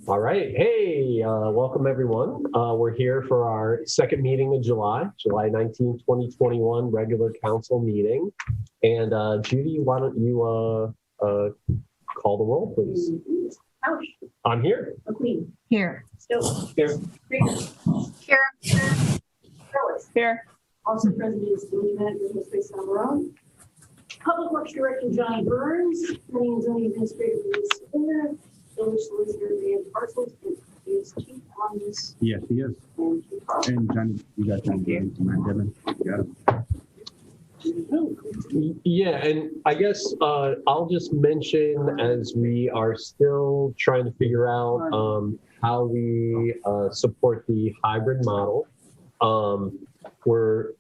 All right. Hey, welcome everyone. We're here for our second meeting of July 19th, 2021, regular council meeting. And Judy, why don't you call the roll, please? Ouch. I'm here. McQueen. Here. Still. Here. Krieger. Here. Phyllis. Here. Also present is village manager, Ms. Tracy Alvarado. Public Works Director, Johnny Burns. Planning and Zoning Administrator, Louise Spinner. Village Solicitor, Dan Parsons. And he is chief on this. Yes, he is. And Johnny, you got Johnny Burns tonight, Devin. You got him. Yeah, and I guess I'll just mention, as we are still trying to figure out how we support the hybrid model, we're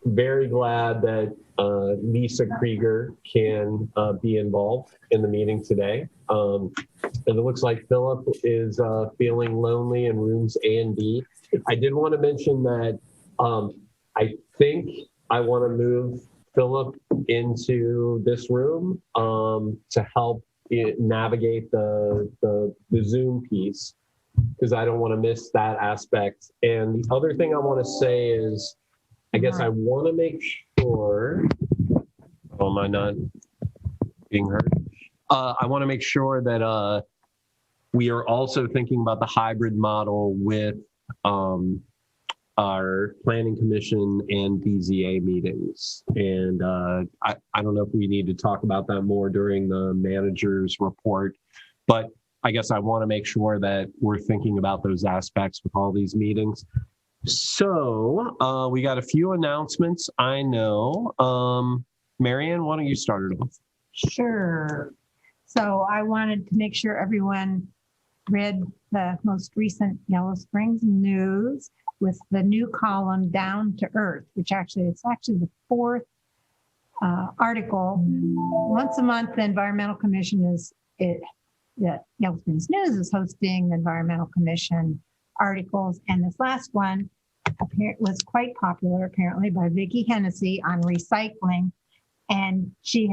very glad that Lisa Krieger can be involved in the meeting today. And it looks like Philip is feeling lonely in rooms A and B. I did want to mention that I think I want to move Philip into this room to help navigate the Zoom piece, because I don't want to miss that aspect. And the other thing I want to say is, I guess I want to make sure, am I not being heard? I want to make sure that we are also thinking about the hybrid model with our planning commission and BZA meetings. And I don't know if we need to talk about that more during the manager's report, but I guess I want to make sure that we're thinking about those aspects with all these meetings. So we got a few announcements, I know. Marianne, why don't you start it off? Sure. So I wanted to make sure everyone read the most recent Yellow Springs news with the new column Down to Earth, which it's actually the fourth article. Once a month, the Environmental Commission the Yellow Springs News is hosting the Environmental Commission articles, and this last one was quite popular apparently by Vicki Hennessy on recycling, and she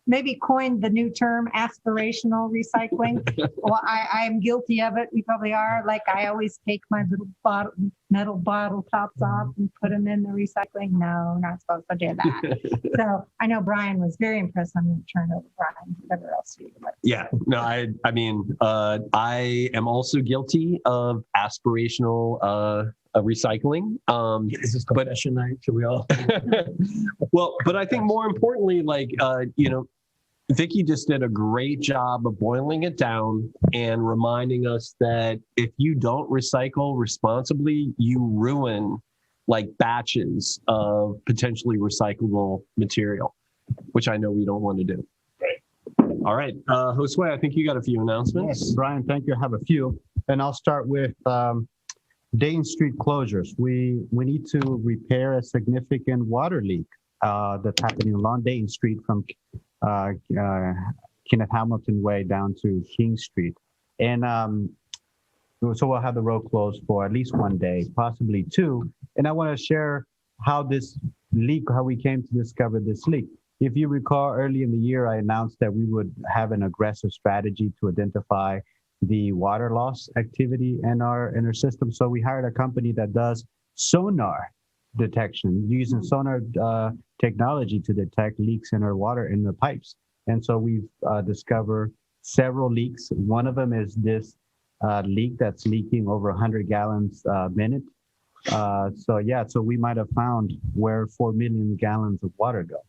maybe coined the new term aspirational recycling. Well, I'm guilty of it. We probably are. Like, I always take my little metal bottle tops off and put them in the recycling. No, not supposed to do that. So I know Brian was very impressed. I'm going to turn it over to Brian, whatever else you would. Yeah, no, I mean, I am also guilty of aspirational recycling. This is confession night. Should we all? Well, but I think more importantly, like, Vicki just did a great job of boiling it down and reminding us that if you don't recycle responsibly, you ruin like batches of potentially recyclable material, which I know we don't want to do. Right. All right. Josue, I think you got a few announcements. Yes, Brian, thank you. I have a few. And I'll start with Dayton Street closures. We need to repair a significant water leak that's happening along Dayton Street from Kenneth Hamilton Way down to King Street. And so we'll have the road closed for at least one day, possibly two. And I want to share how we came to discover this leak. If you recall, early in the year, I announced that we would have an aggressive strategy to identify the water loss activity in our system. So we hired a company that does sonar detection, using sonar technology to detect leaks in our water in the pipes. And so we've discovered several leaks. One of them is this leak that's leaking over 100 gallons a minute. So we might have found where 4 million gallons of water go.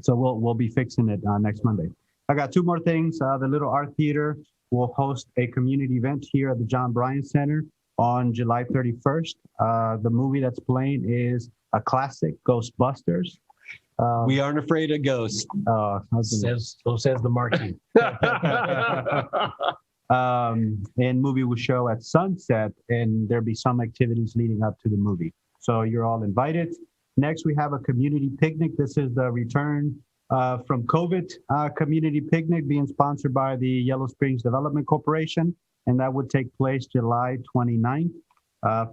So we'll be fixing it next Monday. I got two more things. The Little Art Theater will host a community event here at the John Bryan Center on July 31st. The movie that's playing is a classic, Ghostbusters. We aren't afraid of ghosts. So says the marquee. And movie will show at sunset, and there'll be some activities leading up to the movie. So you're all invited. Next, we have a community picnic. This is the return from COVID community picnic being sponsored by the Yellow Springs Development Corporation. And that would take place July 29th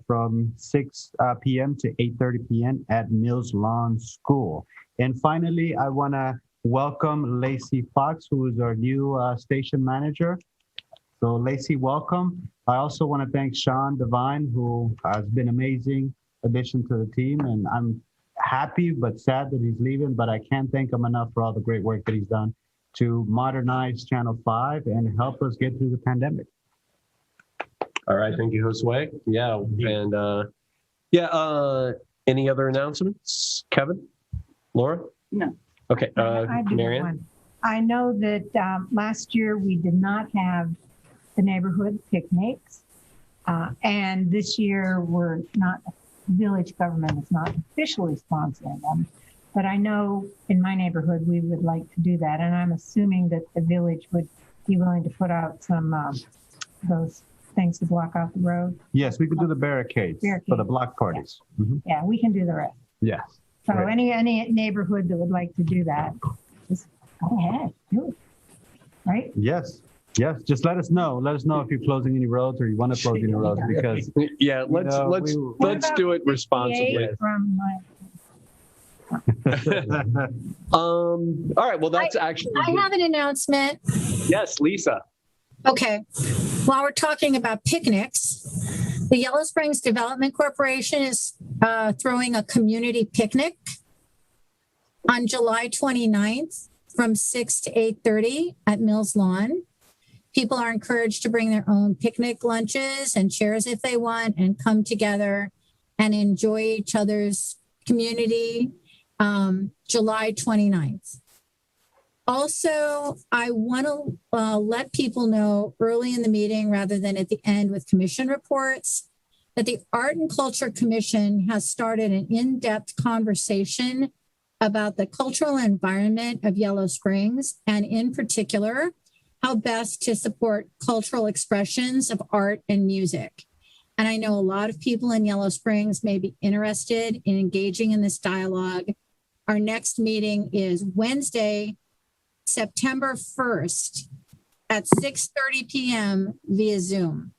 from 6 p.m. to 8:30 p.m. at Mills Lawn School. And finally, I want to welcome Lacey Fox, who is our new station manager. So Lacey, welcome. I also want to thank Sean Devine, who has been amazing addition to the team. And I'm happy but sad that he's leaving, but I can't thank him enough for all the great work that he's done to modernize Channel 5 and help us get through the pandemic. All right, thank you, Josue. Yeah, and any other announcements? Kevin? Laura? No. Okay, I do Marianne? one. I know that last year we did not have the neighborhood picnics. And this year we're not, village government is not officially sponsoring them. But I know in my neighborhood, we would like to do that. And I'm assuming that the village would be willing to put out some, those things to block off the road. Yes, we could do the barricades for the block parties. Mhm. Yeah, we can do the rest. Yes. So Right. any neighborhood that would like to do that, just go ahead, do it. Right? Yes. Yes. Just let us know. Let us know if you're closing any roads or you want to close any roads because Yeah, let's What do it about responsibly. From my, All right, well, that's actually, I have an announcement. yes, Lisa. Okay. While we're talking about picnics, the Yellow Springs Development Corporation is throwing a community picnic on July 29th from 6 to 8:30 at Mills Lawn. People are encouraged to bring their own picnic lunches and chairs if they want and come together and enjoy each other's community. July 29th. Also, I want to let people know early in the meeting rather than at the end with commission reports that the Art and Culture Commission has started an in-depth conversation about the cultural environment of Yellow Springs and in particular, how best to support cultural expressions of art and music. And I know a lot of people in Yellow Springs may be interested in engaging in this dialogue. Our next meeting is Wednesday, September 1st at 6:30 p.m. via Zoom.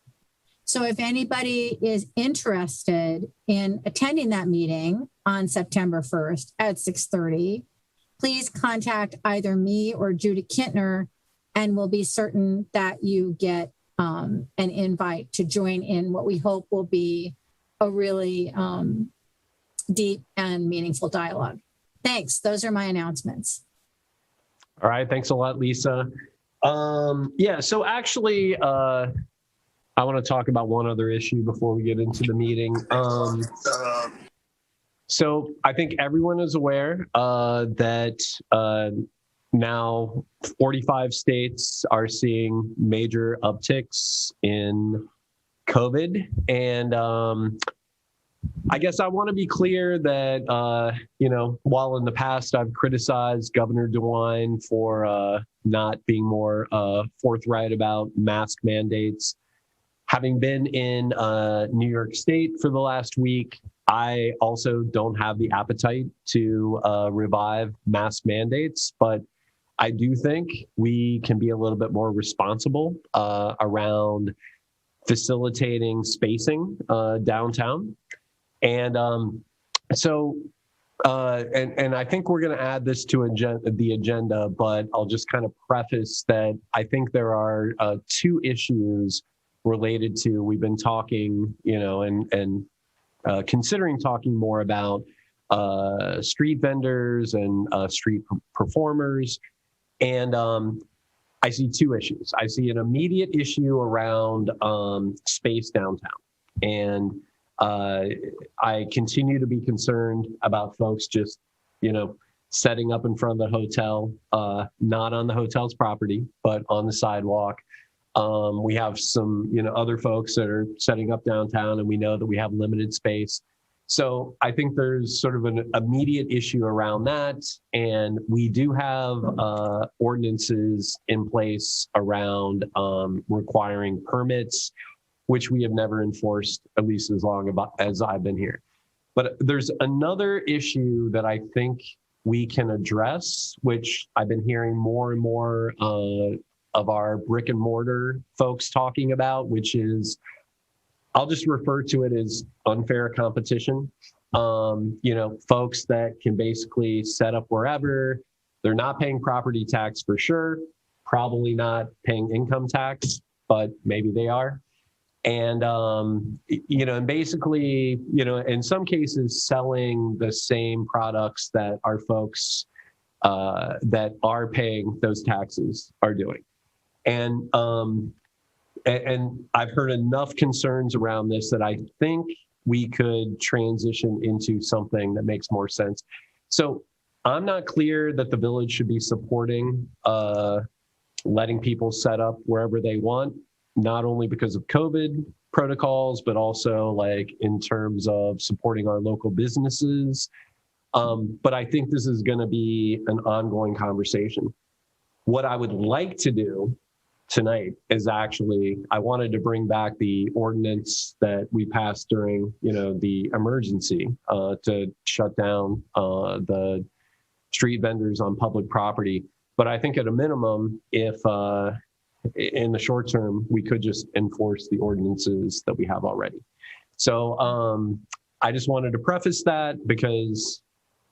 So if anybody is interested in attending that meeting on September 1st at 6:30, please contact either me or Judy Kintner, and we'll be certain that you get an invite to join in what we hope will be a really deep and meaningful dialogue. Thanks. Those are my announcements. All right, thanks a lot, Lisa. Yeah, so actually, I want to talk about one other issue before we get into the meeting. So I think everyone is aware that now 45 states are seeing major upticks in COVID. And I guess I want to be clear that, while in the past I've criticized Governor DeWine for not being more forthright about mask mandates, having been in New York State for the last week, I also don't have the appetite to revive mask mandates, but I do think we can be a little bit more responsible around facilitating spacing downtown. And so I think we're going to add this to the agenda, but I'll just kind of preface that I think there are two issues related to, we've been talking, and considering talking more about street vendors and street performers. And I see two issues. I see an immediate issue around space downtown. And I continue to be concerned about folks just, setting up in front of the hotel, not on the hotel's property, but on the sidewalk. We have some, other folks that are setting up downtown, and we know that we have limited space. So I think there's sort of an immediate issue around that. And we do have ordinances in place around requiring permits, which we have never enforced, at least as long as I've been here. But there's another issue that I think we can address, which I've been hearing more and more of our brick and mortar folks talking about, which is, I'll just refer to it as unfair competition. Folks that can basically set up wherever, they're not paying property tax for sure, probably not paying income tax. but maybe they are. And, and basically, in some cases, selling the same products that our folks that are paying those taxes are doing. And I've heard enough concerns around this that I think we could transition into something that makes more sense. So I'm not clear that the village should be supporting letting people set up wherever they want, not only because of COVID protocols, but also like in terms of supporting our local businesses. But I think this is going to be an ongoing conversation. What I would like to do tonight is actually, I wanted to bring back the ordinance that we passed during, the emergency to shut down the street vendors on public property. But I think at a minimum, if in the short term, we could just enforce the ordinances that we have already. So I just wanted to preface that because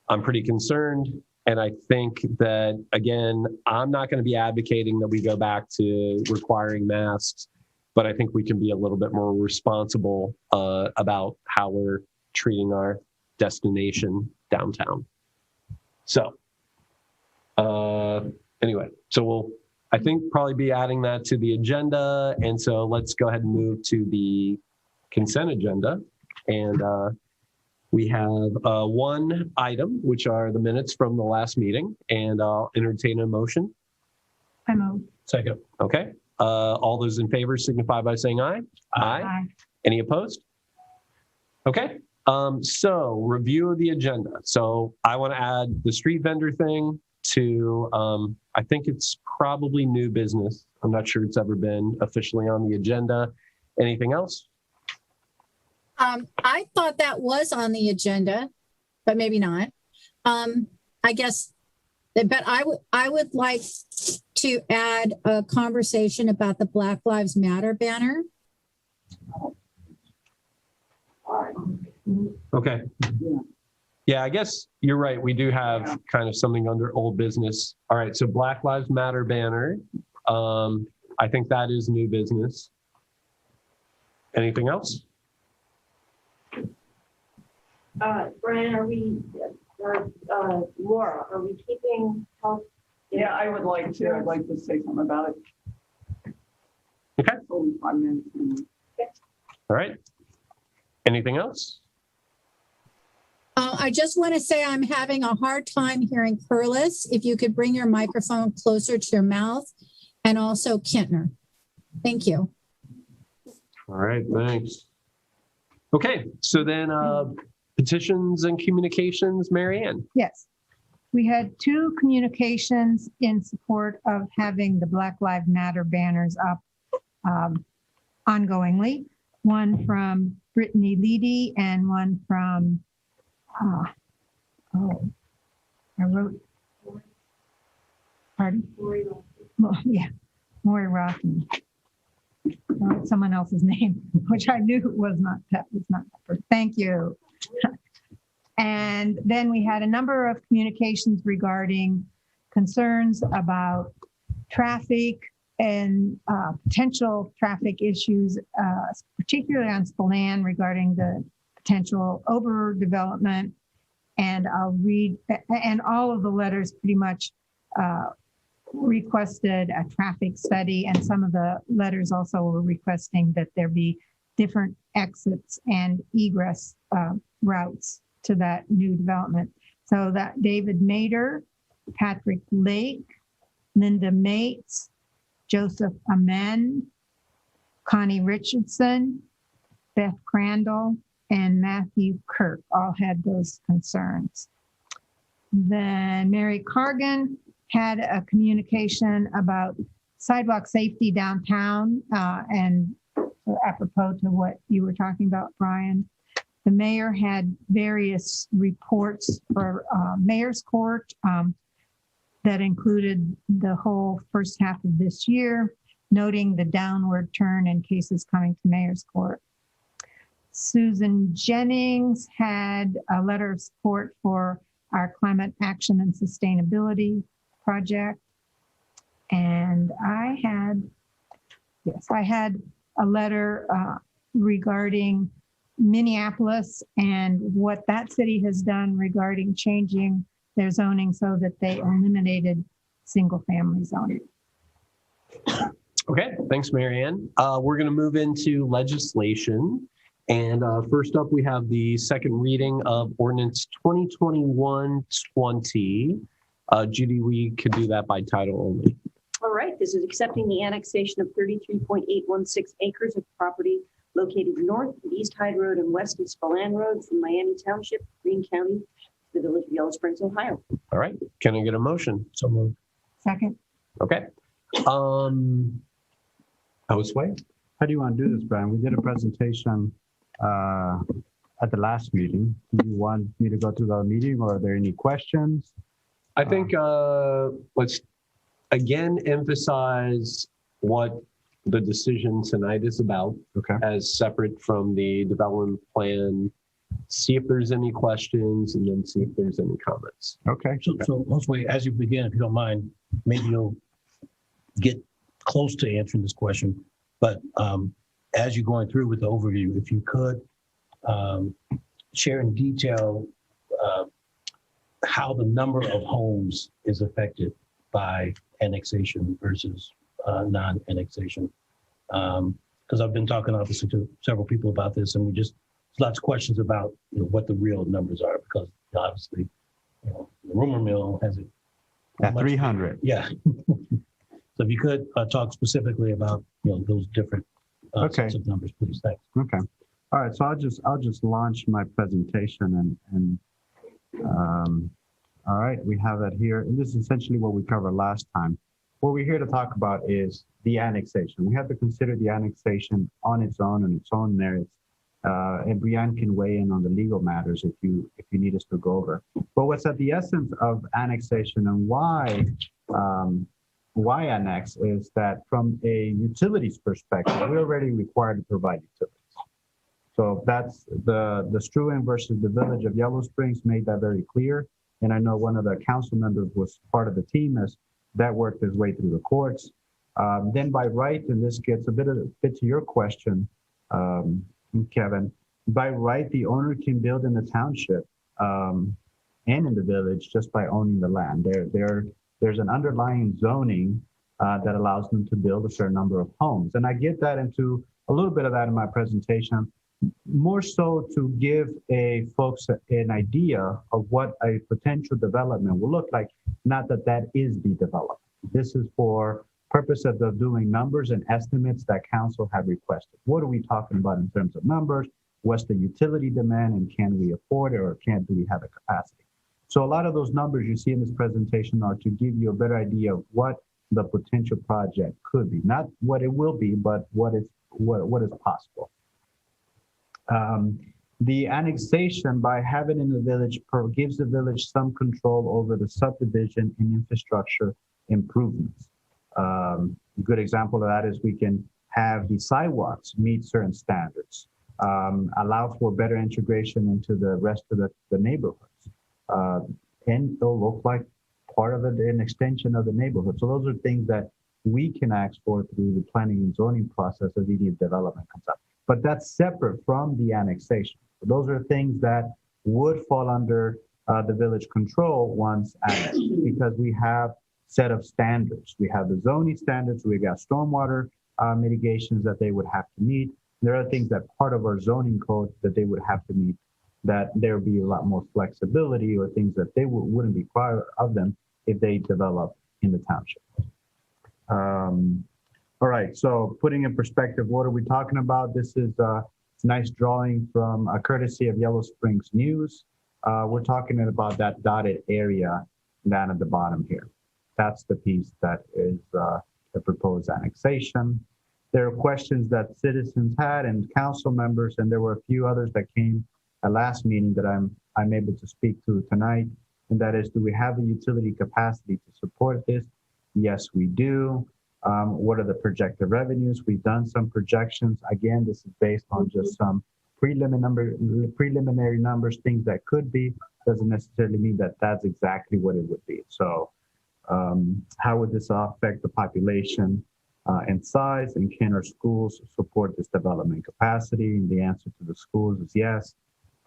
I'm pretty concerned. And I think that, again, I'm not going to be advocating that we go back to requiring masks, but I think we can be a little bit more responsible about how we're treating our destination downtown. So anyway, so we'll, I think, probably be adding that to the agenda. And so let's go ahead and move to the consent agenda. And we have one item, which are the minutes from the last meeting, and I'll entertain a motion. I move. Second. Okay. All those in favor signify by saying aye. Aye. Any opposed? Okay. So review of the agenda. So I want to add the street vendor thing to, I think it's probably new business. I'm not sure it's ever been officially on the agenda. Anything else? I thought that was on the agenda, but maybe not. I guess, but I would like to add a conversation about the Black Lives Matter banner. Okay. Yeah, I guess you're right. We do have kind of something under old business. All right. So Black Lives Matter banner. I think that is new business. Anything else? Brian, Laura, are we keeping health? Yeah, I would like to. I'd like to say something about it. Okay. Only 5 minutes. All right. Anything else? I just want to say I'm having a hard time hearing Curlis. If you could bring your microphone closer to your mouth, and also Kintner. Thank you. All right, thanks. Okay, so then petitions and communications, Mary Ann. Yes. We had 2 communications in support of having the Black Lives Matter banners up ongoingly. One from Brittany Leedy and one from, I wrote, pardon? Well, yeah, Maury Rothman. I wrote someone else's name, which I knew was not that person. Thank you. And then we had a number of communications regarding concerns about traffic and potential traffic issues, particularly on Spillane regarding the potential overdevelopment. And I'll read, and all of the letters pretty much requested a traffic study, and some of the letters also were requesting that there be different exits and egress routes to that new development. So that David Mader, Patrick Lake, Linda Mates, Joseph Amen, Connie Richardson, Beth Crandall, and Matthew Kirk all had those concerns. Then Mary Cargan had a communication about sidewalk safety downtown, and apropos to what you were talking about, Brian. The mayor had various reports for mayor's court that included the whole first half of this year, noting the downward turn in cases coming to mayor's court. Susan Jennings had a letter of support for our climate action and sustainability project. And I had Yes, I had a letter regarding Minneapolis and what that city has done regarding changing their zoning so that they eliminated single-family zoning. Okay, thanks, Marianne. We're going to move into legislation. And first up, we have the second reading of ordinance 2021-20. Judy, we could do that by title only. All right, this is accepting the annexation of 33.816 acres of property located north of East Hyde Road and west of Spillane Road from Miami Township, Greene County, to the village of Yellow Springs, Ohio. All right, can I get a motion? So moved. Second. Okay. Houseway? How do you want to do this, Brian? We did a presentation at the last meeting. Do you want me to go through the meeting, or are there any questions? I think let's again emphasize what the decision tonight is about Okay. as separate from the development plan. See if there's any questions and then see if there's any comments. Okay. So Josue, as you begin, if you don't mind, maybe you'll get close to answering this question. But as you're going through with the overview, if you could share in detail how the number of homes is affected by annexation versus non-annexation. Because I've been talking obviously to several people about this, and there's lots of questions about what the real numbers are, because obviously the rumor mill has it At 300. Yeah. So if you could talk specifically about those different Okay. sets of numbers, please. Thanks. Okay. All right. So I'll just launch my presentation and all right, we have that here. And this is essentially what we covered last time. What we're here to talk about is the annexation. We have to consider the annexation on its own and its own merits. And Brianne can weigh in on the legal matters if you need us to go over. But what's at the essence of annexation and why annex is that from a utilities perspective, we're already required to provide utilities. So that's the Struan versus the Village of Yellow Springs made that very clear. And I know one of the council members was part of the team as that worked his way through the courts. Then by right, and this gets a bit to your question, Kevin, by right, the owner can build in the township and in the village just by owning the land. There's an underlying zoning that allows them to build a certain number of homes. And I get that into a little bit of that in my presentation, more so to give folks an idea of what a potential development will look like, not that is the development. This is for purposes of doing numbers and estimates that council have requested. What are we talking about in terms of numbers? What's the utility demand, and can we afford it, or do we have the capacity? So a lot of those numbers you see in this presentation are to give you a better idea of what the potential project could be, not what it will be, but what is possible. The annexation, by having in the village, gives the village some control over the subdivision and infrastructure improvements. A good example of that is we can have the sidewalks meet certain standards, allow for better integration into the rest of the neighborhoods, and they'll look like part of an extension of the neighborhood. So those are things that we can ask for through the planning and zoning process as any development comes up. But that's separate from the annexation. So those are things that would fall under the village control once annexed, because we have set of standards. We have the zoning standards, we got stormwater mitigations that they would have to meet. There are things that part of our zoning code that they would have to meet, that there would be a lot more flexibility, or things that they wouldn't require of them if they develop in the township. All right, so putting in perspective, what are we talking about? This is a nice drawing from a courtesy of Yellow Springs News. We're talking about that dotted area down at the bottom here. That's the piece that is the proposed annexation. There are questions that citizens had and council members, and there were a few others that came at last meeting that I'm able to speak to tonight. And that is, do we have the utility capacity to support this? Yes, we do. What are the projected revenues? We've done some projections. Again, this is based on just some preliminary numbers, things that could be, doesn't necessarily mean that that's exactly what it would be. So how would this affect the population? in size, and can our schools support this development capacity? And the answer to the schools is yes.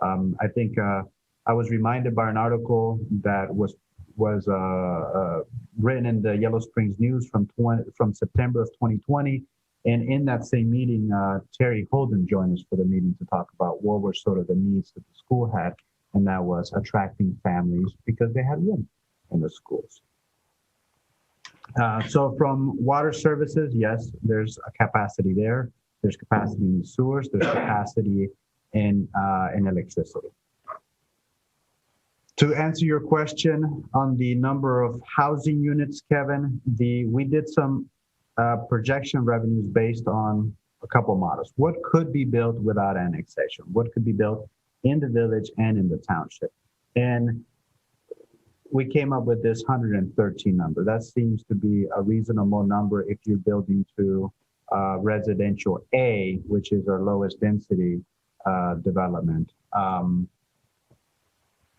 I think I was reminded by an article that was written in the Yellow Springs News from September of 2020. And in that same meeting, Terry Holden joined us for the meeting to talk about what were sort of the needs that the school had. And that was attracting families because they had room in the schools. So from water services, yes, there's a capacity there. There's capacity in the sewers. There's capacity in electricity. To answer your question on the number of housing units, Kevin, we did some projection revenues based on a couple models. What could be built without annexation? What could be built in the village and in the township? And we came up with this 113 number. That seems to be a reasonable number if you're building to residential A, which is our lowest density development,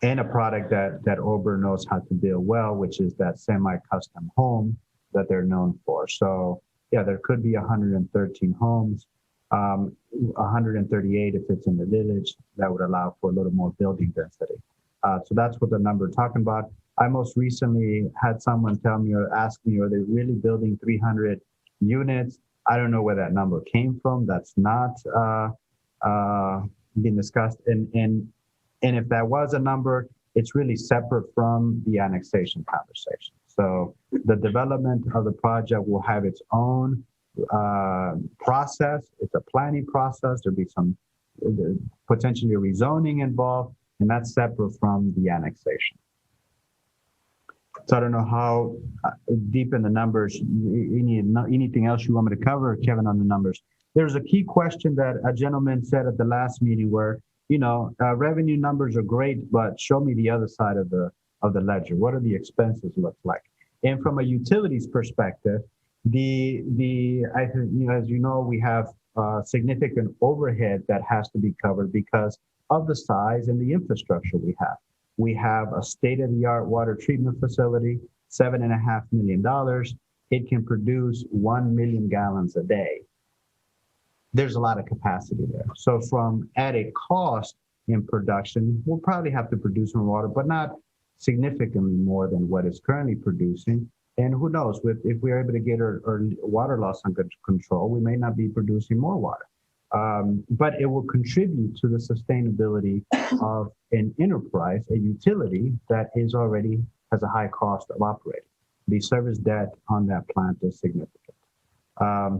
and a product that Auburn knows how to build well, which is that semi-custom home that they're known for. So yeah, there could be 113 homes, 138 if it's in the village. That would allow for a little more building density. So that's what the number we're talking about. I most recently had someone tell me or ask me, are they really building 300 units? I don't know where that number came from. That's not being discussed. And if that was a number, it's really separate from the annexation conversation. So the development of the project will have its own process. It's a planning process. There'll be some potentially rezoning involved, and that's separate from the annexation. So I don't know how deep in the numbers, you need anything else you want me to cover, Kevin, on the numbers. There's a key question that a gentleman said at the last meeting where, revenue numbers are great, but show me the other side of the ledger. What do the expenses look like? And from a utilities perspective, as you know, we have significant overhead that has to be covered because of the size and the infrastructure we have. We have a state-of-the-art water treatment facility, $7.5 million. It can produce 1 million gallons a day. There's a lot of capacity there. So from at a cost in production, we'll probably have to produce more water, but not significantly more than what it's currently producing. And who knows, if we're able to get our water loss under control, we may not be producing more water. But it will contribute to the sustainability of an enterprise, a utility that has a high cost of operating. The service debt on that plant is significant.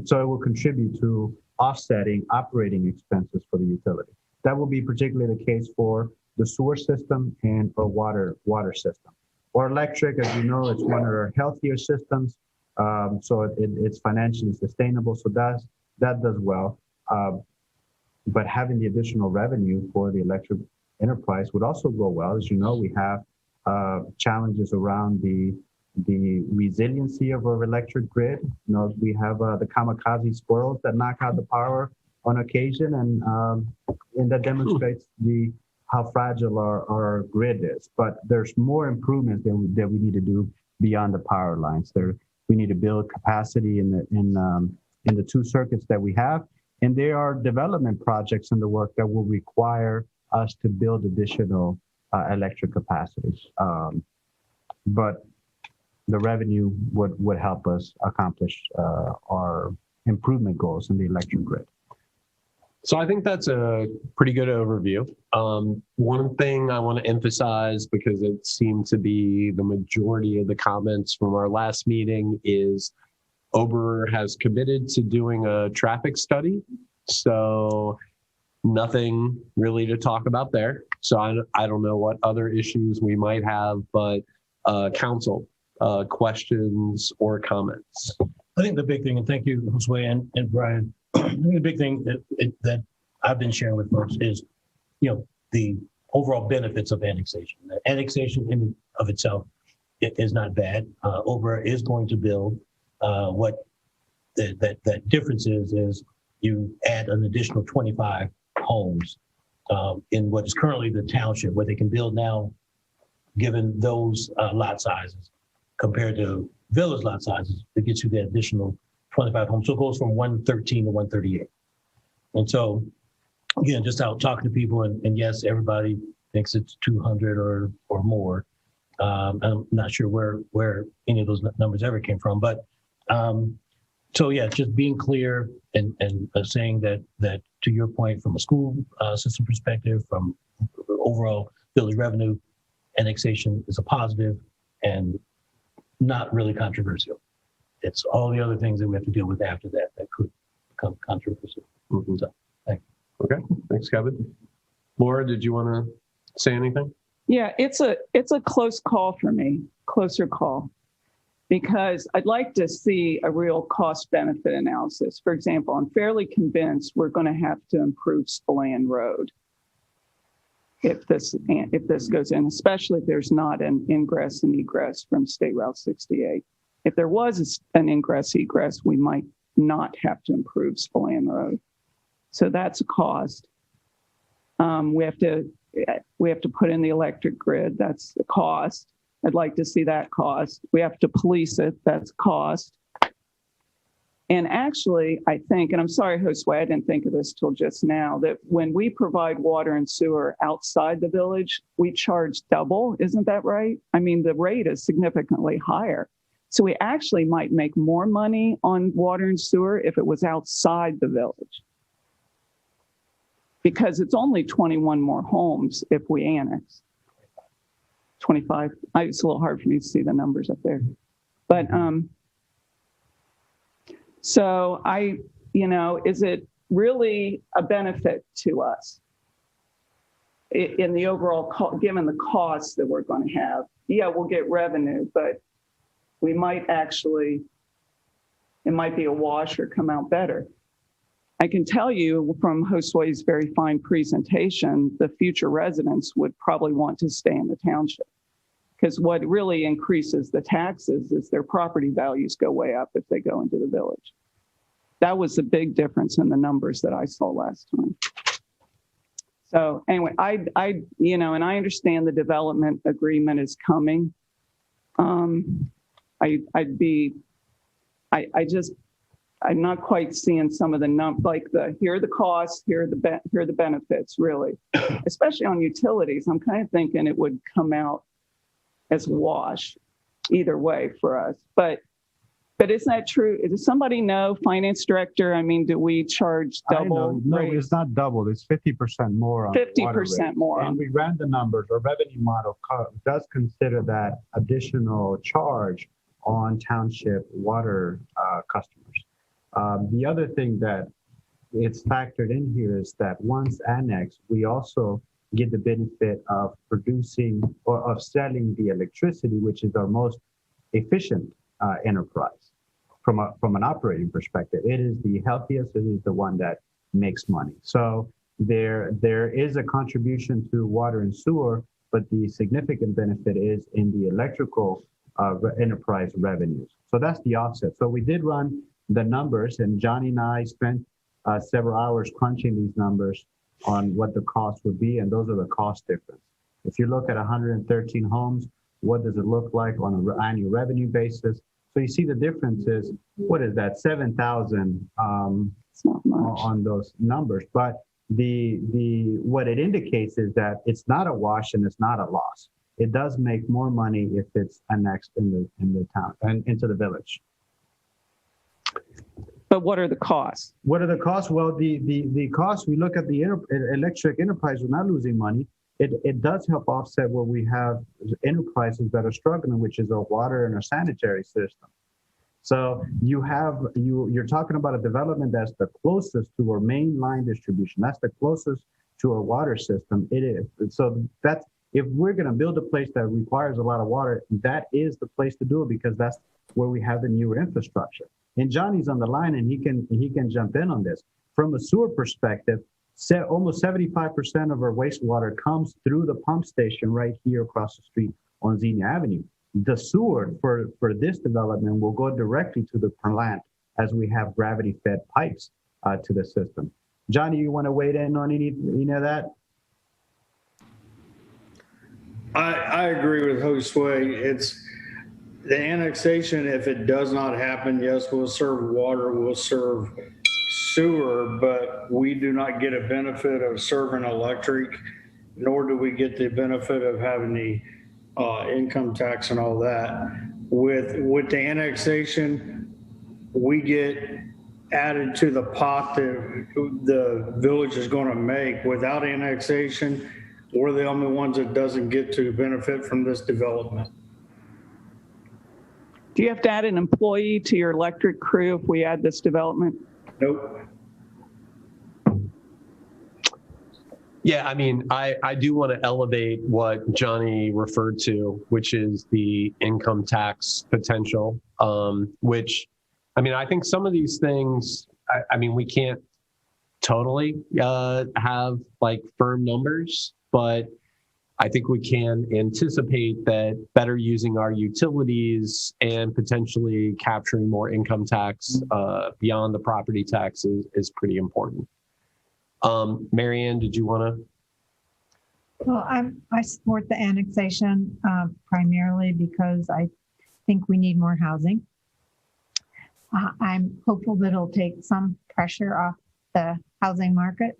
So it will contribute to offsetting operating expenses for the utility. That will be particularly the case for the sewer system and our water system. Or electric, as you know, it's one of our healthier systems. So it's financially sustainable. So that does well. But having the additional revenue for the electric enterprise would also go well. As you know, we have challenges around the resiliency of our electric grid. We have the kamikaze squirrels that knock out the power on occasion, and that demonstrates how fragile our grid is. But there's more improvements that we need to do beyond the power lines. We need to build capacity in the two circuits that we have. And there are development projects in the work that will require us to build additional electric capacities. But the revenue would help us accomplish our improvement goals in the electric grid. So I think that's a pretty good overview. One thing I want to emphasize, because it seemed to be the majority of the comments from our last meeting, is Ober has committed to doing a traffic study. So nothing really to talk about there. So I don't know what other issues we might have, but council, questions or comments? I think the big thing, and thank you, Josue and Brian, I think the big thing that I've been sharing with folks is, the overall benefits of annexation. The annexation in of itself is not bad. Ober is going to build. What that difference is you add an additional 25 homes in what is currently the township, where they can build now, given those lot sizes compared to village lot sizes. It gets you the additional 25 homes. So it goes from 113 to 138. And so, again, just out talking to people, and yes, everybody thinks it's 200 or more. I'm not sure where any of those numbers ever came from, but so yeah, just being clear and saying that to your point, from a school system perspective, from overall village revenue, annexation is a positive and not really controversial. It's all the other things that we have to deal with after that could become controversial. Mhm. So, thank you. Okay, thanks, Kevin. Laura, did you want to say anything? Yeah, it's a close call for me, closer call, because I'd like to see a real cost benefit analysis. For example, I'm fairly convinced we're going to have to improve Spillane Road if this goes in, especially if there's not an ingress and egress from State Route 68. If there was an ingress egress, we might not have to improve Spillane Road. So that's a cost. We have to put in the electric grid. That's the cost. I'd like to see that cost. We have to police it. That's cost. And actually, I think, and I'm sorry, Josue, I didn't think of this till just now, that when we provide water and sewer outside the village, we charge double. Isn't that right? I mean, the rate is significantly higher. So we actually might make more money on water and sewer if it was outside the village, because it's only 21 more homes if we annex. 25. It's a little hard for me to see the numbers up there. But so is it really a benefit to us in the overall, given the costs that we're going to have? Yeah, we'll get revenue, but we might actually, it might be a wash or come out better. I can tell you from Josue's very fine presentation, the future residents would probably want to stay in the township, because what really increases the taxes is their property values go way up if they go into the village. That was the big difference in the numbers that I saw last time. So anyway, and I understand the development agreement is coming. I'm not quite seeing some of the here are the costs, here are the benefits, really, especially on utilities. I'm kind of thinking it would come out as a wash either way for us. But isn't that true? Does somebody know, finance director? I mean, do we charge double? No, it's not double. It's 50% more on 50% more. And we ran the numbers. Our revenue model does consider that additional charge on township water customers. The other thing that it's factored in here is that once annexed, we also get the benefit of producing or of selling the electricity, which is our most efficient enterprise from an operating perspective. It is the healthiest. It is the one that makes money. So there is a contribution to water and sewer, but the significant benefit is in the electrical enterprise revenues. So that's the offset. So we did run the numbers, and Johnny and I spent several hours crunching these numbers on what the cost would be, and those are the cost difference. If you look at 113 homes, what does it look like on an annual revenue basis? So you see the difference is, what is that, 7,000 on those numbers. But what it indicates is that it's not a wash and it's not a loss. It does make more money if it's annexed in the town and into the village. But what are the costs? What are the costs? Well, the costs, we look at the electric enterprise, we're not losing money. It does help offset where we have enterprises that are struggling, which is our water and our sanitary system. So you're talking about a development that's the closest to our main line distribution. That's the closest to our water system. It is. So that's, if we're going to build a place that requires a lot of water, that is the place to do it, because that's where we have the newer infrastructure. And Johnny's on the line, and he can jump in on this. From a sewer perspective, almost 75% of our wastewater comes through the pump station right here across the street on Xenia Avenue. The sewer for this development will go directly to the plant as we have gravity-fed pipes to the system. Johnny, you want to weigh in on any of that? I agree with Josue. The annexation, if it does not happen, yes, we'll serve water, we'll serve sewer, but we do not get a benefit of serving electric, nor do we get the benefit of having the income tax and all that. With the annexation, we get added to the pot that the village is going to make. Without annexation, we're the only ones that doesn't get to benefit from this development. Do you have to add an employee to your electric crew if we add this development? Nope. Yeah, I mean, I do want to elevate what Johnny referred to, which is the income tax potential, which, I mean, I think some of these things, I mean, we can't totally have like firm numbers, but I think we can anticipate that better using our utilities and potentially capturing more income tax beyond the property taxes is pretty important. Marianne, did you want to? Well, I support the annexation primarily because I think we need more housing. I'm hopeful that it'll take some pressure off the housing market.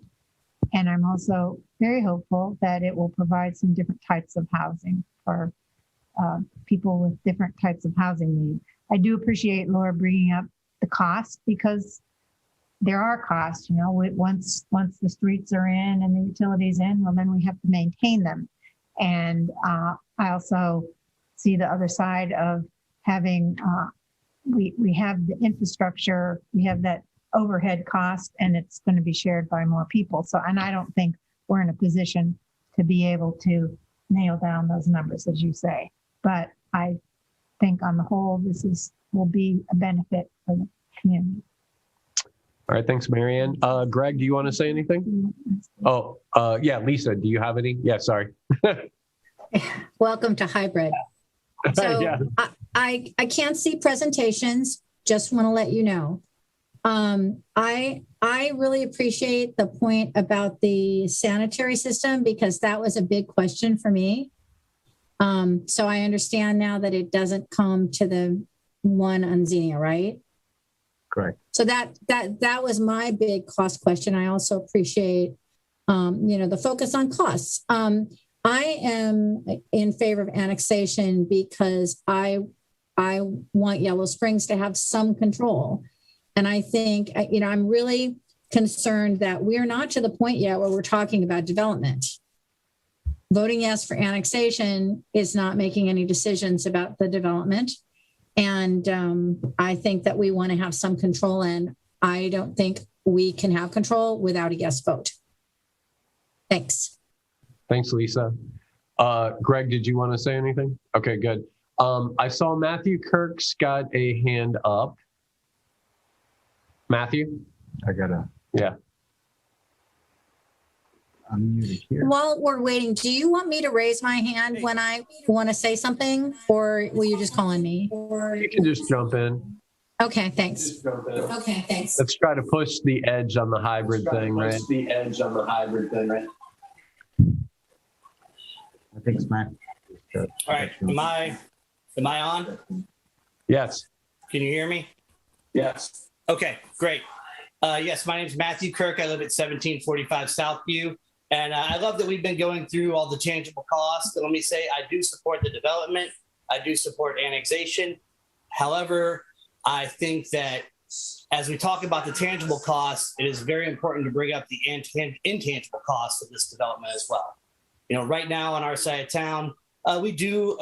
And I'm also very hopeful that it will provide some different types of housing for people with different types of housing needs. I do appreciate Laura bringing up the cost, because there are costs, you know, once the streets are in and the utilities in, well, then we have to maintain them. And I also see the other side of having, we have the infrastructure, we have that overhead cost, and it's going to be shared by more people. So, and I don't think we're in a position to be able to nail down those numbers, as you say. But I think on the whole, will be a benefit for the community. All right, thanks, Marianne. Greg, do you want to say anything? Oh, yeah, Lisa, do you have any? Yeah, sorry. Welcome to hybrid. So Yeah. I can't see presentations, just want to let you know. I really appreciate the point about the sanitary system, because that was a big question for me. So I understand now that it doesn't come to the one on Xenia, right? Correct. So that was my big cost question. I also appreciate, the focus on costs. I am in favor of annexation because I want Yellow Springs to have some control. And I think, I'm really concerned that we're not to the point yet where we're talking about development. Voting yes for annexation is not making any decisions about the development. And I think that we want to have some control, and I don't think we can have control without a yes vote. Thanks. Thanks, Lisa. Greg, did you want to say anything? Okay, good. I saw Matthew Kirk's got a hand up. Matthew? Yeah. I'm muted here. While we're waiting, do you want me to raise my hand when I want to say something, or will you just call on me? You can just jump in. Okay, thanks. Okay, thanks. Let's try to push the edge on the hybrid thing, right? I think Smack. All right, am I on? Yes. Can you hear me? Yes. Okay, great. Yes, my name is Matthew Kirk. I live at 1745 Southview. And I love that we've been going through all the tangible costs. And let me say, I do support the development. I do support annexation. However, I think that as we talk about the tangible costs, it is very important to bring up the intangible costs of this development as well. Right now on our side of town, we do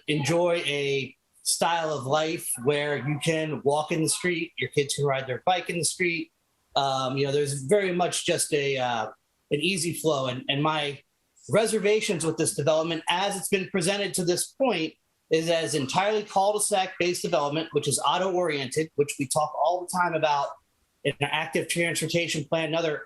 enjoy a style of life where you can walk in the street, your kids can ride their bike in the street. There's very much just an easy flow. And my reservations with this development, as it's been presented to this point, is as entirely cul-de-sac based development, which is auto-oriented, which we talk all the time about in an active transportation plan and other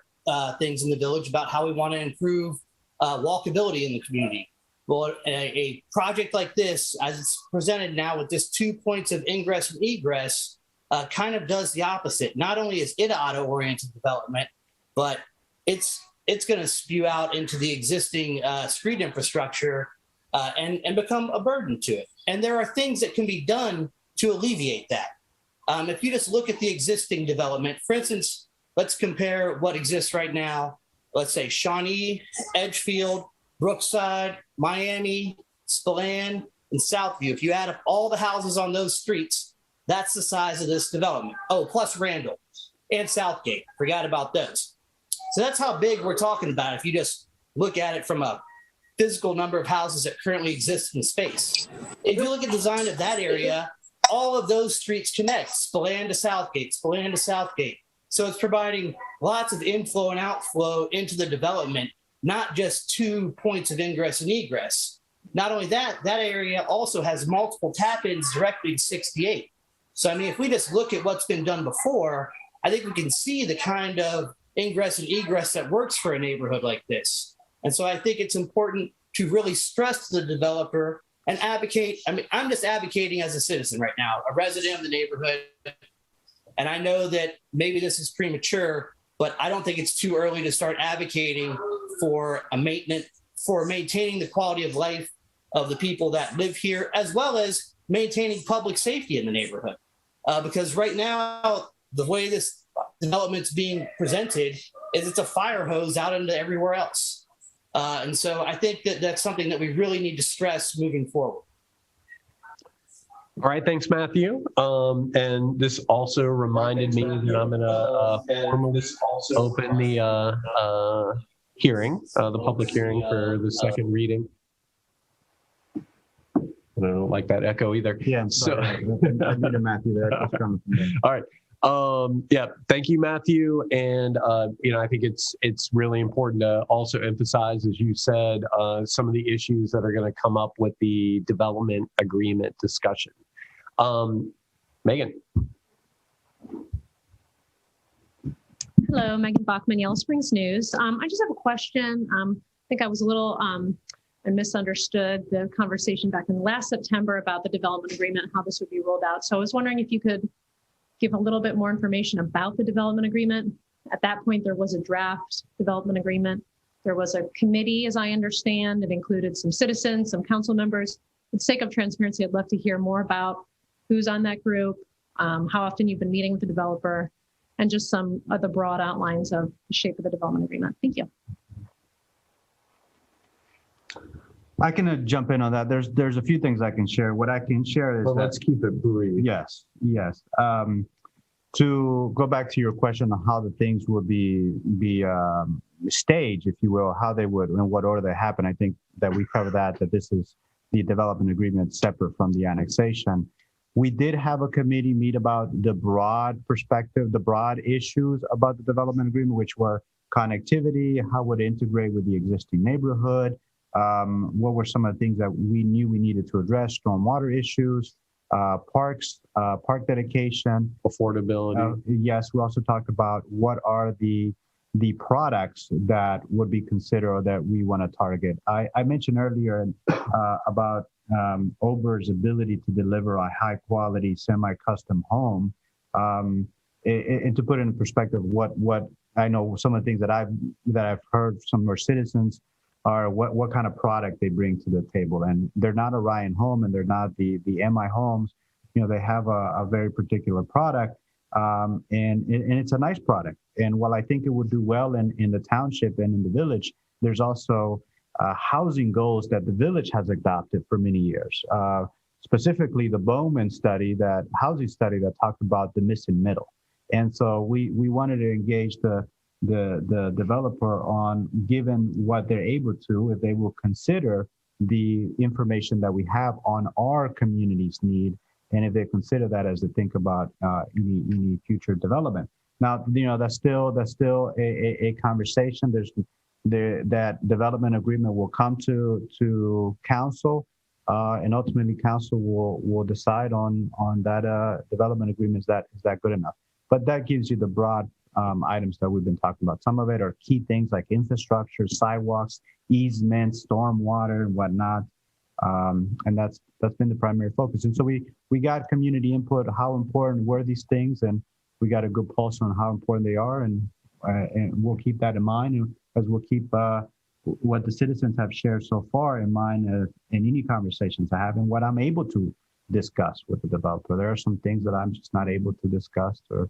things in the village about how we want to improve walkability in the community. Well, a project like this, as it's presented now with just 2 points of ingress and egress, kind of does the opposite. Not only is it auto-oriented development, but it's going to spew out into the existing street infrastructure and become a burden to it. And there are things that can be done to alleviate that. If you just look at the existing development, for instance, let's compare what exists right now. Let's say Shawnee, Edgefield, Brookside, Miami, Spillane, and Southview. If you add up all the houses on those streets, that's the size of this development. Oh, plus Randall and Southgate. Forgot about those. So that's how big we're talking about if you just look at it from a physical number of houses that currently exist in space. If you look at the design of that area, all of those streets connect, Spillane to Southgate, Spillane to Southgate. So it's providing lots of inflow and outflow into the development, not just 2 points of ingress and egress. Not only that, that area also has multiple tap-ins directly to 68. So, I mean, if we just look at what's been done before, I think we can see the kind of ingress and egress that works for a neighborhood like this. And so I think it's important to really stress to the developer and advocate. I mean, I'm just advocating as a citizen right now, a resident of the neighborhood. And I know that maybe this is premature, but I don't think it's too early to start advocating for maintaining the quality of life of the people that live here, as well as maintaining public safety in the neighborhood. Because right now, the way this development's being presented is it's a fire hose out into everywhere else. And so I think that that's something that we really need to stress moving forward. All right, thanks, Matthew. And this also reminded me that I'm going to formally open the hearing, the public hearing for the second reading. I don't like that echo either. Yeah, I'm sorry. I need a Matthew there. All right. Yeah, thank you, Matthew. And, I think it's really important to also emphasize, as you said, some of the issues that are going to come up with the development agreement discussion. Megan. Hello, Megan Bachman, Yellow Springs News. I just have a question. I think I was a little I misunderstood the conversation back in last September about the development agreement, how this would be rolled out. So I was wondering if you could give a little bit more information about the development agreement. At that point, there was a draft development agreement. There was a committee, as I understand. It included some citizens, some council members. For the sake of transparency, I'd love to hear more about who's on that group, how often you've been meeting with the developer, and just some of the broad outlines of the shape of the development agreement. Thank you. I can jump in on that. There's a few things I can share. What I can share is let's keep it brief. Yes. To go back to your question on how the things would be staged, if you will, how they would, in what order they happen. I think that we covered that this is the development agreement separate from the annexation. We did have a committee meet about the broad perspective, the broad issues about the development agreement, which were connectivity, how would it integrate with the existing neighborhood, what were some of the things that we knew we needed to address, stormwater issues, parks, park dedication, affordability. Yes, we also talked about what are the products that would be considered or that we want to target. I mentioned earlier about Ober's ability to deliver a high quality semi-custom home. And to put it in perspective, what I know, some of the things that I've heard from our citizens are what kind of product they bring to the table. And they're not a Ryan home and they're not the MI homes. They have a very particular product, and it's a nice product. And while I think it would do well in the township and in the village, there's also housing goals that the village has adopted for many years. Specifically, the Bowman housing study that talked about the missing middle. And so we wanted to engage the developer on, given what they're able to, if they will consider the information that we have on our community's need, and if they consider that as they think about any future development. Now, that's still a conversation. That development agreement will come to council, and ultimately council will decide on that development agreement. Is that good enough? But that gives you the broad items that we've been talking about. Some of it are key things like infrastructure, sidewalks, easements, stormwater, and whatnot. And that's been the primary focus. And so we got community input. How important were these things? And we got a good pulse on how important they are. And we'll keep that in mind, as we'll keep what the citizens have shared so far in mine, in any conversations I have, and what I'm able to discuss with the developer. There are some things that I'm just not able to discuss or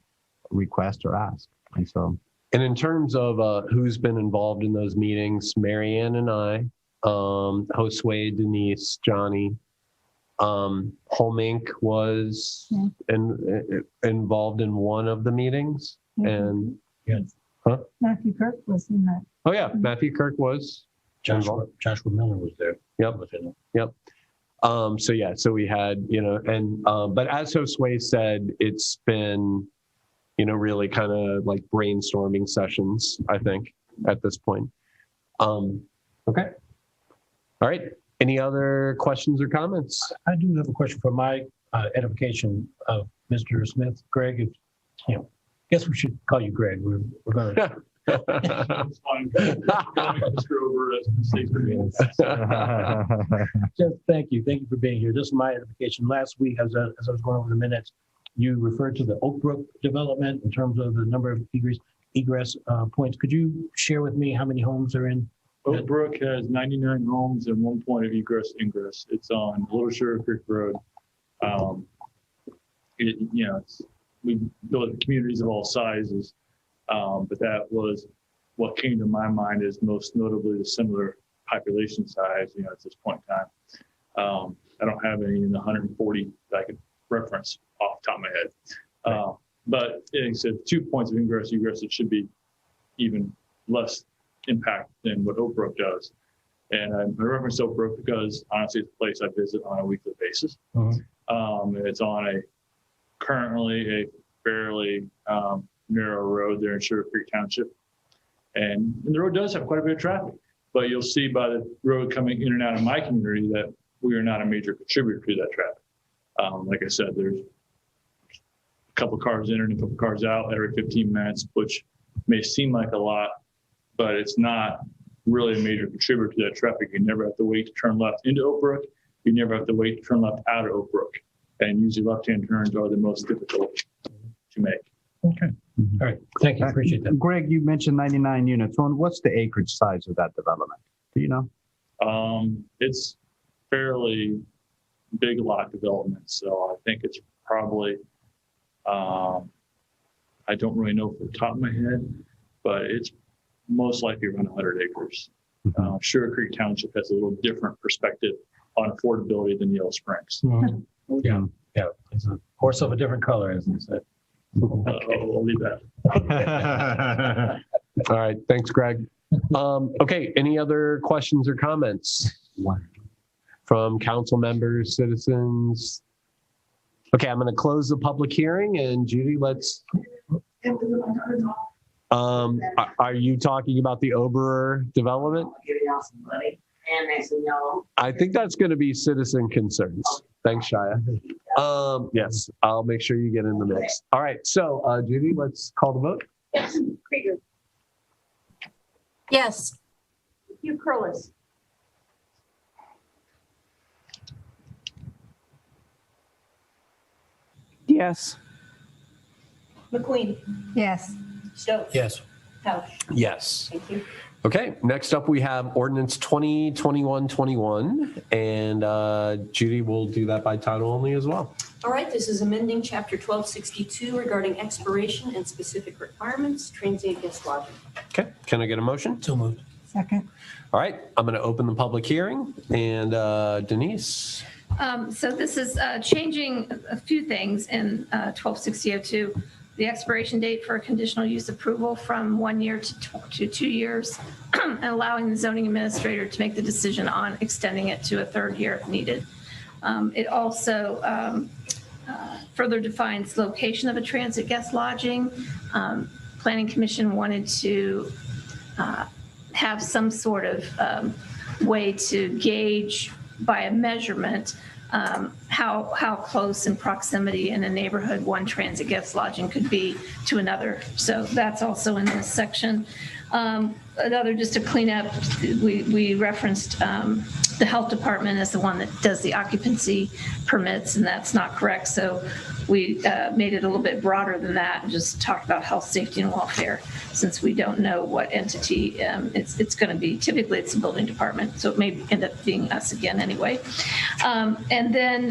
request or ask. And so. And in terms of who's been involved in those meetings, Marianne and I, Josue, Denise, Johnny, Holmink was involved in one of the meetings, and Matthew Kirk was in that. oh yeah, Matthew Kirk was. Joshua Miller was there. Yep. So yeah, so we had, and but as Josue said, it's been, really kind of like brainstorming sessions, I think, at this point. Okay. All right. Any other questions or comments? I do have a question for my edification of Mr. Smith. Greg, guess we should call you Greg. We're going to. It's fine. Mr. Over as mistakes were made. Just thank you for being here. This is my edification. Last week, as I was going over the minutes, you referred to the Oak Brook development in terms of the number of egress points. Could you share with me how many homes are in? Oak Brook has 99 homes and 1 point of egress ingress. It's on Little Sugar Creek Road. We built communities of all sizes, but that was what came to my mind is most notably the similar population size, at this point in time. I don't have any in the 140 that I could reference off the top of my head. But like I said, 2 points of ingress, egress, it should be even less impact than what Oak Brook does. And I reference Oak Brook because honestly, it's a place I visit on a weekly basis. It's on currently a fairly narrow road there in Sugar Creek Township. And the road does have quite a bit of traffic, but you'll see by the road coming in and out of my community that we are not a major contributor to that traffic. Like I said, there's a couple cars in and a couple cars out every 15 minutes, which may seem like a lot, but it's not really a major contributor to that traffic. You never have to wait to turn left into Oak Brook. You never have to wait to turn left out of Oak Brook. And usually left-hand turns are the most difficult to make. Okay. All right. Thank you. Appreciate that. Greg, you mentioned 99 units. What's the acreage size of that development? Do you know? It's fairly big lot development. So I think it's probably, I don't really know off the top of my head, but it's most likely around 100 acres. Sugar Creek Township has a little different perspective on affordability than Yellow Springs. Yeah. It's a horse of a different color, as they said. I'll leave that. All right. Thanks, Greg. Okay. Any other questions or comments from council members, citizens? Okay. I'm going to close the public hearing, and Judy, let's. Are you talking about the Oberer development? I think that's going to be citizen concerns. Thanks, Shia. Yes, I'll make sure you get in the mix. All right, so Judy, let's call the vote. Yes. Krieger. Yes. Hugh Curlis. Yes. McQueen. Yes. Stokes. Yes. Couch. Yes. Thank you. Okay, next up we have ordinance 2021-21, and Judy will do that by title only as well. All right, this is amending Chapter 1262 regarding expiration and specific requirements, transient guest lodging. Okay, can I get a motion? So moved. Second. All right, I'm going to open the public hearing, and Denise. So this is changing a few things in 126002. The expiration date for a conditional use approval from 1 year to 2 years, and allowing the zoning administrator to make the decision on extending it to a third year if needed. It also further defines location of a transit guest lodging. Planning Commission wanted to have some sort of way to gauge by a measurement how close in proximity in a neighborhood one transit guest lodging could be to another. So that's also in this section. Another, just to clean up, we referenced the health department is the one that does the occupancy permits, and that's not correct. So we made it a little bit broader than that and just talked about health, safety, and welfare, since we don't know what entity it's going to be. Typically, it's the building department, so it may end up being us again anyway. And then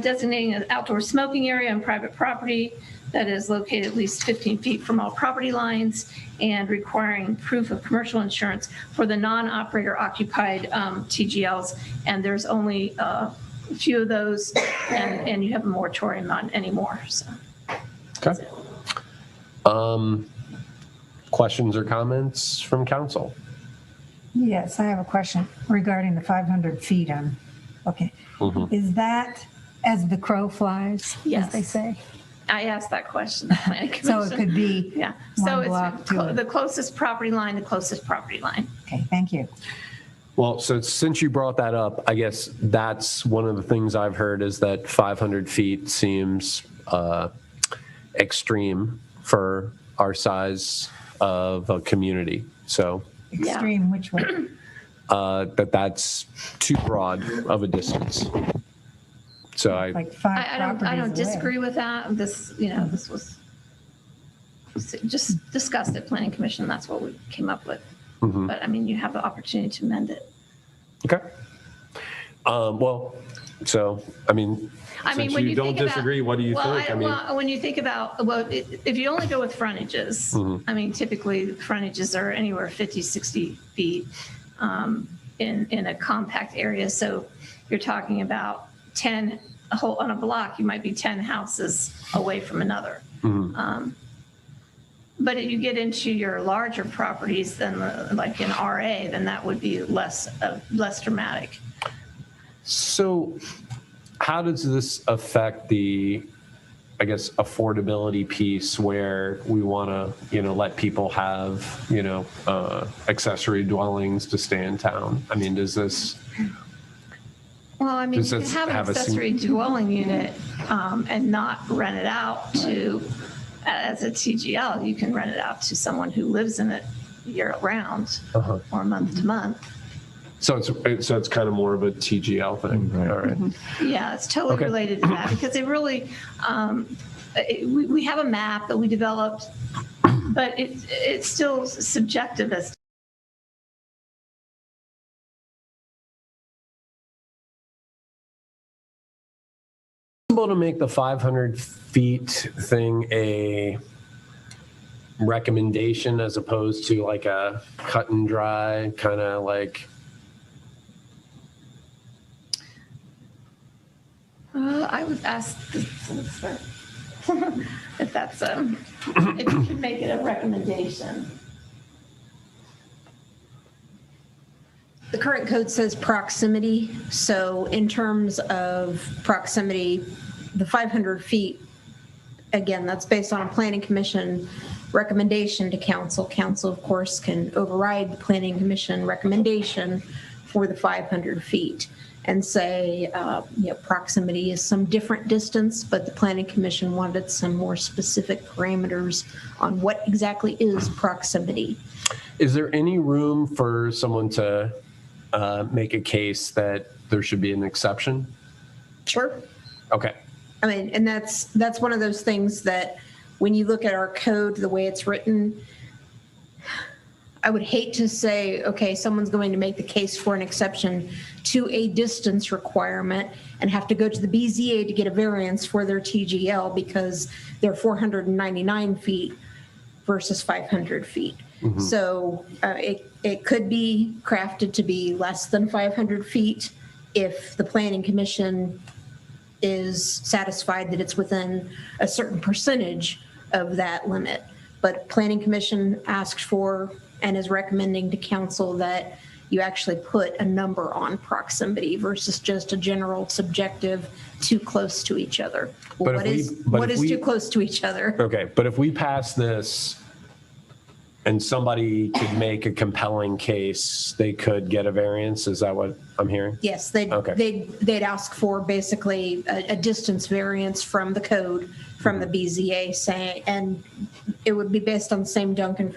designating an outdoor smoking area on private property that is located at least 15 feet from all property lines, and requiring proof of commercial insurance for the non-operator occupied TGLs. And there's only a few of those, and you have a moratorium on any more. So. Okay. Questions or comments from council? Yes, I have a question regarding the 500 feet on, okay. Mm-hmm. Is that as the crow flies, Yes. as they say? I asked that question. To the Planning Commission. So it could be yeah. one So block it's to the closest property line, the closest property line. Okay, thank you. Well, so since you brought that up, I guess that's one of the things I've heard is that 500 feet seems extreme for our size of a community. So Extreme, which way? that's too broad of a distance. So Like 5 I don't properties disagree away. with that. This was just discussed at Planning Commission. That's what we came up with. Mhm. But I mean, you have the opportunity to amend it. Okay. Well, so I mean, since when you don't think about- disagree, what do you think? Well, when you think about, if you only go with frontages, Mhm. I mean, typically frontages are anywhere 50, 60 feet in a compact area. So you're talking about 10, on a block, you might be 10 houses away from another. Mhm. But if you get into your larger properties, then like in RA, then that would be less dramatic. So how does this affect the, I guess, affordability piece where we want to, let people have, accessory dwellings to stay in town? I mean, does this? Well, I mean, Does you can this have an have a accessory dwelling unit and not rent it out to, as a TGL, you can rent it out to someone who lives in it year round Uh-huh. or month to month. So it's kind of more of a TGL thing. Right. All right. Yeah, it's totally Okay. related to that because it really, we have a map that we developed, but it's still subjective as To make the 500 feet thing a recommendation as opposed to like a cut and dry kind of like. I would ask the solicitor if that's if you can make it a recommendation. The current code says proximity, so in terms of proximity, the 500 feet, again, that's based on a planning commission recommendation to council. Council, of course, can override the planning commission recommendation for the 500 feet and say, proximity is some different distance, but the planning commission wanted some more specific parameters on what exactly is proximity. Is there any room for someone to make a case that there should be an exception? Sure. Okay. I mean, and that's one of those things that when you look at our code, the way it's written, I would hate to say, okay, someone's going to make the case for an exception to a distance requirement and have to go to the BZA to get a variance for their TGL because they're 499 feet versus 500 feet. Mm-hmm. So it could be crafted to be less than 500 feet if the planning commission is satisfied that it's within a certain percentage of that limit. But planning commission asked for and is recommending to council that you actually put a number on proximity versus just a general subjective too close to each other. Well, what is too close to each other? Okay, but if we pass this and somebody could make a compelling case, they could get a variance. Is that what I'm hearing? Yes, they'd ask for basically a distance variance from the code, from the BZA saying, and it would be based on the same Duncan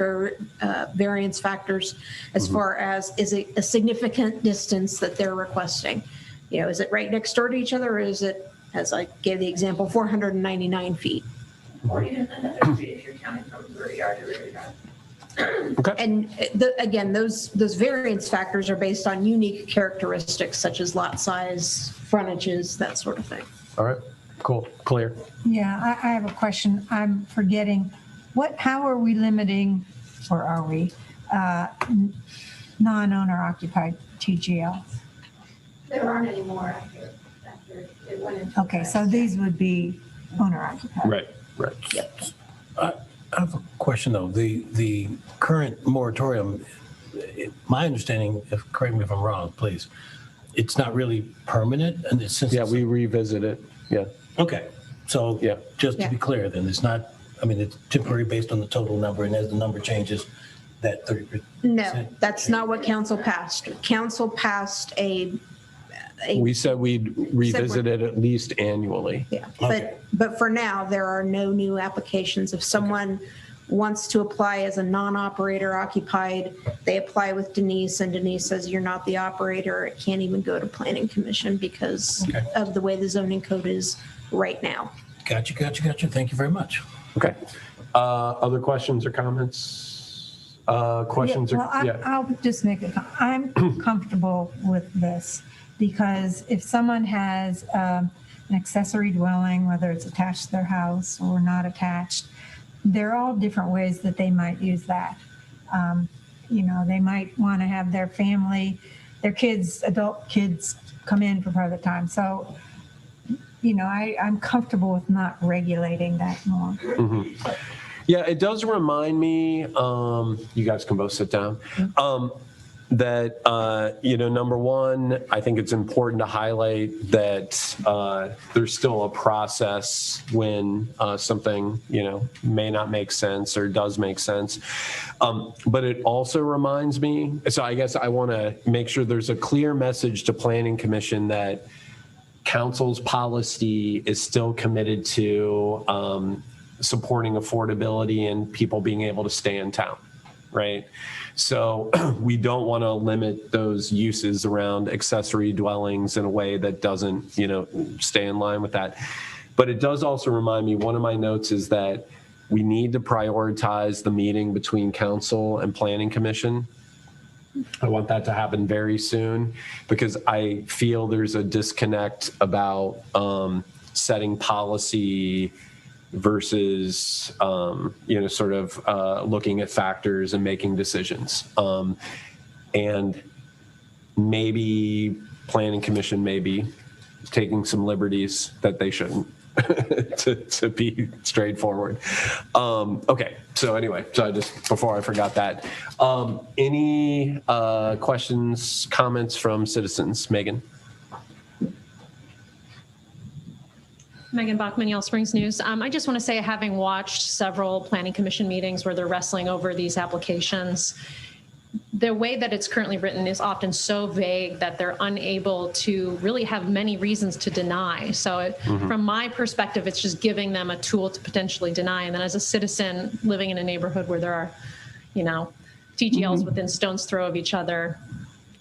variance factors as far as, is it a significant distance that they're requesting? You know, is it right next door to each other, or is it, as I gave the example, 499 feet? Or even another street if you're counting from rear yard to rear yard. Okay. And again, those variance factors are based on unique characteristics such as lot size, frontages, that sort of thing. All right. Cool. Clear. Yeah, I have a question. I'm forgetting. How are we limiting, or are we, non-owner occupied TGL? There aren't any more after it went into. Okay, so these would be owner occupied. Right. Right. I have a question though. The current moratorium, my understanding, correct me if I'm wrong, please, it's not really permanent, and it's since Yeah, we revisit it. Yeah. okay. So Yeah. just to be clear, then it's not. I mean, it's temporary based on the total number, and as the number changes, that 30%. No, that's not what council passed. Council passed We said we'd revisit it at least annually. Yeah, Okay. but for now, there are no new applications. If someone wants to apply as a non-operator occupied, they apply with Denise, and Denise says, you're not the operator. It can't even go to planning commission because Okay. of the way the zoning code is right now. Gotcha. Thank you very much. Okay. Other questions or comments? Questions? Yeah, well, I'll just make a comment. I'm comfortable with this because if someone has an accessory dwelling, whether it's attached to their house or not attached, there are all different ways that they might use that. You know, they might want to have their family, their kids, adult kids come in for part of the time. So, you know, I'm comfortable with not regulating that more. Mm-hmm. Yeah, it does remind me, you guys can both sit down, that, you know, number one, I think it's important to highlight that there's still a process when something, you know, may not make sense or does make sense. But it also reminds me, so I guess I want to make sure there's a clear message to Planning Commission that council's policy is still committed to supporting affordability and people being able to stay in town, right? So we don't want to limit those uses around accessory dwellings in a way that doesn't, you know, stay in line with that. But it does also remind me, one of my notes is that we need to prioritize the meeting between council and planning commission. I want that to happen very soon because I feel there's a disconnect about setting policy versus, you know, sort of looking at factors and making decisions. And maybe planning commission may be taking some liberties that they shouldn't. to be straightforward. Okay, so anyway, so I just, before I forgot that, any questions, comments from citizens? Megan? Megan Bachman, Yellow Springs News. I just want to say, having watched several planning commission meetings where they're wrestling over these applications, the way that it's currently written is often so vague that they're unable to really have many reasons to deny. So from my perspective, it's just giving them a tool to potentially deny. And then as a citizen living in a neighborhood where there are, you know, TGLs within stone's throw of each other,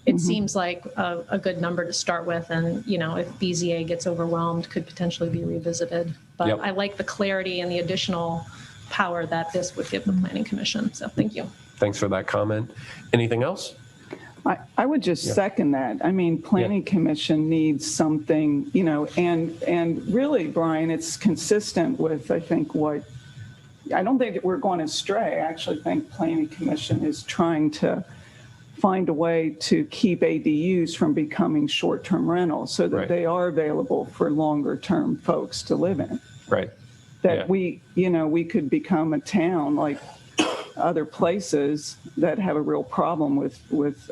it seems like a good number to start with. And, you know, if BZA gets overwhelmed, could potentially be revisited. But I like the clarity and the additional power that this would give the Planning Commission. So thank you. Thanks for that comment. Anything else? I would just second that. I mean, Planning Commission needs something, you know, and really, Brian, it's consistent with, I think, I don't think that we're going astray. I actually think Planning Commission is trying to find a way to keep ADUs from becoming short-term rentals so that they are available for longer-term folks to live in. Right. That we, you know, we could become a town like other places that have a real problem with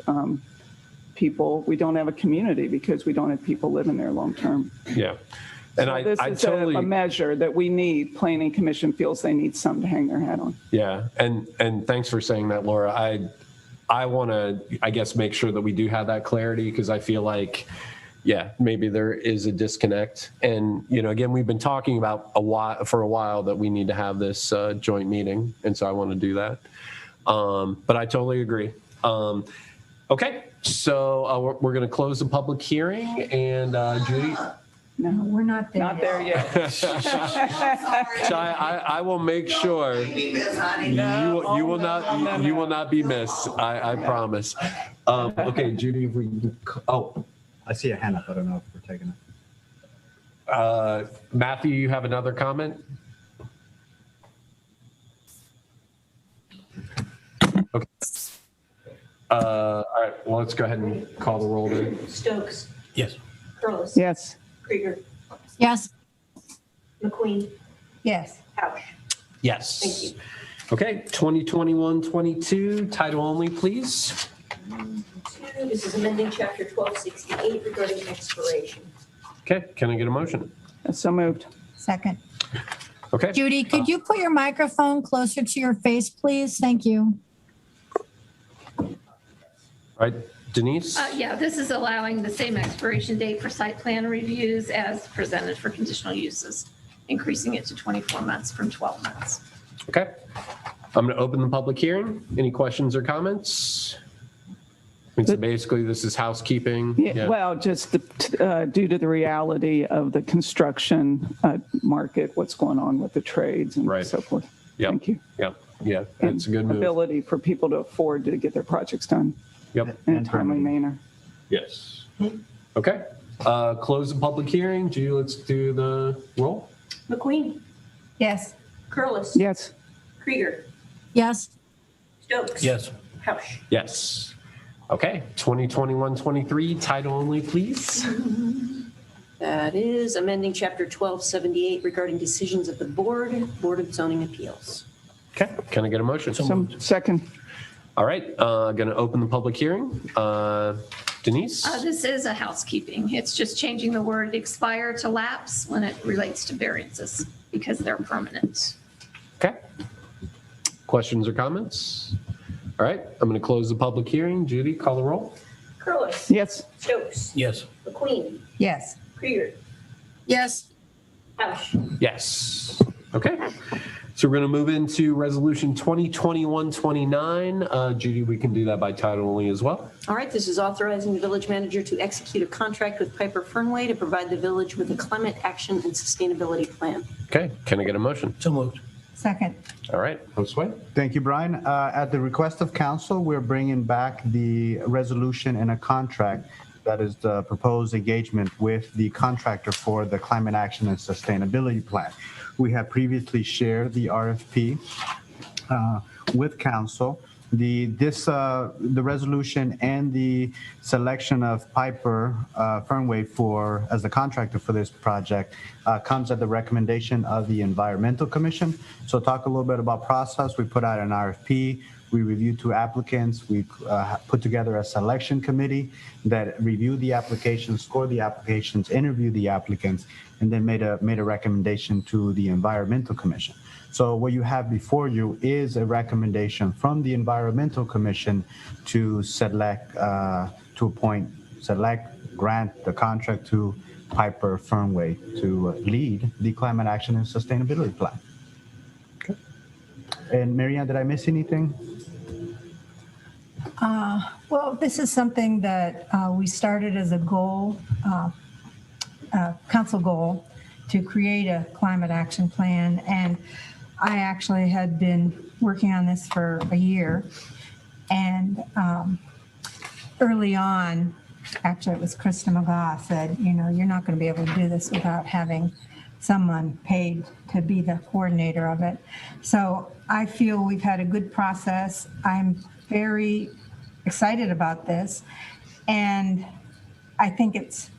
people. We don't have a community because we don't have people living there long term. Yeah. And so this is totally a measure that we need. Planning Commission feels they need something to hang their hat on. Yeah. And thanks for saying that, Laura. I want to, I guess, make sure that we do have that clarity because I feel like yeah, maybe there is a disconnect. And, again, we've been talking about for a while that we need to have this joint meeting. And so I want to do that. But I totally agree. Okay, so we're going to close the public hearing, and Judy. No, we're not there. Not there yet. So I will make sure you will not be missed. I promise. Okay, Judy, if we can, I see a hand up. I don't know if we're taking it. Matthew, you have another comment? Okay. All right, well, let's go ahead and call the roll then. Stokes. Yes. Curlis. Yes. Krieger. Yes. McQueen. Yes. Couch. Yes. Thank you. Okay, 2021-22, title only, please. This is amending chapter 1268 regarding expiration. Okay, can I get a motion? So moved. Second. Okay. Judy, could you put your microphone closer to your face, please? Thank you. All right, Denise? Yeah, this is allowing the same expiration date for site plan reviews as presented for conditional uses, increasing it to 24 months from 12 months. Okay. I'm going to open the public hearing. Any questions or comments? So basically, this is housekeeping. Yeah. Well, just due to the reality of the construction market, what's going on with the trades and so forth. Yep. Thank you. Yep. Yeah, that's a good move. Ability for people to afford to get their projects done. Yep. In a timely manner. Yes. Okay. Close the public hearing. Judy, let's do the roll. McQueen. Yes. Curlis. Yes. Krieger. Yes. Stokes. Yes. Couch. Yes. Okay. 2021-23, title only, please. That is amending chapter 1278 regarding decisions of the Board of Zoning Appeals. Okay. Can I get a motion? Second. All right. Going to open the public hearing. Denise? This is a housekeeping. It's just changing the word expire to lapse when it relates to variances because they're permanent. Okay. Questions or comments? All right. I'm going to close the public hearing. Judy, call the roll. Curlis. Yes. Stokes. Yes. McQueen. Yes. Krieger. Yes. Couch. Yes. Okay. So we're going to move into resolution 2021-29. Judy, we can do that by title only as well. All right, this is authorizing the village manager to execute a contract with Piper Fernway to provide the village with a climate action and sustainability plan. Okay. Can I get a motion? So moved. Second. All right. Josue? Thank you, Brian. At the request of council, we're bringing back the resolution and a contract that is the proposed engagement with the contractor for the climate action and sustainability plan. We have previously shared the RFP with council. The resolution and the selection of Piper Fernway as the contractor for this project comes at the recommendation of the Environmental Commission. So talk a little bit about process. We put out an RFP. We reviewed 2 applicants. We put together a selection committee that reviewed the applications, scored the applications, interviewed the applicants, and then made a recommendation to the Environmental Commission. So what you have before you is a recommendation from the Environmental Commission to grant the contract to Piper Fernway to lead the climate action and sustainability plan. Okay. And Marianne, did I miss anything? Well, this is something that we started as a goal, council goal, to create a climate action plan. And I actually had been working on this for a year. And early on, actually it was Krista McGaugh said, you're not going to be able to do this without having someone paid to be the coordinator of it. So I feel we've had a good process. I'm very excited about this. And I think it's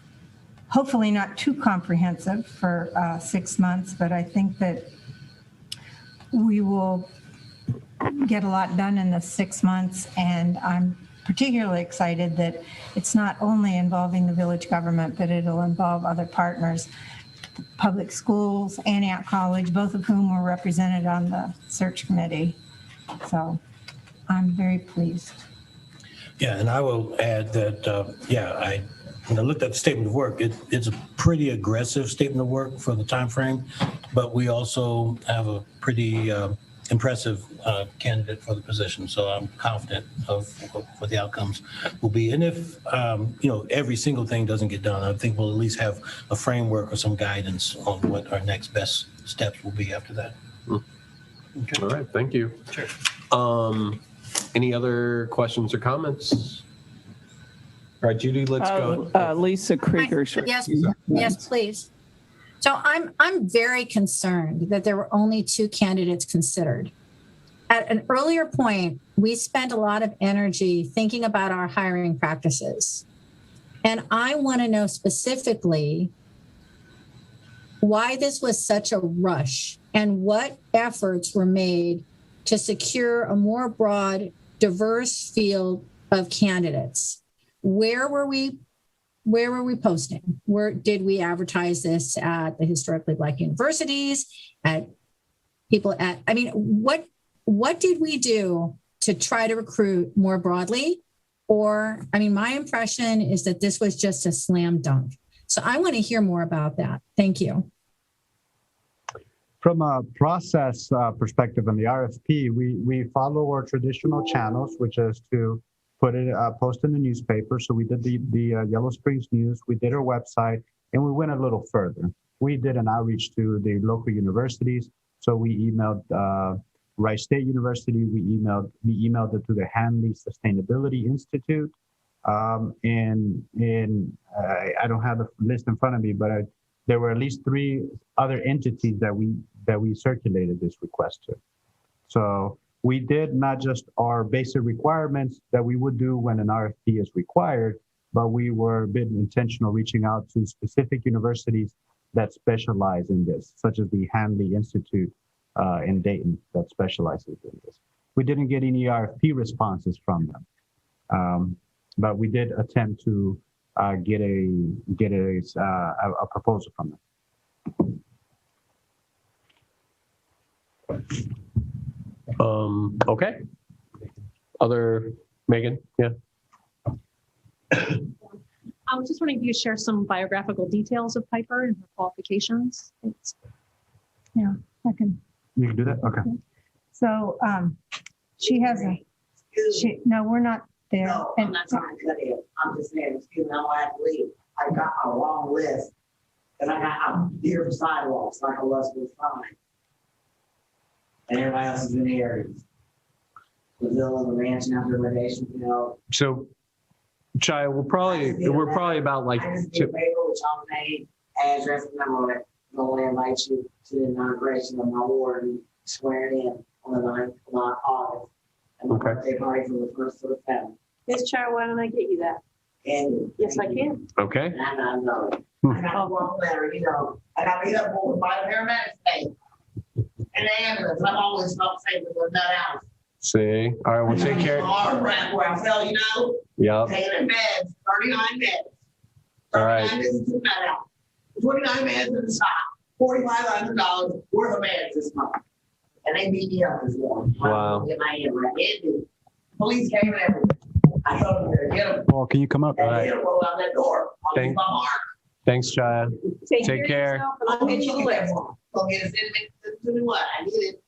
hopefully not too comprehensive for 6 months, but I think that we will get a lot done in the 6 months. And I'm particularly excited that it's not only involving the village government, but it'll involve other partners, public schools, Antioch College, both of whom were represented on the search committee. So I'm very pleased. Yeah, and I will add that, I when I looked at the statement of work, it's a pretty aggressive statement of work for the time frame, but we also have a pretty impressive candidate for the position. So I'm confident of what the outcomes will be. And if every single thing doesn't get done, I think we'll at least have a framework or some guidance on what our next best steps will be after that. Okay. All right, thank you. Sure. Any other questions or comments? All right, Judy, let's go. Lisa Krieger. Yes, please. So I'm very concerned that there were only 2 candidates considered. At an earlier point, we spent a lot of energy thinking about our hiring practices. And I want to know specifically why this was such a rush and what efforts were made to secure a more broad, diverse field of candidates. Where were we posting? Where did we advertise this at the historically Black universities, what did we do to try to recruit more broadly? Or, my impression is that this was just a slam dunk. So I want to hear more about that. Thank you. From a process perspective on the RFP, we follow our traditional channels, which is to post in the newspaper. So we did the Yellow Springs News, we did our website, and we went a little further. We did an outreach to the local universities. So we emailed Rice State University, we emailed it to the Hanley Sustainability Institute. And I don't have the list in front of me, but there were at least 3 other entities that we circulated this request to. So we did not just our basic requirements that we would do when an RFP is required, but we were a bit intentional reaching out to specific universities that specialize in this, such as the Hanley Institute in Dayton that specializes in this. We didn't get any RFP responses from them, but we did attempt to get a proposal from them. Okay. Other, Megan? Yeah. I was just wondering if you could share some biographical details of Piper and her qualifications. Thanks. Yeah, I can. You can do that? Okay. So she has no, we're not there. No, I'm not trying to cut in. I'm just saying, excuse me, I'm gonna have to leave. I got a long list. And I'm here for sidewalks, like a Lustig sign. And everybody else is in the areas. The villa, the ranch, and after litigation, So, Chaya, we're probably about like. I just need a paper which I'll name, address, and number. I'm going to invite you to the inauguration of my ward and swear it in on the 9th of August. And my birthday party from the 1st to the 7th. Ms. Char, why don't I get you that? And yes, I can. Okay. And I know. I got a long letter, I got beat up by the paramedics today. And the ambulance. I'm always felt safe with nut out. See. All right, we'll take care. Where I fell, Yep. Taking in beds, 39 beds. All right. 39 beds in nut out. 29 beds in the shop. $4,500 worth of beds this month. And they beat me up this morning. Wow. Get my head right. Police came and everything. I told them to get them. Paul, can you come up? And they roll out that door. I'll leave my mark. Thanks, Chaya. Take care. I'll get you the list. Go get it, send me what? I need it.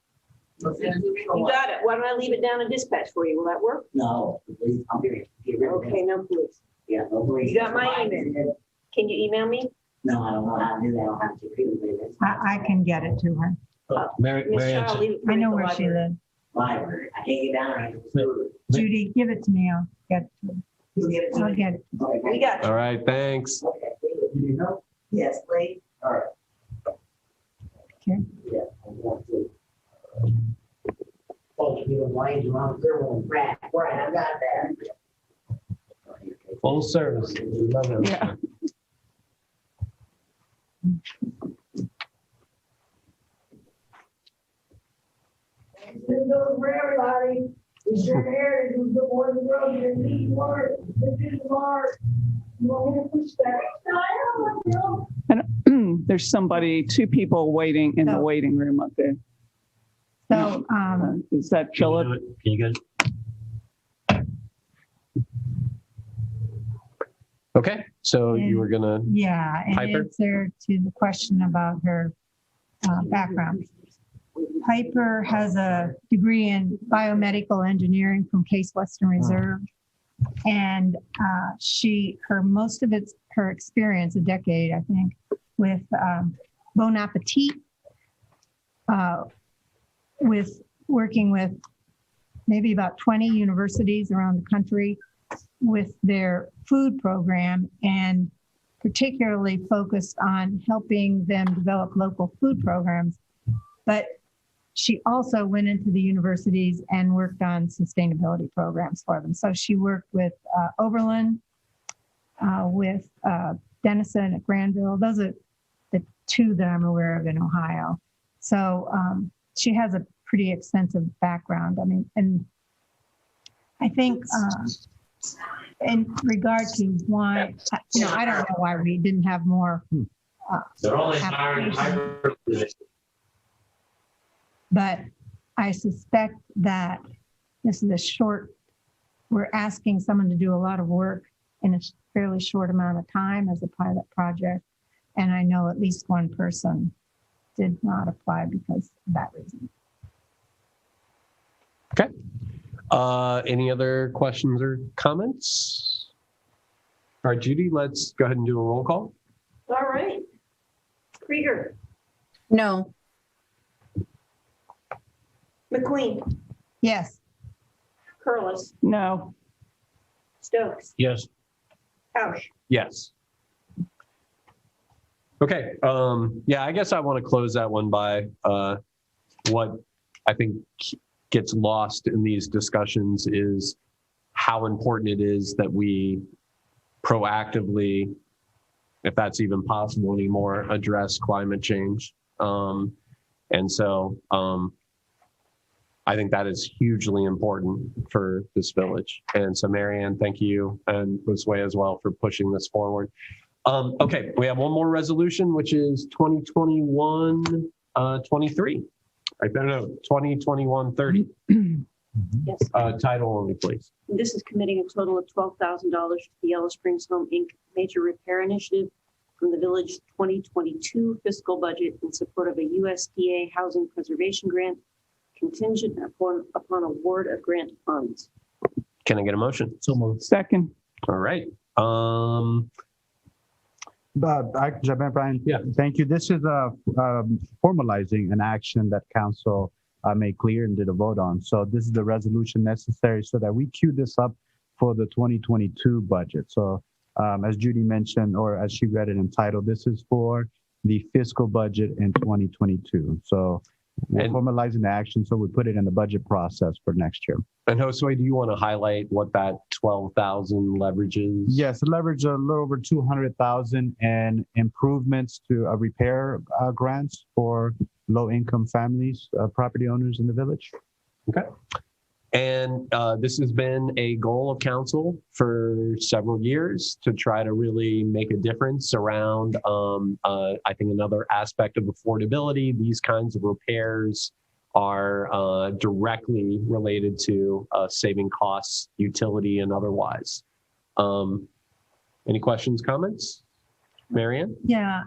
You got it. Why don't I leave it down in dispatch for you? Will that work? No, please, I'm here. Okay, no, please. Yeah, no, please. You got my email. Can you email me? No, I don't know how to do that. I don't have to read it. I can get it to her. I know where she lives. Library. I can't get down there. Judy, give it to me. I'll get it to her. You'll get it to I'll me? get it. We got you. All right, thanks. Okay, yes, please. All right. Okay. Yeah, I want to. Oh, you don't want to run through one. Right, I got that. Full service. Love it. Yeah. This goes for everybody. It's your heritage. Who's the boys and girls in the lead mark? This is Mark. You want me to push that? And there's 2 people waiting in the waiting room up there. So, Is that Philip? Can you get it? Okay, So you were gonna, Yeah, in Piper? answer to the question about her background. Piper has a degree in biomedical engineering from Case Western Reserve. And most of her experience, a decade, I think, with Bon Appetit, with working with maybe about 20 universities around the country with their food program, and particularly focused on helping them develop local food programs. But she also went into the universities and worked on sustainability programs for them. So she worked with Oberlin, with Denison at Granville. Those are the two that I'm aware of in Ohio. So she has a pretty extensive background. I mean, and I think in regard to why, I don't know why we didn't have more. they're only hiring applications. But I suspect that this is we're asking someone to do a lot of work in a fairly short amount of time as a pilot project. And I know at least one person did not apply because of that reason. Okay. Any other questions or comments? All right, Judy, let's go ahead and do a roll call. All right. Krieger, No. McQueen, Yes. Curlis, No. Stokes, Yes. Tausch. Yes. Okay. Yeah, I guess I want to close that one by what I think gets lost in these discussions is how important it is that we proactively, if that's even possible anymore, address climate change. And so I think that is hugely important for this village. And so Marianne, thank you, and Josue as well for pushing this forward. Okay, we have one more resolution, which is 2021-23. I don't know, 2021-30. Yes. Title only, please. This is committing a total of $12,000 to the Yellow Springs Home Inc. Major Repair Initiative from the village 2022 fiscal budget in support of a USDA housing preservation grant contingent upon award of grant funds. Can I get a motion? So moved. Second. All right. Brian, Yeah. thank you. This is formalizing an action that council made clear and did a vote on. So this is the resolution necessary so that we queue this up for the 2022 budget. So as Judy mentioned, or as she read it in title, this is for the fiscal budget in 2022. So we're formalizing the action, so we put it in the budget process for next year. And Josue, do you want to highlight what that 12,000 leverage is? Yes, leverage a little over 200,000 and improvements to repair grants for low-income families, property owners in the village. Okay. And this has been a goal of council for several years to try to really make a difference around, I think, another aspect of affordability. These kinds of repairs are directly related to saving costs, utility, and otherwise. Any questions, comments? Marianne? Yeah,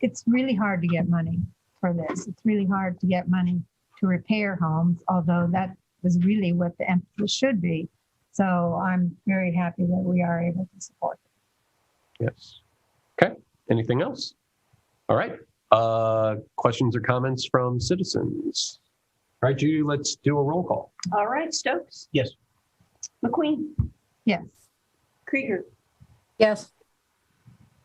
it's really hard to get money for this. It's really hard to get money to repair homes, although that was really what the emphasis should be. So I'm very happy that we are able to support it. Yes. Okay. Anything else? All right. Questions or comments from citizens? All right, Judy, let's do a roll call. All right, Stokes, Yes. McQueen, Yes. Krieger, Yes.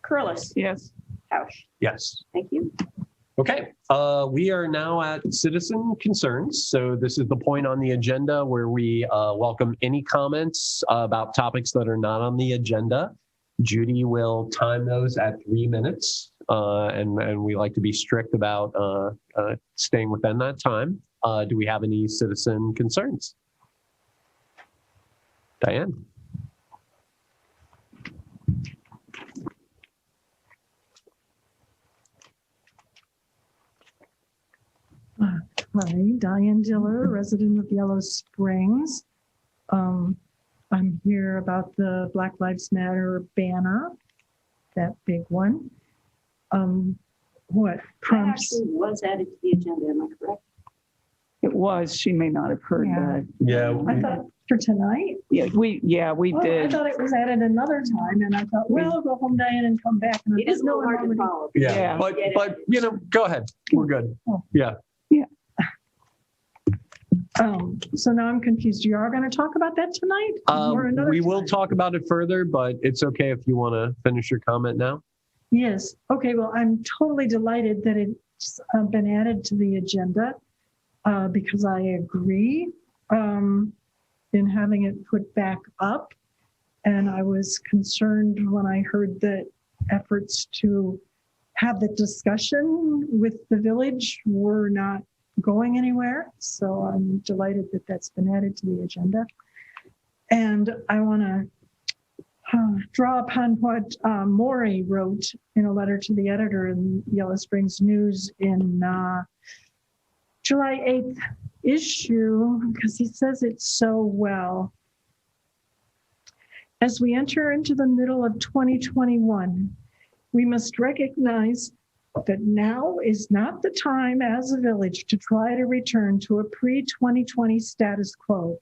Curlis, Yes. Tausch. Yes. Thank you. Okay, we are now at citizen concerns. So this is the point on the agenda where we welcome any comments about topics that are not on the agenda. Judy will time those at 3 minutes, and we like to be strict about staying within that time. Do we have any citizen concerns? Diane? Hi, Diane Diller, resident of Yellow Springs. I'm here about the Black Lives Matter banner, that big one. What That prompts? actually was added to the agenda, am I correct? It was, she may not have heard Yeah. that. Yeah. I thought for tonight. Yeah, we Oh, I did. thought it was added another time, and I thought, well, go home, Diane, and come back. And I It is a thought, little no, I'm hard to already- follow. Yeah, Yeah. but you know, go ahead. We're good. Oh. Yeah. So now I'm confused. You are going to talk about that tonight? Or another We will time? talk about it further, but it's okay if you want to finish your comment now. Yes. Okay. Well, I'm totally delighted that it's been added to the agenda because I agree in having it put back up. And I was concerned when I heard that efforts to have the discussion with the village were not going anywhere. So I'm delighted that that's been added to the agenda. And I want to draw upon what Maury wrote in a letter to the editor in Yellow Springs News in July 8th issue, because he says it so well. As we enter into the middle of 2021, we must recognize that now is not the time as a village to try to return to a pre-2020 status quo,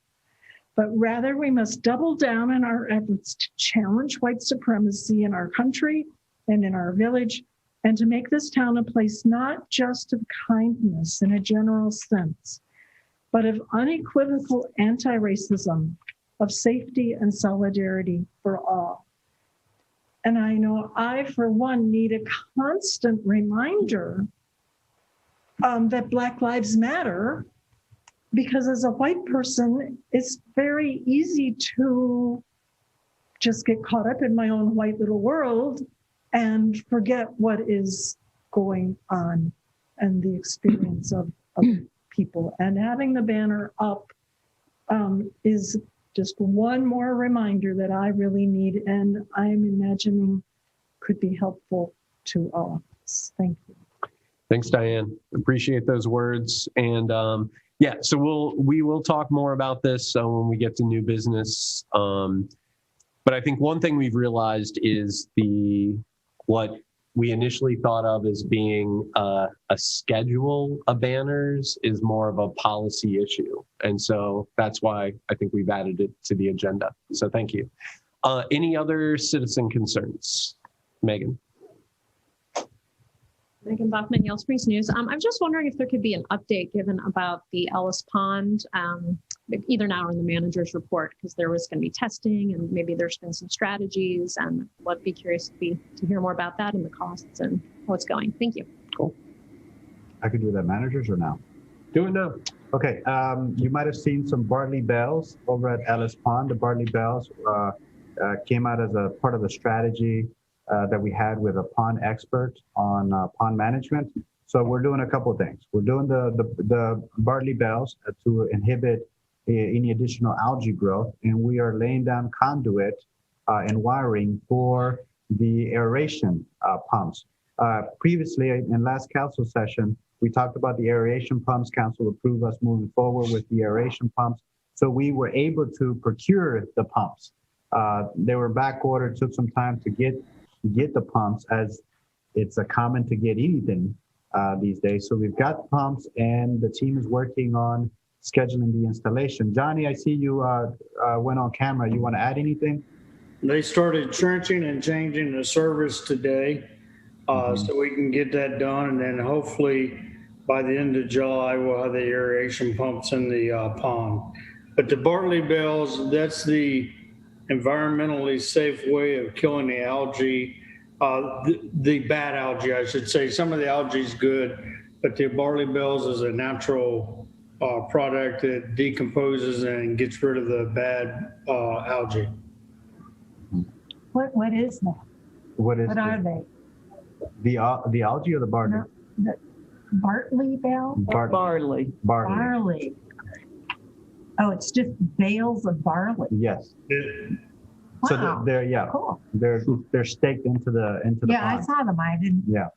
but rather we must double down on our efforts to challenge white supremacy in our country and in our village, and to make this town a place not just of kindness in a general sense, but of unequivocal anti-racism, of safety and solidarity for all. And I know I, for one, need a constant reminder that Black Lives Matter, because as a white person, it's very easy to just get caught up in my own white little world and forget what is going on and the experience of people. And having the banner up is just one more reminder that I really need, and I'm imagining could be helpful to all of us. Thank you. Thanks, Diane. Appreciate those words. And yeah, so we will talk more about this when we get to new business. But I think one thing we've realized is what we initially thought of as being a schedule of banners is more of a policy issue. And so that's why I think we've added it to the agenda. So thank you. Any other citizen concerns? Megan. Megan Bachman, Yellow Springs News. I'm just wondering if there could be an update given about the Ellis Pond, either now or in the manager's report, because there was going to be testing and maybe there's been some strategies, and I'd be curious to hear more about that and the costs and how it's going. Thank you. Cool. I could do that managers or now? Do it now. Okay, you might have seen some Bartley Bells over at Ellis Pond. The Bartley Bells came out as a part of the strategy that we had with a pond expert on pond management. So we're doing a couple of things. We're doing the Bartley Bells to inhibit any additional algae growth, and we are laying down conduit and wiring for the aeration pumps. Previously, in last council session, we talked about the aeration pumps. Council approved us moving forward with the aeration pumps. So we were able to procure the pumps. They were back ordered, took some time to get the pumps, as it's a common to get anything these days. So we've got pumps, and the team is working on scheduling the installation. Johnny, I see you went on camera. You want to add anything? They started trenching and changing the service today, so we can get that done. And then hopefully by the end of July, we'll have the aeration pumps in the pond. But the Bartley Bells, that's the environmentally safe way of killing the algae, the bad algae, I should say. Some of the algae is good, but the Bartley Bells is a natural product that decomposes and gets rid of the bad algae. What is that? What are they? The algae or the Bartley? The Bartley Bell? Barley. Barley. Oh, it's just bales of barley. Yes. Wow. So they're Cool. they're staked into the Yeah, pond. I saw them. I didn't. Yeah.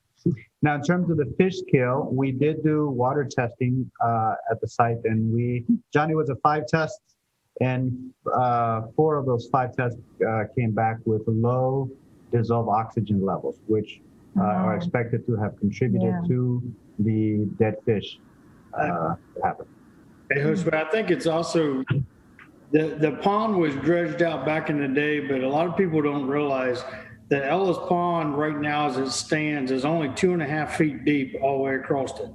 Now, in terms of the fish kill, we did do water testing at the site, and Johnny, was it 5 tests And 4 of those 5 tests came back with low dissolved oxygen levels, which are expected to have contributed to the dead fish happen. Hey, Josue, I think it's also, the pond was dredged out back in the day, but a lot of people don't realize that Ellis Pond right now as it stands is only 2.5 feet deep all the way across it.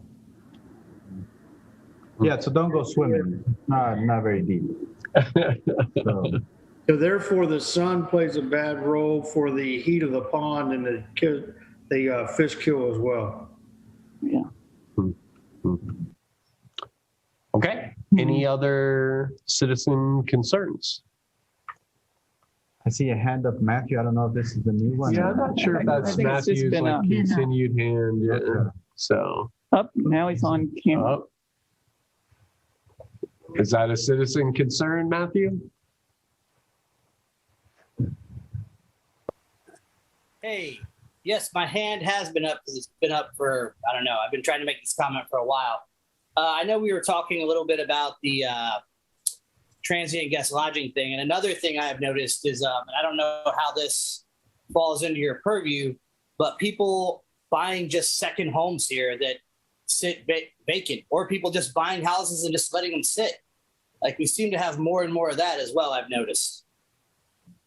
Yeah, so don't go swimming. Not very deep. So therefore, the sun plays a bad role for the heat of the pond and the fish kill as well. Yeah. Okay. Any other citizen concerns? I see a hand up, Matthew. I don't know if this is the new one. Yeah, I'm not sure if that's Matthew's like continued hand. Yeah. So. Up, now he's on camera. Is that a citizen concern, Matthew? Hey, yes, my hand has been up because it's been up for, I don't know, I've been trying to make this comment for a while. I know we were talking a little bit about the transient guest lodging thing. And another thing I have noticed is, and I don't know how this falls into your purview, but people buying just second homes here that sit vacant, or people just buying houses and just letting them sit. Like we seem to have more and more of that as well, I've noticed.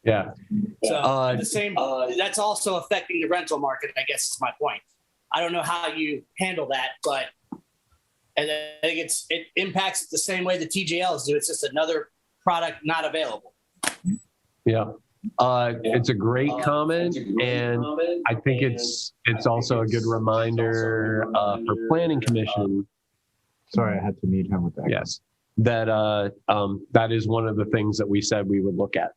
Yeah. So the same, that's also affecting the rental market, I guess is my point. I don't know how you handle that, but and I think it impacts it the same way the TJLs do. It's just another product not available. Yeah. It's a great comment, and I think it's also a good reminder for Planning Commission. Sorry, I had to mute him with that. Yes, that that is one of the things that we said we would look at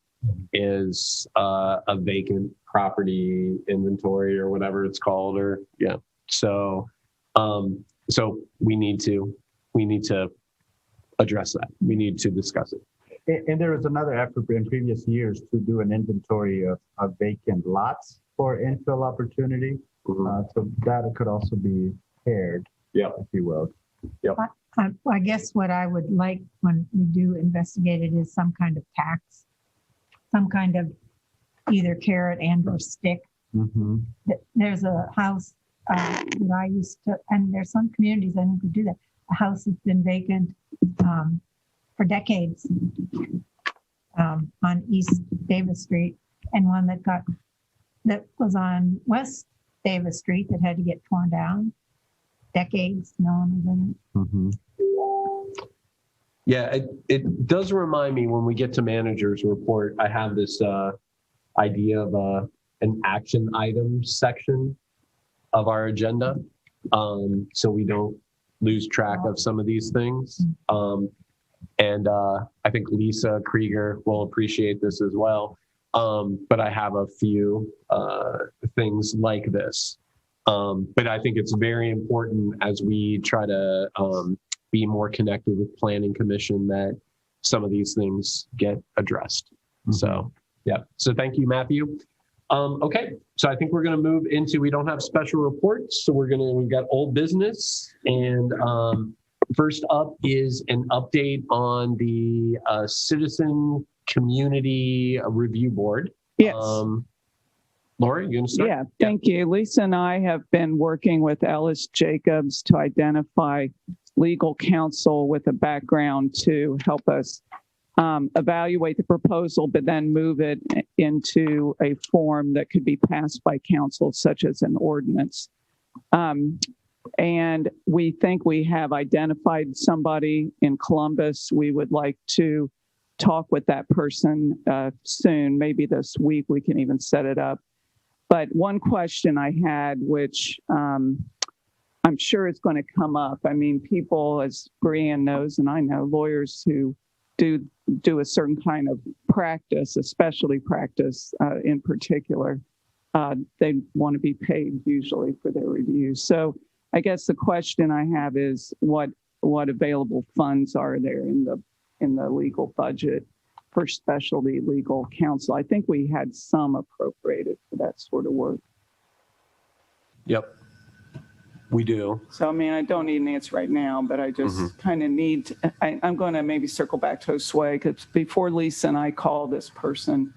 is a vacant property inventory or whatever it's called, or yeah. So so we need to address that. We need to discuss it. And there was another effort in previous years to do an inventory of vacant lots for infill opportunity. So that could also be paired, if you will. I guess what I would like when we do investigate it is some kind of tax, some kind of either carrot and or stick. There's a house that I used to, and there's some communities I think would do that. A house that's been vacant for decades on East Davis Street, and one that was on West Davis Street that had to get torn down. Decades, no one was in it. Yeah, it does remind me when we get to manager's report, I have this idea of an action item section of our agenda, so we don't lose track of some of these things. And I think Lisa Krieger will appreciate this as well. But I have a few things like this. But I think it's very important as we try to be more connected with Planning Commission that some of these things get addressed. So, yeah. So thank you, Matthew. Okay, so I think we're going to move into, we don't have special reports, so we've got old business, and first up is an update on the Citizen Community Review Board. Yes. Laura, you going to start? Yeah, thank you. Lisa and I have been working with Ellis Jacobs to identify legal counsel with a background to help us evaluate the proposal, but then move it into a form that could be passed by council, such as an ordinance. And we think we have identified somebody in Columbus. We would like to talk with that person soon, maybe this week. We can even set it up. But one question I had, which I'm sure is going to come up. I mean, people, as Brianne knows, and I know, lawyers who do a certain kind of practice, a specialty practice in particular, they want to be paid usually for their reviews. So I guess the question I have is what available funds are there in the legal budget for specialty legal counsel? I think we had some appropriated for that sort of work. Yep. We do. So, I mean, I don't need an answer right now, but I just kind of need, I'm going to maybe circle back to Josue, because before Lisa and I call this person,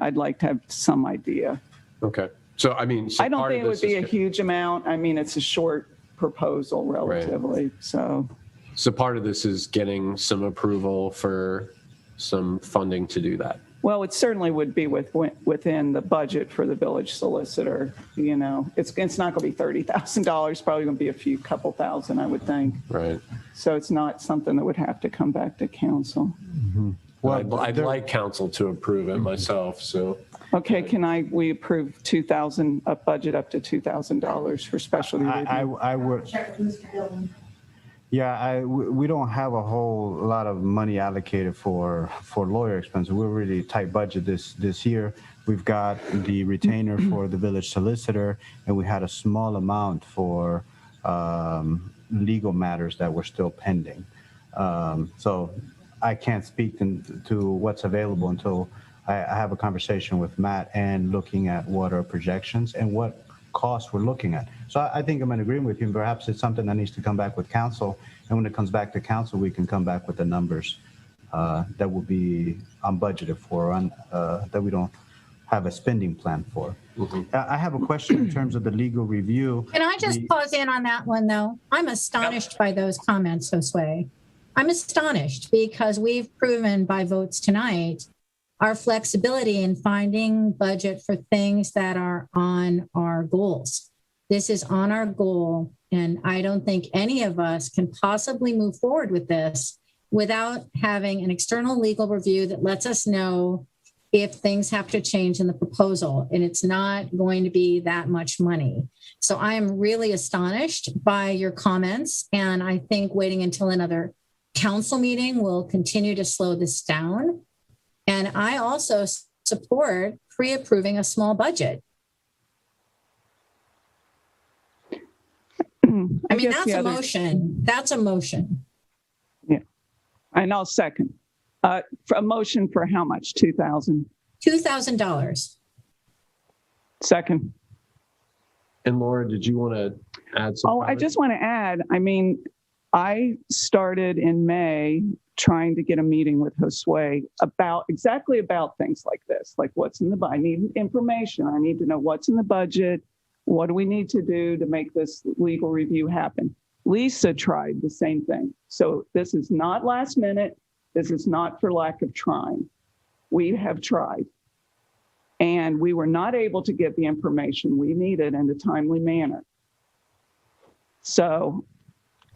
I'd like to have some idea. Okay. So, I mean, so I don't part think of it this would be is- a huge amount. I mean, it's a short proposal relatively, so. So part of this is getting some approval for some funding to do that. Well, it certainly would be within the budget for the village solicitor. You know, it's not going to be $30,000, probably going to be a few couple thousand, I would think. Right. So it's not something that would have to come back to council. Well, I'd like council to approve it myself, so. Okay, we approve a budget up to $2,000 for specialty review? I would. Yeah, we don't have a whole lot of money allocated for lawyer expenses. We're really tight budget this year. We've got the retainer for the village solicitor, and we had a small amount for legal matters that were still pending. So I can't speak to what's available until I have a conversation with Matt and looking at what are projections and what costs we're looking at. So I think I'm in agreement with you. Perhaps it's something that needs to come back with council. And when it comes back to council, we can come back with the numbers that will be unbudgeted for, that we don't have a spending plan for. I have a question in terms of the legal review. Can I just pause in on that one, though? I'm astonished by those comments, Josue. I'm astonished because we've proven by votes tonight our flexibility in finding budget for things that are on our goals. This is on our goal, and I don't think any of us can possibly move forward with this without having an external legal review that lets us know if things have to change in the proposal, and it's not going to be that much money. So I am really astonished by your comments, and I think waiting until another council meeting will continue to slow this down. And I also support pre-approving a small budget. I mean, that's a motion. That's a motion. Yeah. And I'll second. For a motion for how much? $2,000? $2,000. Second. And Laura, did you want to add something? Oh, I just want to add, I mean, I started in May trying to get a meeting with Josue about things like this, like what's in the budget. I need information. I need to know what's in the budget. What do we need to do to make this legal review happen? Lisa tried the same thing. So this is not last minute. This is not for lack of trying. We have tried. And we were not able to get the information we needed in a timely manner. So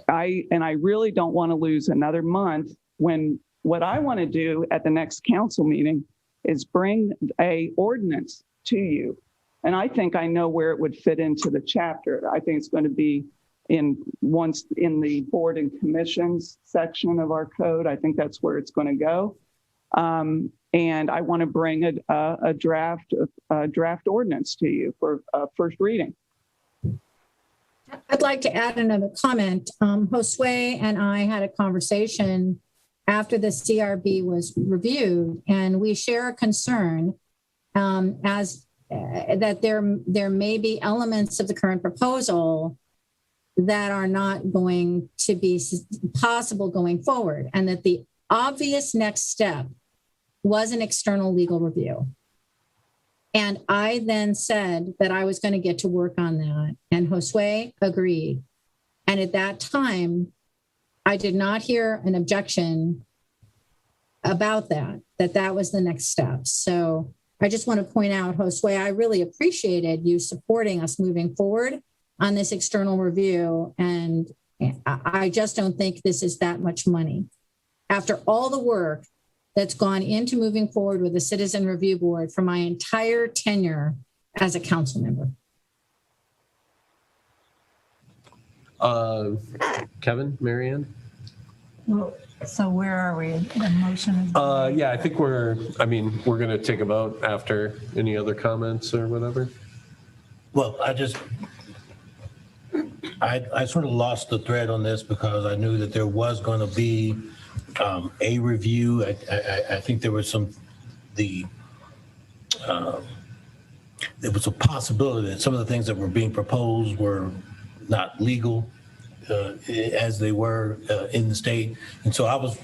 I really don't want to lose another month when what I want to do at the next council meeting is bring a ordinance to you. And I think I know where it would fit into the chapter. I think it's going to be in the board and commissions section of our code. I think that's where it's going to go. And I want to bring a draft ordinance to you for first reading. I'd like to add another comment. Josue and I had a conversation after the CRB was reviewed, and we share a concern that there may be elements of the current proposal that are not going to be possible going forward, and that the obvious next step was an external legal review. And I then said that I was going to get to work on that, and Josue agreed. And at that time, I did not hear an objection about that was the next step. So I just want to point out, Josue, I really appreciated you supporting us moving forward on this external review. And I just don't think this is that much money. After all the work that's gone into moving forward with the Citizen Review Board for my entire tenure as a council member. Kevin, Marianne? Well, so where are we? The motion is. Yeah, I think we're going to take a vote after any other comments or whatever. Well, I sort of lost the thread on this because I knew that there was going to be a review. I think there was there was a possibility that some of the things that were being proposed were not legal as they were in the state. And so I was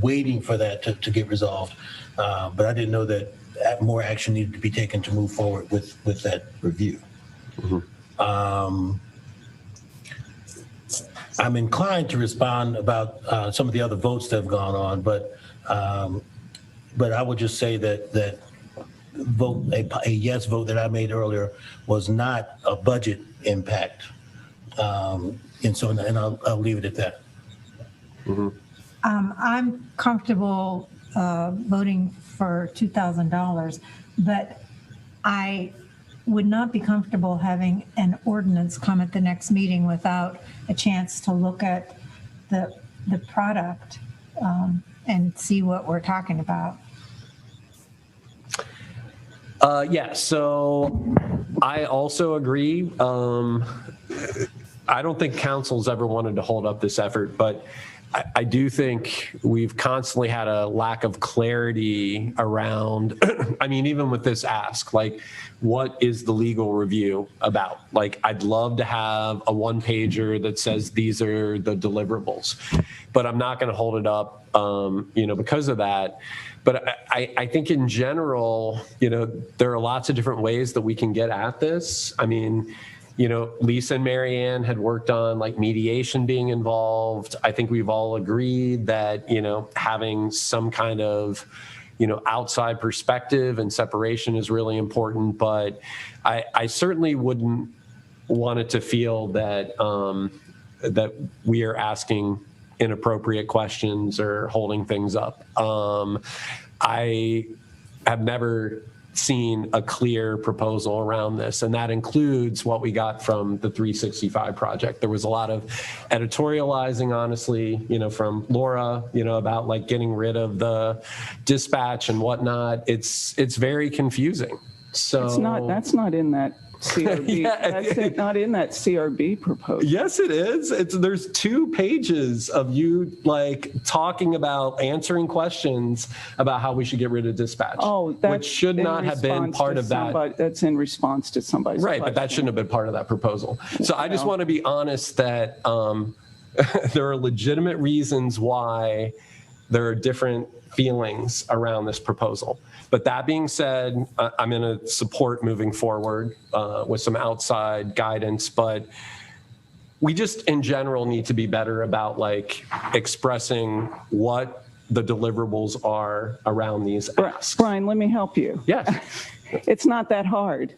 waiting for that to get resolved. But I didn't know that more action needed to be taken to move forward with that review. I'm inclined to respond about some of the other votes that have gone on, but I would just say that vote a yes vote that I made earlier was not a budget impact, and so I'll leave it at that. I'm comfortable voting for $2,000, but I would not be comfortable having an ordinance come at the next meeting without a chance to look at the product and see what we're talking about. Yeah, so I also agree. I don't think council's ever wanted to hold up this effort, but I do think we've constantly had a lack of clarity around, I mean, even with this ask, like, what is the legal review about? Like, I'd love to have a one-pager that says these are the deliverables, but I'm not going to hold it up, because of that. But I think in general, there are lots of different ways that we can get at this. I mean, Lisa and Marianne had worked on like mediation being involved. I think we've all agreed that, having some kind of, outside perspective and separation is really important. But I certainly wouldn't want it to feel that, that we are asking inappropriate questions or holding things up. I have never seen a clear proposal around this, and that includes what we got from the 365 project. There was a lot of editorializing, honestly, from Laura, about like getting rid of the dispatch and whatnot. It's very confusing. So that's not in that CRB. Yeah. That's not in that CRB proposal. Yes, it is. There's 2 pages of you like talking about answering questions about how we should get rid of dispatch. Which should not have been part of that. That's in response to somebody's right, question. but that shouldn't have been part of that proposal. So I just want to be honest that there are legitimate reasons why there are different feelings around this proposal. But that being said, I'm going to support moving forward with some outside guidance. But we just in general need to be better about like expressing what the deliverables are around these asks. Brian, let me help you. Yes. It's not that hard.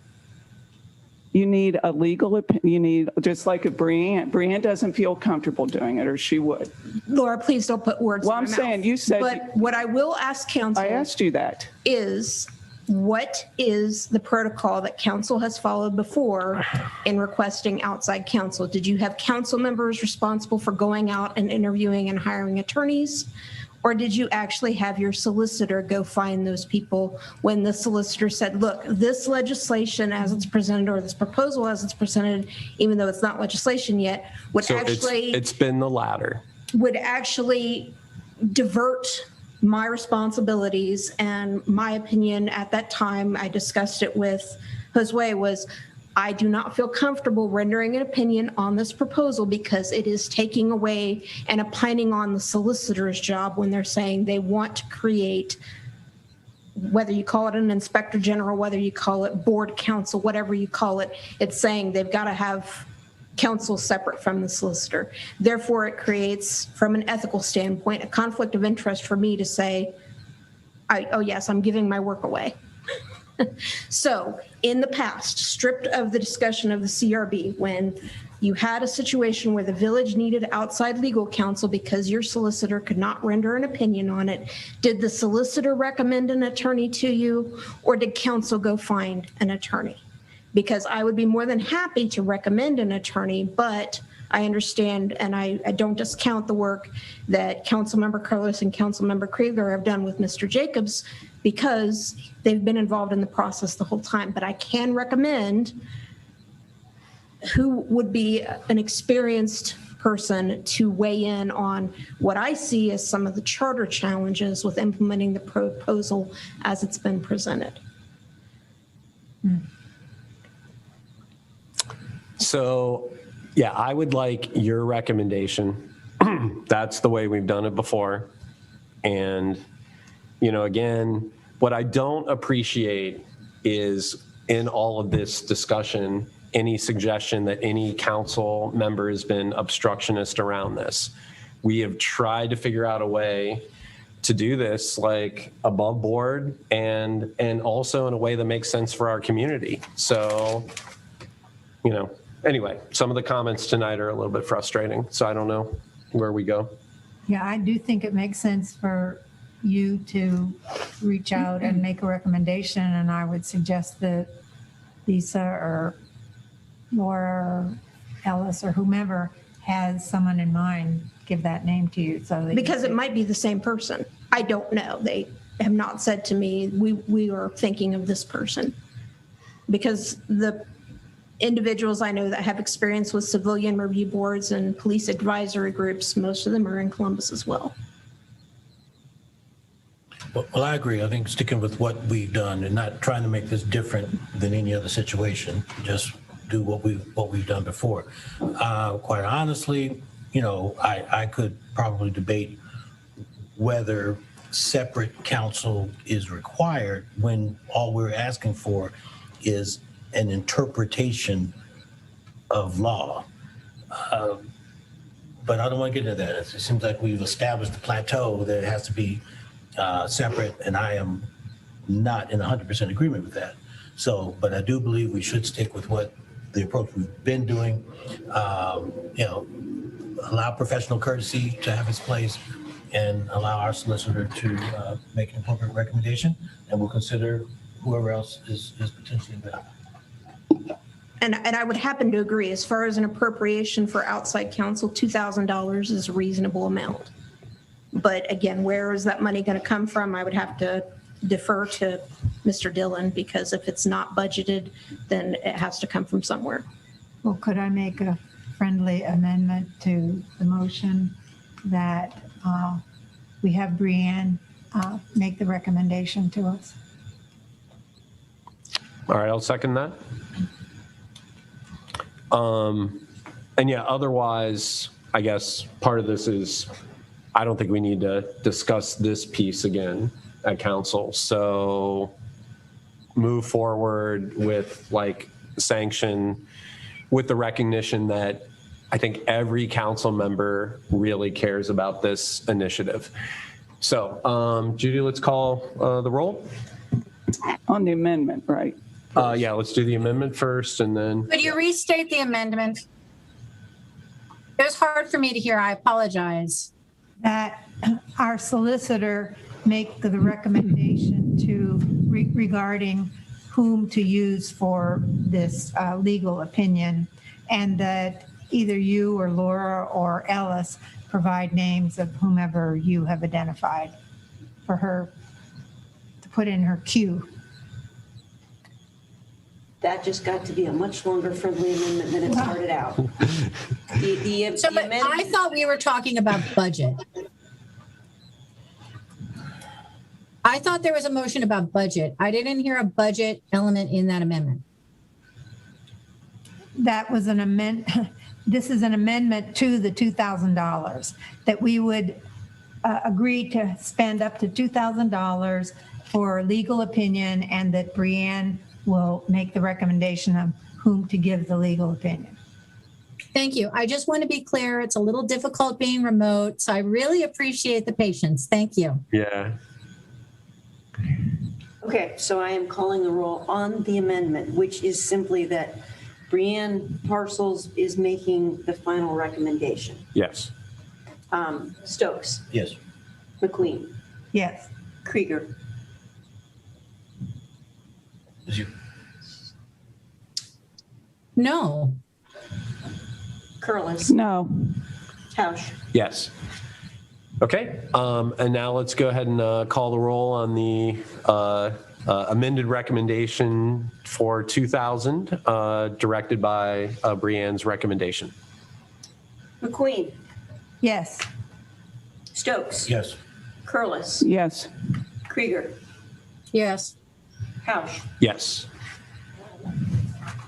You need a legal opinion. You need, just like a Brianne doesn't feel comfortable doing it, or she would. Laura, please don't put words in my mouth. Well, I'm saying you said. But what I will ask council. I asked you that. Is what is the protocol that council has followed before in requesting outside counsel? Did you have council members responsible for going out and interviewing and hiring attorneys? Or did you actually have your solicitor go find those people when the solicitor said, look, this legislation as it's presented, or this proposal as it's presented, even though it's not legislation yet, would So actually it's been the latter. Would actually divert my responsibilities. And my opinion at that time, I discussed it with Josue, was I do not feel comfortable rendering an opinion on this proposal because it is taking away and opining on the solicitor's job when they're saying they want to create, whether you call it an inspector general, whether you call it board counsel, whatever you call it, it's saying they've got to have counsel separate from the solicitor. Therefore, it creates, from an ethical standpoint, a conflict of interest for me to say, oh yes, I'm giving my work away. So in the past, stripped of the discussion of the CRB, when you had a situation where the village needed outside legal counsel because your solicitor could not render an opinion on it, did the solicitor recommend an attorney to you, or did council go find an attorney? Because I would be more than happy to recommend an attorney, but I understand, and I don't discount the work that Councilmember Carlos and Councilmember Krieger have done with Mr. Jacobs, because they've been involved in the process the whole time. But I can recommend who would be an experienced person to weigh in on what I see as some of the charter challenges with implementing the proposal as it's been presented. So Yeah, I would like your recommendation. That's the way we've done it before. And, again, what I don't appreciate is in all of this discussion, any suggestion that any council member has been obstructionist around this. We have tried to figure out a way to do this like above board and also in a way that makes sense for our community. So, anyway, some of the comments tonight are a little bit frustrating. So I don't know where we go. Yeah, I do think it makes sense for you to reach out and make a recommendation, and I would suggest that Lisa or Laura or Ellis or whomever has someone in mind, give that name to you. Because it might be the same person. I don't know. They have not said to me, we are thinking of this person. Because the individuals I know that have experience with civilian review boards and police advisory groups, most of them are in Columbus as well. Well, I agree. I think sticking with what we've done and not trying to make this different than any other situation, just do what we've done before. Quite honestly, I could probably debate whether separate counsel is required when all we're asking for is an interpretation of law. But I don't want to get into that. It seems like we've established the plateau that it has to be separate, and I am not in 100% agreement with that. So, but I do believe we should stick with what the approach we've been doing. Allow professional courtesy to have its place, and allow our solicitor to make an appropriate recommendation, and we'll consider whoever else is potentially available. And I would happen to agree, as far as an appropriation for outside counsel, $2,000 is a reasonable amount. But again, where is that money going to come from? I would have to defer to Mr. Dillon, because if it's not budgeted, then it has to come from somewhere. Well, could I make a friendly amendment to the motion that we have Brianne make the recommendation to us? All right, I'll second that. And yeah, otherwise, I guess part of this is I don't think we need to discuss this piece again at council. So move forward with like sanction with the recognition that I think every council member really cares about this initiative. So Judy, let's call the roll. On the amendment, right? Yeah, let's do the amendment first and then. Could you restate the amendment? It was hard for me to hear. I apologize. That our solicitor make the recommendation to regarding whom to use for this legal opinion, and that either you or Laura or Ellis provide names of whomever you have identified for her to put in her queue. That just got to be a much longer friendly amendment than it started out. But I thought we were talking about budget. I thought there was a motion about budget. I didn't hear a budget element in that amendment. That was an amendment. This is an amendment to the $2,000 that we would agree to spend up to $2,000 for legal opinion, and that Brianne will make the recommendation of whom to give the legal opinion. Thank you. I just want to be clear. It's a little difficult being remote, so I really appreciate the patience. Thank you. Yeah. Okay, so I am calling the roll on the amendment, which is simply that Brianne Parcels is making the final recommendation. Yes. Stokes. Yes. McQueen. Yes. Krieger. No. Curlis. No. Tausch. Yes. Okay. And now let's go ahead and call the roll on the amended recommendation for 2,000, directed by Brianne's recommendation. McQueen. Yes. Stokes. Yes. Curlis. Yes. Krieger. Yes. Tausch. Yes.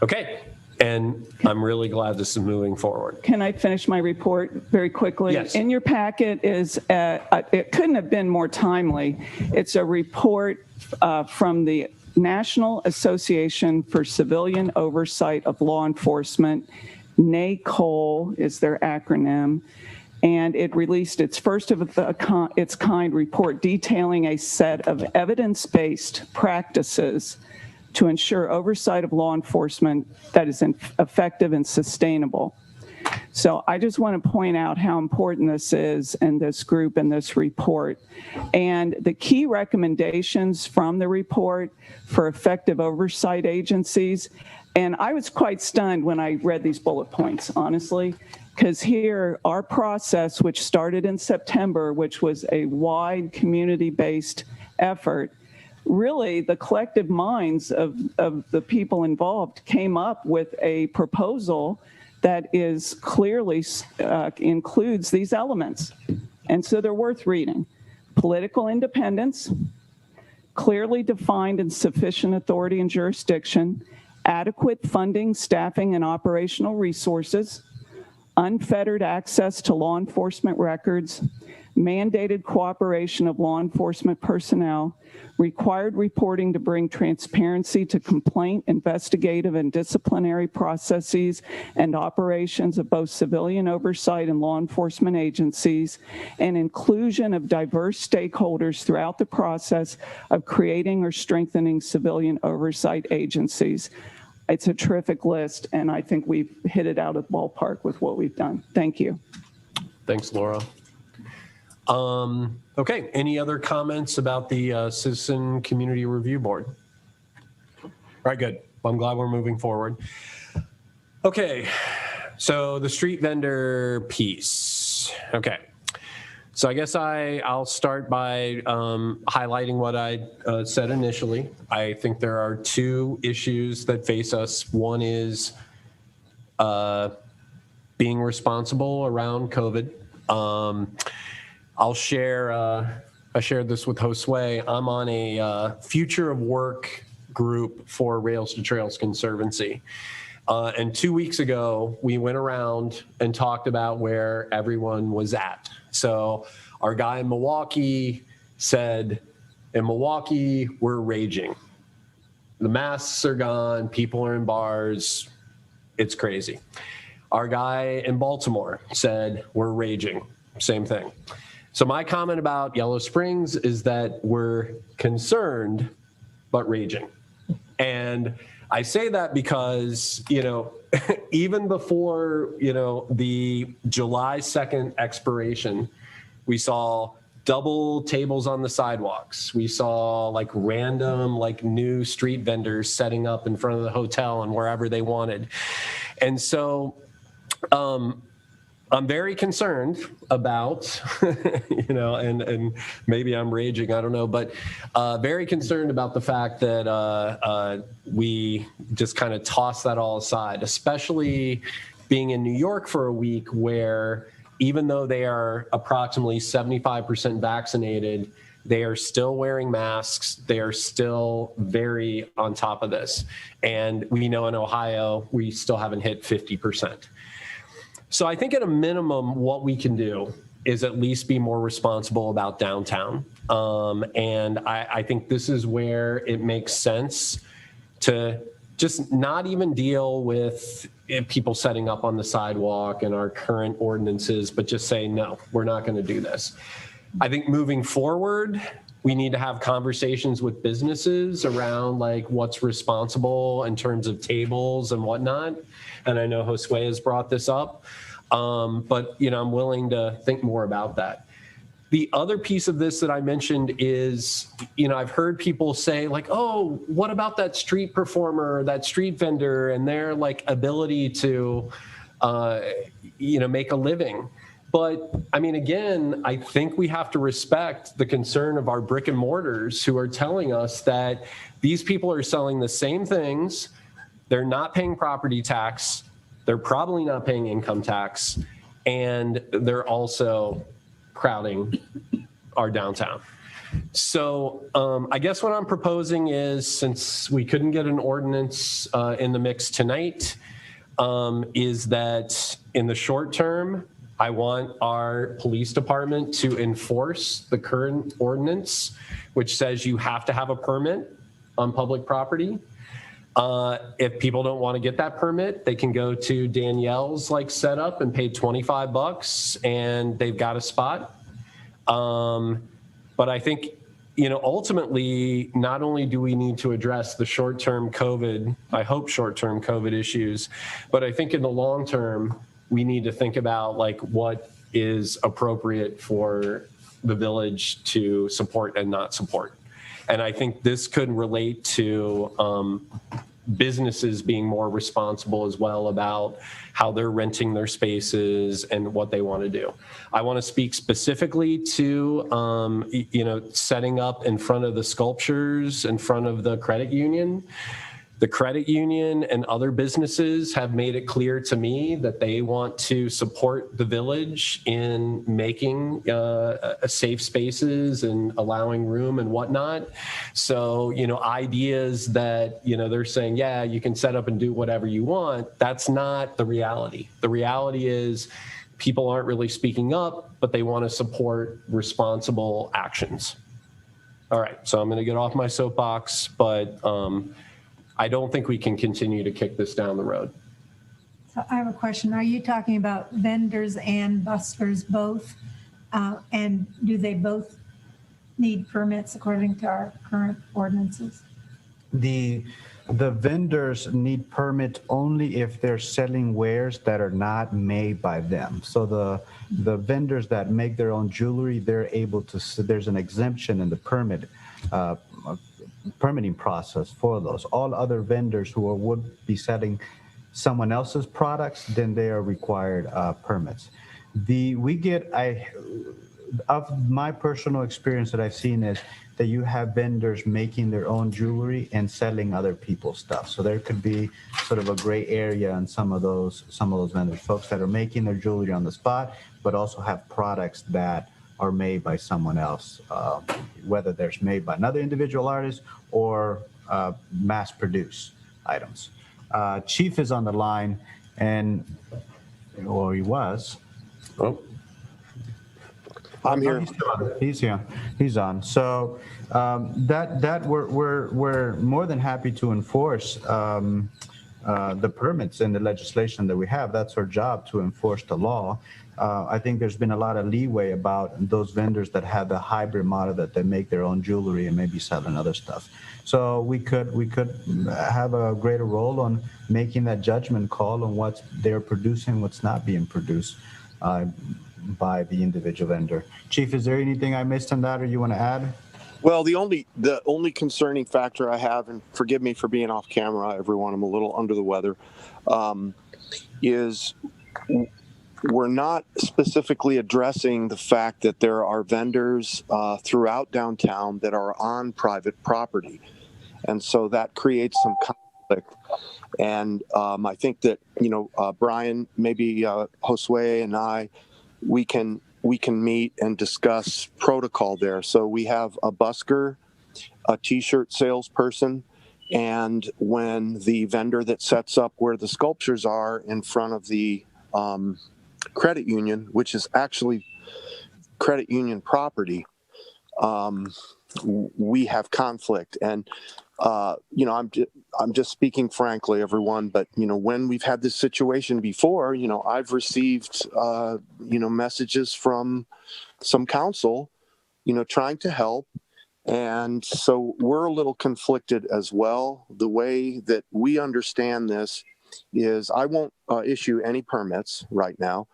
Okay. And I'm really glad this is moving forward. Can I finish my report very quickly? Yes. In your packet is, it couldn't have been more timely. It's a report from the National Association for Civilian Oversight of Law Enforcement. NACOL is their acronym. And it released its first of its kind report detailing a set of evidence-based practices to ensure oversight of law enforcement that is effective and sustainable. So I just want to point out how important this is in this group and this report. And the key recommendations from the report for effective oversight agencies. And I was quite stunned when I read these bullet points, honestly, because here our process, which started in September, which was a wide community-based effort, really the collective minds of the people involved came up with a proposal that is clearly includes these elements. And so they're worth reading. Political independence, clearly defined and sufficient authority and jurisdiction, adequate funding, staffing, and operational resources, unfettered access to law enforcement records, mandated cooperation of law enforcement personnel, required reporting to bring transparency to complaint, investigative, and disciplinary processes and operations of both civilian oversight and law enforcement agencies, and inclusion of diverse stakeholders throughout the process of creating or strengthening civilian oversight agencies. It's a terrific list, and I think we've hit it out of the ballpark with what we've done. Thank you. Thanks, Laura. Okay, any other comments about the Citizen Community Review Board? All right, good. Well, I'm glad we're moving forward. Okay, so the street vendor piece. Okay, so I guess I'll start by highlighting what I said initially. I think there are two issues that face us. One is being responsible around COVID. I'll share, I shared this with Josue. I'm on a future of work group for Rails to Trails Conservancy. And 2 weeks ago, we went around and talked about where everyone was at. So our guy in Milwaukee said, in Milwaukee, we're raging. The masks are gone, people are in bars, it's crazy. Our guy in Baltimore said, we're raging, same thing. So my comment about Yellow Springs is that we're concerned, but raging. And I say that because, you know, even before, you know, the July 2nd expiration, we saw double tables on the sidewalks. We saw like random, like new street vendors setting up in front of the hotel and wherever they wanted. And so, I'm very concerned about, you know, and maybe I'm raging, I don't know, but very concerned about the fact that we just kind of toss that all aside, especially being in New York for a week where even though they are approximately 75% vaccinated, they are still wearing masks. They are still very on top of this. And we know in Ohio, we still haven't hit 50%. So I think at a minimum, what we can do is at least be more responsible about downtown. And I think this is where it makes sense to just not even deal with people setting up on the sidewalk and our current ordinances, but just say, no, we're not going to do this. I think moving forward, we need to have conversations with businesses around like what's responsible in terms of tables and whatnot. And I know Josue has brought this up, but you know, I'm willing to think more about that. The other piece of this that I mentioned is, you know, I've heard people say like, oh, what about that street performer, that street vendor and their like ability to, you know, make a living. But I mean, again, I think we have to respect the concern of our brick and mortars who are telling us that these people are selling the same things. They're not paying property tax. They're probably not paying income tax. And they're also crowding our downtown. So I guess what I'm proposing is, since we couldn't get an ordinance in the mix tonight, is that in the short term, I want our police department to enforce the current ordinance, which says you have to have a permit on public property. If people don't want to get that permit, they can go to Danielle's setup and pay $25 and they've got a spot. But I think, ultimately, not only do we need to address the short-term COVID, I hope short-term COVID issues, but I think in the long term, we need to think about what is appropriate for the village to support and not support. And I think this could relate to businesses being more responsible as well about how they're renting their spaces and what they want to do. I want to speak specifically to, setting up in front of the sculptures, in front of the credit union. The credit union and other businesses have made it clear to me that they want to support the village in making safe spaces and allowing room and whatnot. So, ideas that, they're saying, yeah, you can set up and do whatever you want. That's not the reality. The reality is people aren't really speaking up, but they want to support responsible actions. All right, so I'm going to get off my soapbox, but I don't think we can continue to kick this down the road. So I have a question. Are you talking about vendors and buskers both? And do they both need permits according to our current ordinances? The vendors need permit only if they're selling wares that are not made by them. So the vendors that make their own jewelry, they're able to, there's an exemption in the permitting process for those. All other vendors who would be selling someone else's products, then they are required permits. Of my personal experience that I've seen is that you have vendors making their own jewelry and selling other people's stuff. So there could be sort of a gray area in some of those vendors, folks that are making their jewelry on the spot, but also have products that are made by someone else, whether they're made by another individual artist or mass produce items. Chief is on the line, or he was. Oh. I'm here. He's here. He's on. So that we're more than happy to enforce the permits and the legislation that we have. That's our job, to enforce the law. I think there's been a lot of leeway about those vendors that have the hybrid model, that they make their own jewelry and maybe selling other stuff. So we could have a greater role on making that judgment call on what they're producing, what's not being produced by the individual vendor. Chief, is there anything I missed on that or you want to add? Well, the only concerning factor I have, and forgive me for being off camera, everyone, I'm a little under the weather, is we're not specifically addressing the fact that there are vendors throughout downtown that are on private property. And so that creates some conflict. And I think that, Brian, maybe Josue and I, we can meet and discuss protocol there. So we have a busker, a t-shirt salesperson, and when the vendor that sets up where the sculptures are in front of the credit union, which is actually credit union property, we have conflict. And I'm just speaking frankly, everyone, but when we've had this situation before, I've received messages from some council, trying to help. And so we're a little conflicted as well. The way that we understand this is I won't issue any permits right now,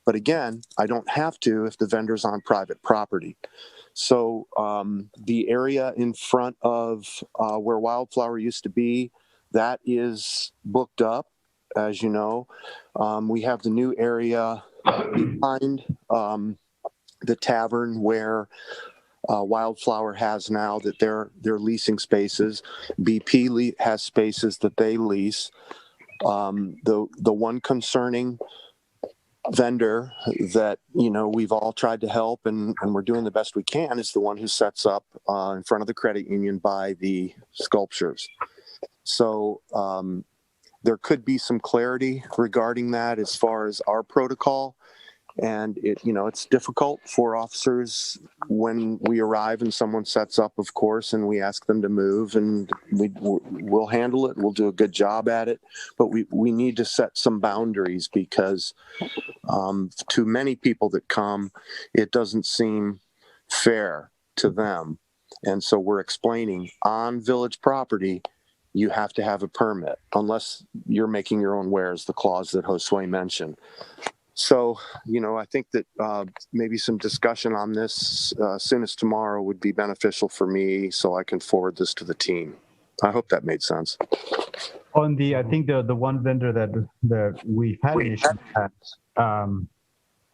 but again, I don't have to if the vendor's on private property. So the area in front of where Wildflower used to be, that is booked up, as you know. We have the new area behind the tavern where Wildflower has now that they're leasing spaces. BP has spaces that they lease. The one concerning vendor that we've all tried to help and we're doing the best we can is the one who sets up in front of the credit union by the sculptures. So there could be some clarity regarding that as far as our protocol. And it's difficult for officers when we arrive and someone sets up, of course, and we ask them to move, and we'll handle it. We'll do a good job at it, but we need to set some boundaries because to many people that come, it doesn't seem fair to them. And so we're explaining on village property, you have to have a permit unless you're making your own wares, the clause that Josue mentioned. So, I think that maybe some discussion on this as soon as tomorrow would be beneficial for me so I can forward this to the team. I hope that made sense. I think the one vendor that we've had an issue at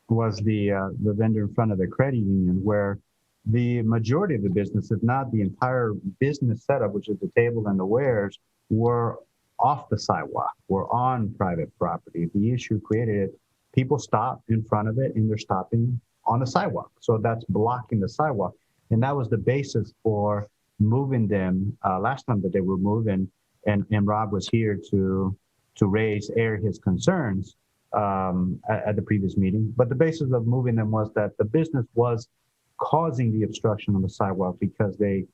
was the vendor in front of the credit union, where the majority of the business, if not the entire business setup, which is the table and the wares, were off the sidewalk, were on private property. The issue created, people stop in front of it and they're stopping on the sidewalk. So that's blocking the sidewalk. And that was the basis for moving them last time that they were moving. And Rob was here to air his concerns at the previous meeting. But the basis of moving them was that the business was causing the obstruction on the sidewalk because the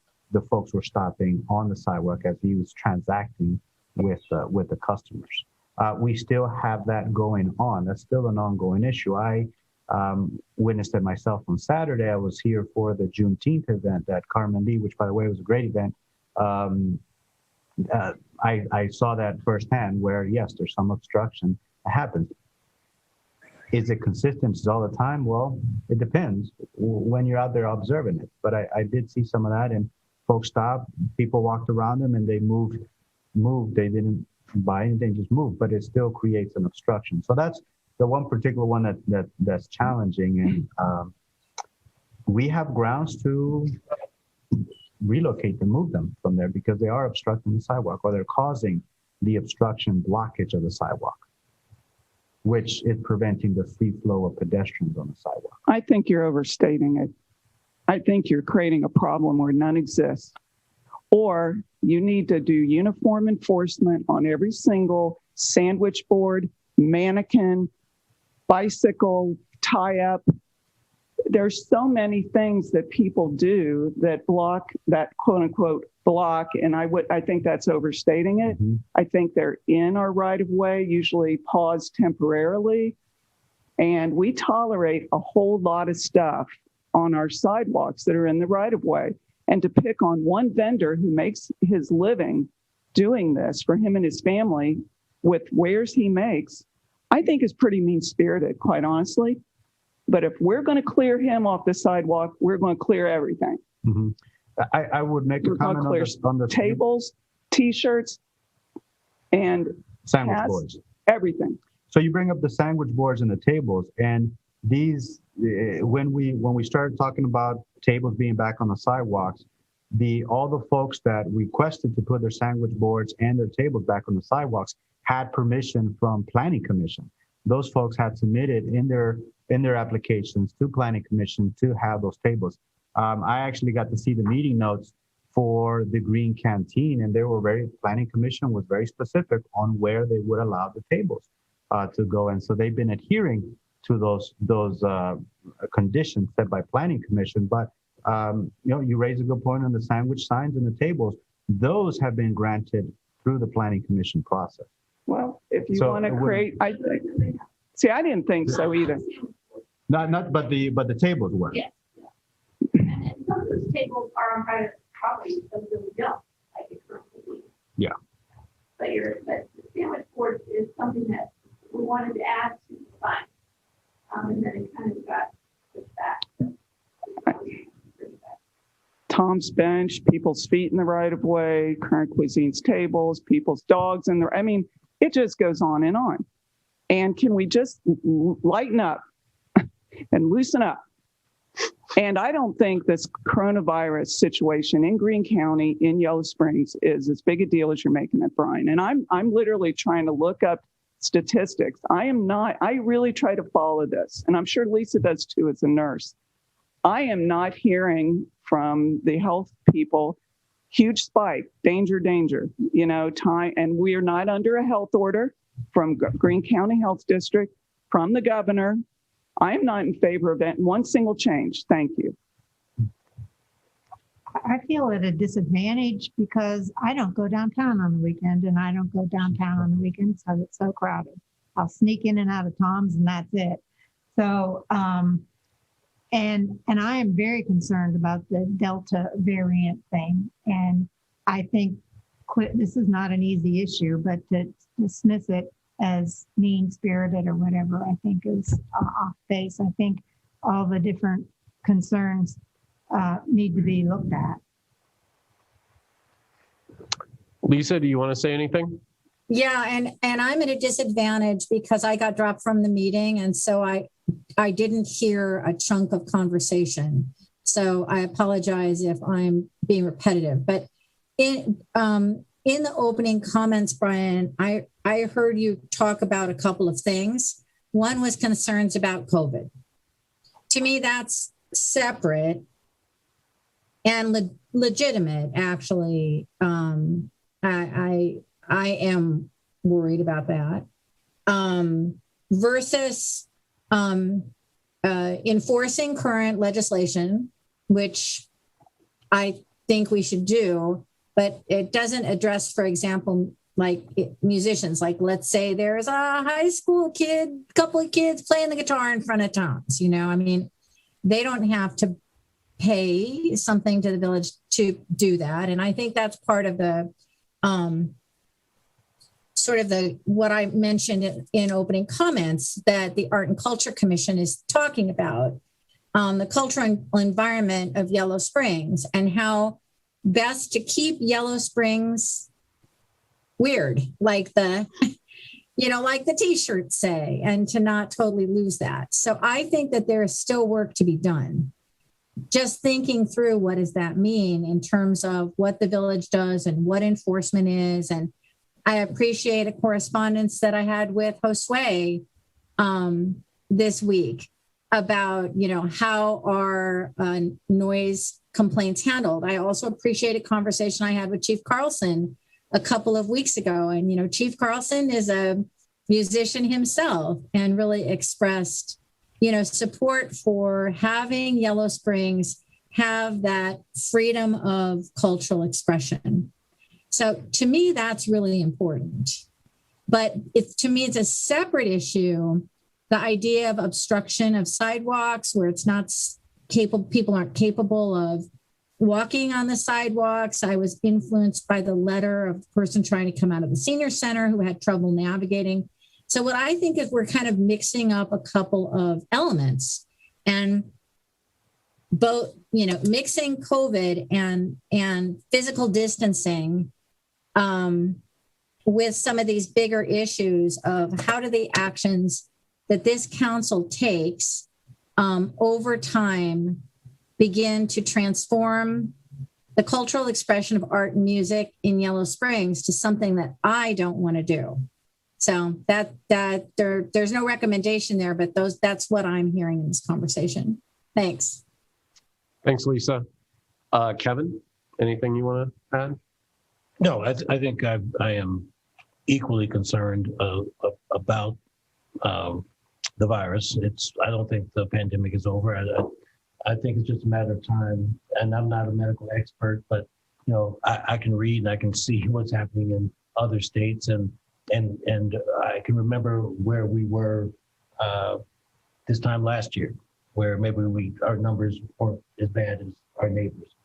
folks were stopping on the sidewalk as he was transacting with the customers. We still have that going on. That's still an ongoing issue. I witnessed it myself on Saturday. I was here for the Juneteenth event at Carmen Lee, which, by the way, was a great event. I saw that firsthand where, yes, there's some obstruction that happens. Is it consistent all the time? Well, it depends when you're out there observing it. But I did see some of that, and folks stopped, people walked around them, and they moved. They didn't buy anything, just moved, but it still creates an obstruction. So that's the one particular one that's challenging. And we have grounds to relocate them, move them from there because they are obstructing the sidewalk, or they're causing the obstruction blockage of the sidewalk, which is preventing the free flow of pedestrians on the sidewalk. I think you're overstating it. I think you're creating a problem where none exists. Or you need to do uniform enforcement on every single sandwich board, mannequin, bicycle, tie-up. There's so many things that people do that block, that quote-unquote block, and I think that's overstating it. Mm-hmm. I think they're in our right-of-way, usually paused temporarily, and we tolerate a whole lot of stuff on our sidewalks that are in the right-of-way. And to pick on one vendor who makes his living doing this for him and his family with wares he makes, I think is pretty mean-spirited, quite honestly. But if we're going to clear him off the sidewalk, we're going to clear everything. Mm-hmm. I would make a comment on the tables, T-shirts, and sandwich boards. Everything. So you bring up the sandwich boards and the tables, and these, when we started talking about tables being back on the sidewalks, all the folks that requested to put their sandwich boards and their tables back on the sidewalks had permission from Planning Commission. Those folks had submitted in their applications to Planning Commission to have those tables. I actually got to see the meeting notes for the Green Canteen, and Planning Commission was very specific on where they would allow the tables to go. And so they've been adhering to those conditions set by Planning Commission. But you raise a good point on the sandwich signs and the tables. Those have been granted through the Planning Commission process. Well, if you want to create, I didn't think so either. But the tables were. Yeah. And some of those tables are on private property, some of them don't, like it currently is. Yeah. But the sandwich board is something that we wanted to add to the sign. And then it kind of got pushed back. Tom's Bench, people's feet in the right of way, Current Cuisine's tables, people's dogs in there. I mean, it just goes on and on. And can we just lighten up and loosen up? And I don't think this coronavirus situation in Greene County, in Yellow Springs, is as big a deal as you're making it, Brian. And I'm literally trying to look up statistics. I really try to follow this. And I'm sure Lisa does too as a nurse. I am not hearing from the health people huge spike, danger, danger, time, and we are not under a health order from Greene County Health District, from the governor. I am not in favor of one single change. Thank you. I feel at a disadvantage because I don't go downtown on the weekend, and I don't go downtown on the weekend, so it's so crowded. I'll sneak in and out of Tom's, and that's it. So, and I am very concerned about the Delta variant thing. And I think this is not an easy issue, but to dismiss it as mean-spirited or whatever, I think is off base. I think all the different concerns need to be looked at. Lisa, do you want to say anything? Yeah, and I'm at a disadvantage because I got dropped from the meeting, and so I didn't hear a chunk of conversation. So I apologize if I'm being repetitive. But in the opening comments, Brian, I heard you talk about a couple of things. One was concerns about COVID. To me, that's separate and legitimate, actually. I am worried about that. Versus enforcing current legislation, which I think we should do, but it doesn't address, for example, like musicians. Like, let's say there's a high school couple of kids playing the guitar in front of Tom's, I mean, they don't have to pay something to the village to do that. And I think that's part of the what I mentioned in opening comments that the Art and Culture Commission is talking about, the cultural environment of Yellow Springs and how best to keep Yellow Springs weird, like the t-shirts say, and to not totally lose that. So I think that there is still work to be done. Just thinking through what does that mean in terms of what the village does and what enforcement is. And I appreciate a correspondence that I had with Josue this week about, how are noise complaints handled. I also appreciate a conversation I had with Chief Carlson a couple of weeks ago. And, Chief Carlson is a musician himself and really expressed, support for having Yellow Springs have that freedom of cultural expression. So to me, that's really important. But to me, it's a separate issue. The idea of obstruction of sidewalks where it's not capable, people aren't capable of walking on the sidewalks. I was influenced by the letter of the person trying to come out of the senior center who had trouble navigating. So what I think is we're kind of mixing up a couple of elements and both, mixing COVID and physical distancing with some of these bigger issues of how do the actions that this council takes over time begin to transform the cultural expression of art and music in Yellow Springs to something that I don't want to do. So there's no recommendation there, but that's what I'm hearing in this conversation. Thanks. Thanks, Lisa. Kevin, anything you want to add? No, I think I am equally concerned about the virus. I don't think the pandemic is over. I think it's just a matter of time. And I'm not a medical expert, but I can read and I can see what's happening in other states, and I can remember where we were this time last year, where maybe our numbers weren't as bad as our neighbors,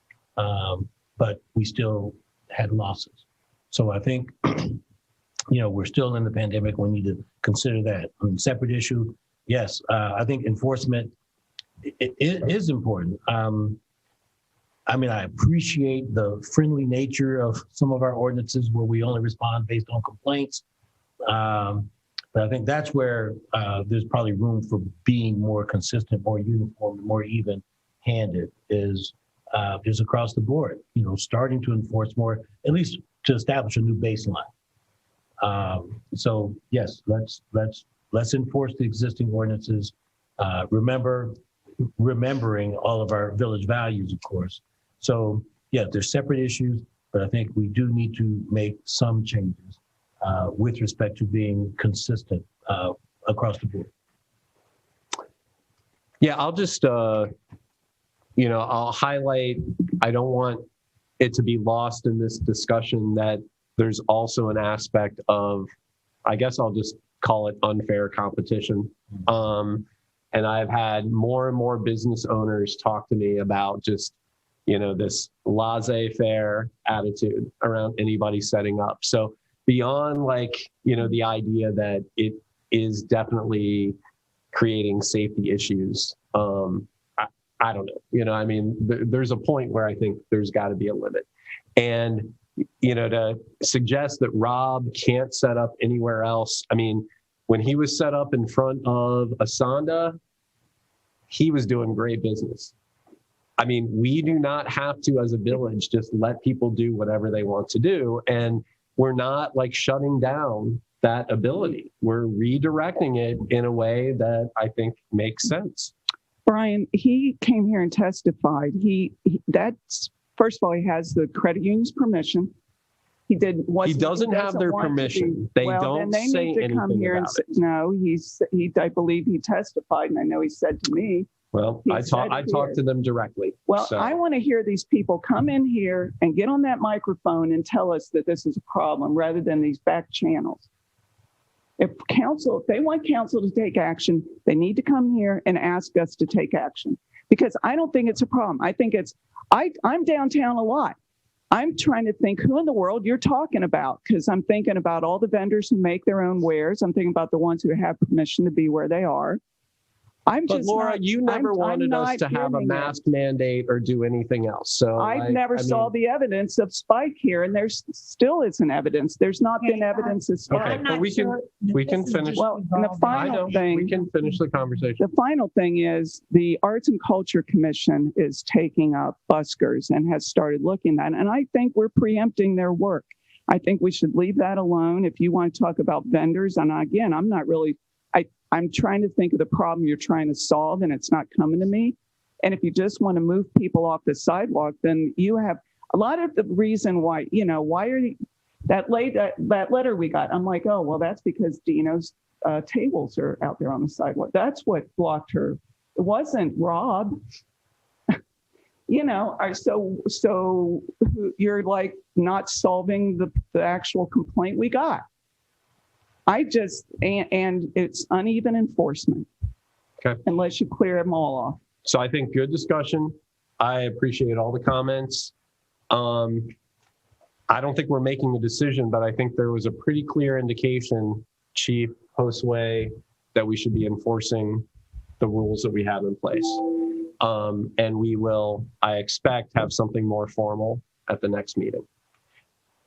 but we still had losses. So I think, we're still in the pandemic. We need to consider that. Separate issue, yes. I think enforcement it is important. I appreciate the friendly nature of some of our ordinances where we only respond based on complaints. But I think that's where there's probably room for being more consistent, more uniform, more even-handed is just across the board, starting to enforce more, at least to establish a new baseline. So yes, let's enforce the existing ordinances. Remembering all of our village values, of course. So yeah, they're separate issues, but I think we do need to make some changes with respect to being consistent across the board. Yeah, I'll just, I'll highlight, I don't want it to be lost in this discussion that there's also an aspect of, I guess I'll just call it unfair competition. And I've had more and more business owners talk to me about just, this laissez-faire attitude around anybody setting up. So beyond the idea that it is definitely creating safety issues, I don't know. There's a point where I think there's got to be a limit. And, to suggest that Rob can't set up anywhere else. When he was set up in front of Asanda, he was doing great business. We do not have to, as a village, just let people do whatever they want to do. And we're not shutting down that ability. We're redirecting it in a way that I think makes sense. Brian, he came here and testified. That's first of all, he has the credit union's permission. He doesn't have their permission. They don't say anything about it. No, I believe he testified, and I know he said to me. Well, I talked to them directly. Well, so. I want to hear these people come in here and get on that microphone and tell us that this is a problem rather than these back channels. If they want council to take action, they need to come here and ask us to take action, because I don't think it's a problem. I think I'm downtown a lot. I'm trying to think who in the world you're talking about, because I'm thinking about all the vendors who make their own wares. I'm thinking about the ones who have permission to be where they are. But Laura, you never wanted us to have a mask mandate or do anything else. So I never saw the evidence of spike here, and there's still isn't evidence. There's not been evidence of spike. Okay, but we can finish. Well, and the final thing, we can finish the conversation. The final thing is the Arts and Culture Commission is taking up buskers and has started looking at it, and I think we're preempting their work. I think we should leave that alone. If you want to talk about vendors, and again, I'm not really. I'm trying to think of the problem you're trying to solve, and it's not coming to me. And if you just want to move people off the sidewalk, then you have a lot of the reason why, why are you, that letter we got, I'm like, oh, well, that's because Dino's tables are out there on the sidewalk. That's what blocked her. It wasn't Rob. So you're not solving the actual complaint we got. And it's uneven enforcement. Okay. Unless you clear them all off. So I think good discussion. I appreciate all the comments. I don't think we're making a decision, but I think there was a pretty clear indication, Chief Josue, that we should be enforcing the rules that we have in place. And we will, I expect, have something more formal at the next meeting.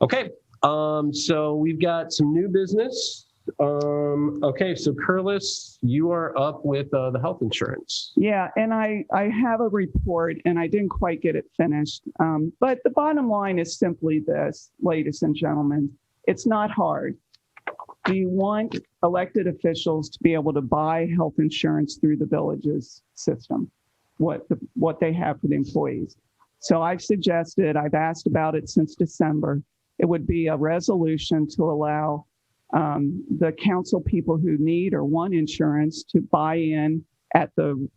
Okay. So we've got some new business. Okay, so Curlis, you are up with the health insurance. Yeah, and I have a report, and I didn't quite get it finished. But the bottom line is simply this, ladies and gentlemen, it's not hard. Do you want elected officials to be able to buy health insurance through the village's system, what they have for the employees? So I've asked about it since December. It would be a resolution to allow the council people who need or want insurance to buy in at the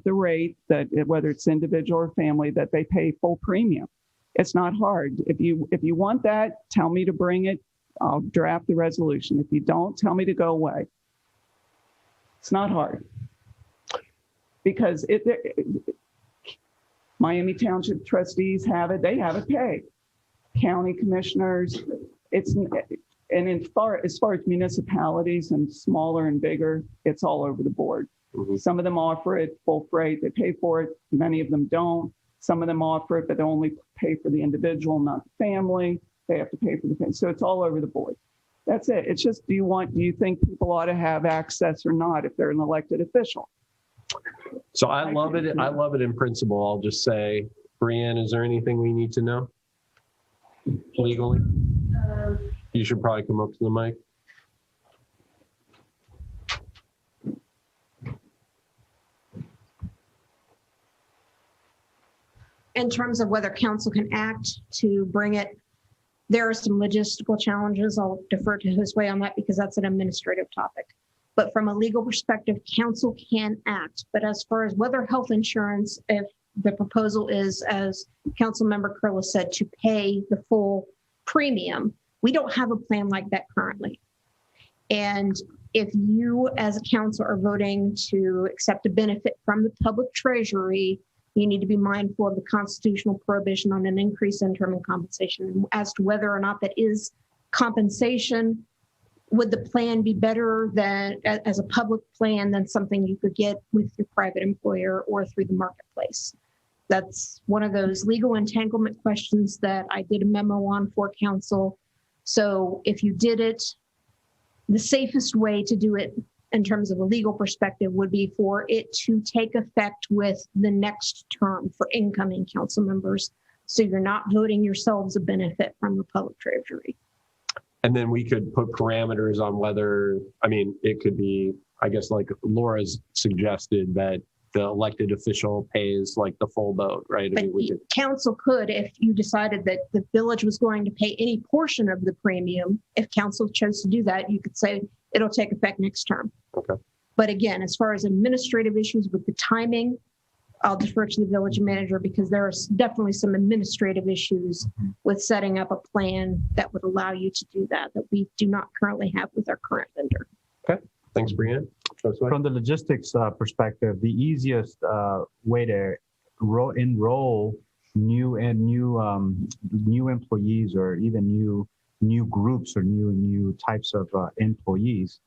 rate that, whether it's individual or family, that they pay full premium. It's not hard. If you want that, tell me to bring it. I'll draft the resolution. If you don't, tell me to go away. It's not hard. Because Miami Township trustees have it. They have it paid. County commissioners, and as far as municipalities and smaller and bigger, it's all over the board. Mm-hmm. Some of them offer it full freight, they pay for it. Many of them don't. Some of them offer it, but they only pay for the individual, not the family. They have to pay for the family. So it's all over the board. That's it. It's just, do you think people ought to have access or not if they're an elected official? So I love it. I love it in principle. I'll just say, Brianne, is there anything we need to know legally? You should probably come up to the mic. in terms of whether council can act to bring it, there are some logistical challenges. I'll defer to Josue on that because that's an administrative topic. But from a legal perspective, council can act. But as far as whether health insurance, if the proposal is, as Councilmember Curlis said, to pay the full premium, we don't have a plan like that currently. And if you as a council are voting to accept a benefit from the public treasury, you need to be mindful of the constitutional prohibition on an increase in term and compensation. As to whether or not that is compensation, would the plan be better than as a public plan than something you could get with your private employer or through the marketplace? That's one of those legal entanglement questions that I did a memo on for council. So if you did it, the safest way to do it in terms of a legal perspective would be for it to take effect with the next term for incoming council members. So you're not voting yourselves a benefit from the public treasury. And then we could put parameters on whether, I mean, it could be, I guess, like Laura's suggested, that the elected official pays like the full boat, right? But council could, if you decided that the village was going to pay any portion of the premium, if council chose to do that, you could say it'll take effect next term. Okay. But again, as far as administrative issues with the timing, I'll defer to the village manager because there are definitely some administrative issues with setting up a plan that would allow you to do that we do not currently have with our current vendor. Okay, thanks, Brianne. From the logistics perspective, the easiest way to enroll new employees, or even new groups or new types of employees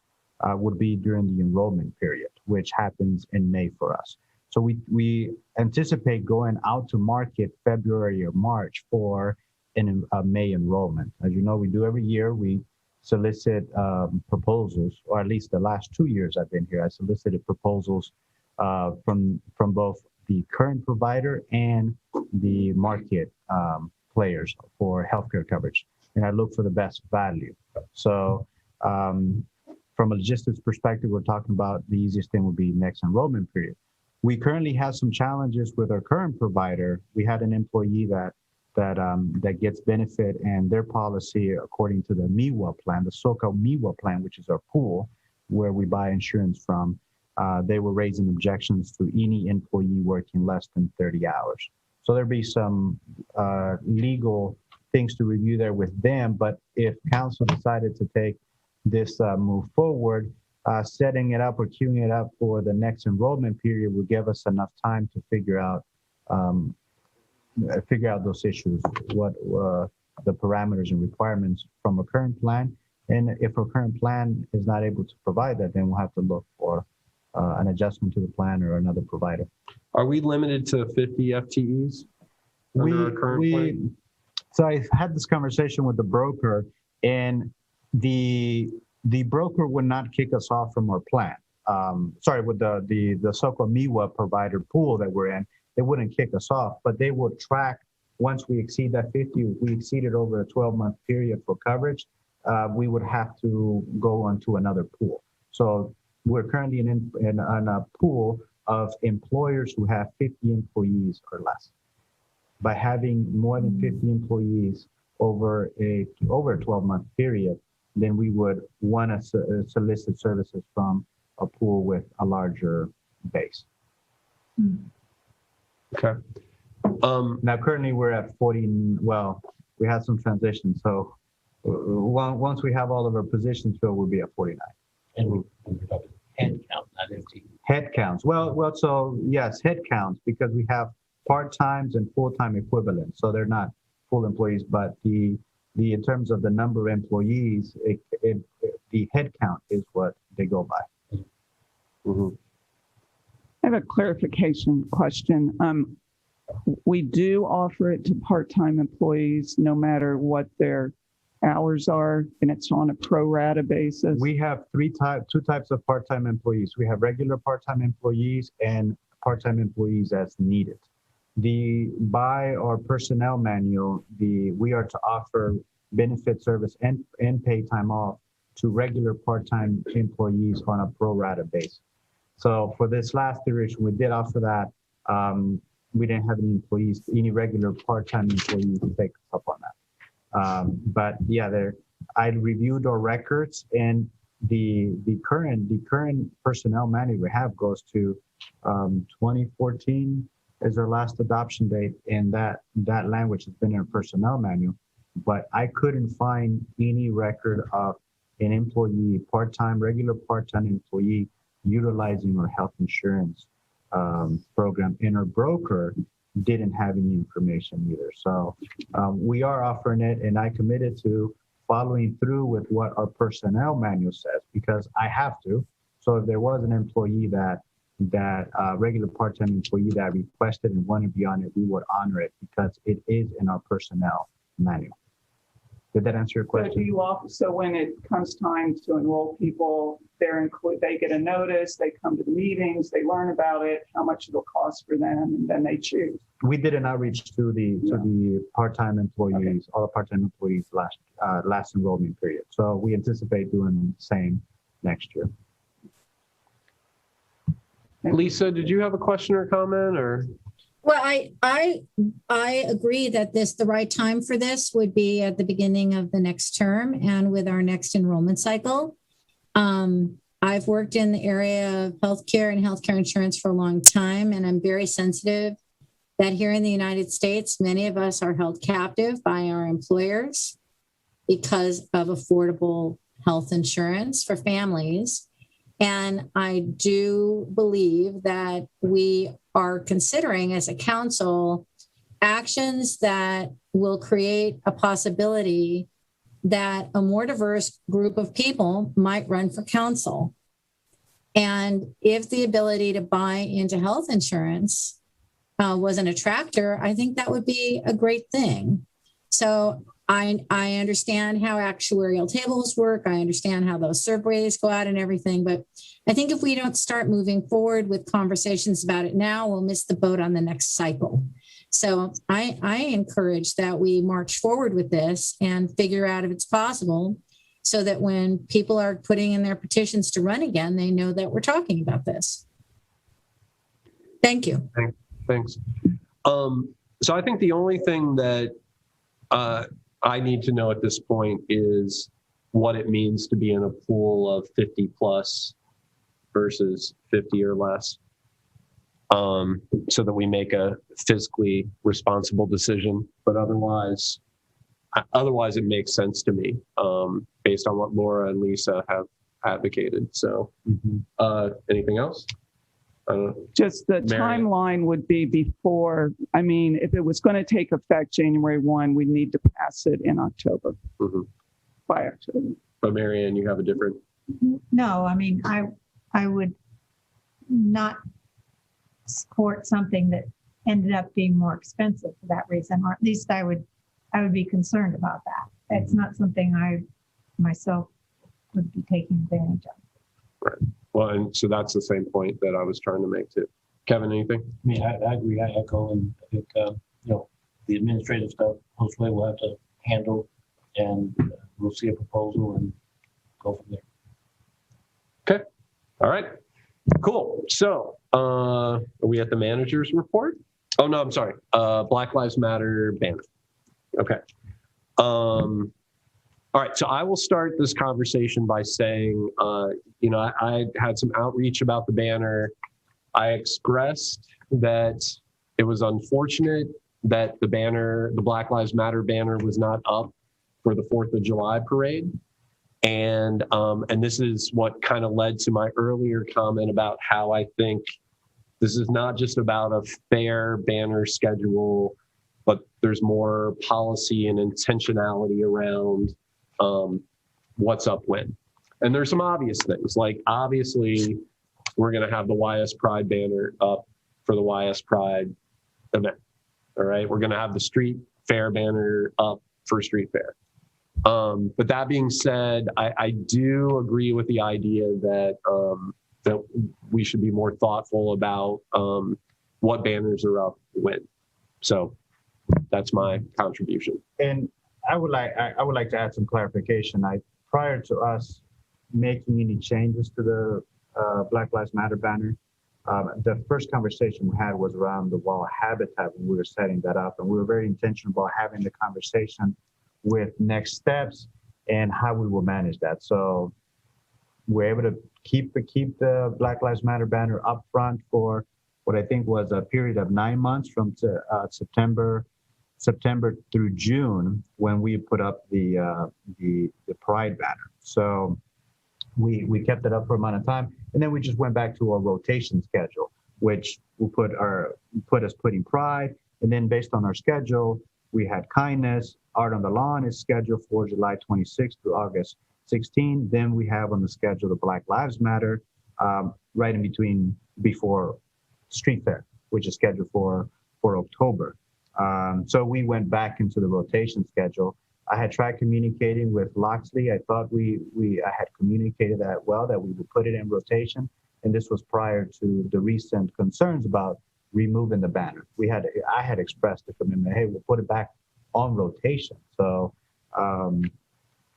would be during the enrollment period, which happens in May for us. So we anticipate going out to market February or March for a May enrollment. As you know, we do every year. We solicit proposals, or at least the last 2 years I've been here, I solicited proposals from both the current provider and the market players for healthcare coverage. And I look for the best value. So from a logistics perspective, we're talking about the easiest thing would be next enrollment period. We currently have some challenges with our current provider. We had an employee that gets benefit, and their policy, according to the MIWA plan, the so-called MIWA plan, which is our pool where we buy insurance from, they were raising objections to any employee working less than 30 hours. So there'd be some legal things to review there with them. But if council decided to take this move forward, setting it up or queuing it up for the next enrollment period would give us enough time to figure out those issues, what the parameters and requirements from a current plan. And if our current plan is not able to provide that, then we'll have to look for an adjustment to the plan or another provider. Are we limited to 50 FTEs under our current plan? So I had this conversation with the broker, and the broker would not kick us off from our plan. With the so-called MIWA provider pool that we're in, they wouldn't kick us off, but they would track once we exceed that 50, if we exceed it over a 12-month period for coverage, we would have to go on to another pool. So we're currently in a pool of employers who have 50 employees or less. By having more than 50 employees over a 12-month period, then we would want to solicit services from a pool with a larger base. Okay. Now currently we're at 40. Well, we had some transition, so once we have all of our positions filled, we'll be at 49. And we're talking head count, not FTE. Head counts. Well, so yes, head counts, because we have part-times and full-time equivalents. So they're not full employees, but the in terms of the number of employees, the head count is what they go by. Mm-hmm. I have a clarification question. We do offer it to part-time employees no matter what their hours are, and it's on a pro rata basis. We have two types of part-time employees. We have regular part-time employees and part-time employees as needed. By our personnel manual, we are to offer benefit service and paid time off to regular part-time employees on a pro rata basis. So for this last iteration, we did offer that we didn't have any employees, any regular part-time employees to take up on that. But yeah, I reviewed our records, and the current personnel manual we have goes to 2014 is our last adoption date, and that language has been in our personnel manual. But I couldn't find any record of an employee, regular part-time employee utilizing our health insurance program, and our broker didn't have any information either. So we are offering it, and I committed to following through with what our personnel manual says, because I have to. So if there was an employee that regular part-time employee that requested and wanted to be on it, we would honor it because it is in our personnel manual. Did that answer your question? So do you so when it comes time to enroll people, they get a notice, they come to the meetings, they learn about it, how much it'll cost for them, and then they choose. We did an outreach to the part-time employees, all the part-time employees last enrollment period. So we anticipate doing the same next year. Lisa, did you have a question or comment, or? Well, I agree that the right time for this would be at the beginning of the next term and with our next enrollment cycle. I've worked in the area of healthcare and healthcare insurance for a long time, and I'm very sensitive that here in the United States, many of us are held captive by our employers because of affordable health insurance for families. And I do believe that we are considering as a council actions that will create a possibility that a more diverse group of people might run for council. And if the ability to buy into health insurance was an attractor, I think that would be a great thing. So I understand how actuarial tables work. I understand how those surveys go out and everything. But I think if we don't start moving forward with conversations about it now, we'll miss the boat on the next cycle. So I encourage that we march forward with this and figure out if it's possible so that when people are putting in their petitions to run again, they know that we're talking about this. Thank you. Thanks. So I think the only thing that I need to know at this point is what it means to be in a pool of 50 plus versus 50 or less, so that we make a fiscally responsible decision. But otherwise it makes sense to me, based on what Laura and Lisa have advocated. So anything else? Just the timeline would be before, if it was going to take effect January 1, we need to pass it in October, by October. But Marianne, you have a different? No, I would not support something that ended up being more expensive for that reason, or at least I would be concerned about that. It's not something I myself would be taking advantage of. Right. Well, and so that's the same point that I was trying to make too. Kevin, anything? I agree. I echo, and I think the administrative stuff, hopefully we'll have to handle, and we'll see a proposal and go from there. Okay. All right. Cool. So are we at the manager's report? Oh no, I'm sorry. Black Lives Matter banner. Okay. All right, so I will start this conversation by saying, I had some outreach about the banner. I expressed that it was unfortunate that the Black Lives Matter banner was not up for the 4th of July parade. And this is what kind of led to my earlier comment about how I think this is not just about a fair banner schedule, but there's more policy and intentionality around what's up when. And there's some obvious things, like obviously we're going to have the YS Pride banner up for the YS Pride event. All right. We're going to have the street fair banner up for street fair. But that being said, I do agree with the idea that that we should be more thoughtful about what banners are up when. So that's my contribution. And I would like to add some clarification. Prior to us making any changes to the Black Lives Matter banner, the first conversation we had was around the wall habitat when we were setting that up. And we were very intentional about having the conversation with next steps and how we will manage that. So we're able to keep the Black Lives Matter banner up front for what I think was a period of 9 months from September through June, when we put up the Pride banner. So we kept it up for a amount of time, and then we just went back to our rotation schedule, which will put us putting Pride, and then based on our schedule, we had kindness. Art on the Lawn is scheduled for July 26th through August 16th. Then we have on the schedule the Black Lives Matter right in between before Street Fair, which is scheduled for October. So we went back into the rotation schedule. I had tried communicating with Loxley. I thought I had communicated that well, that we would put it in rotation. And this was prior to the recent concerns about removing the banner. I had expressed the commitment, hey, we'll put it back on rotation. So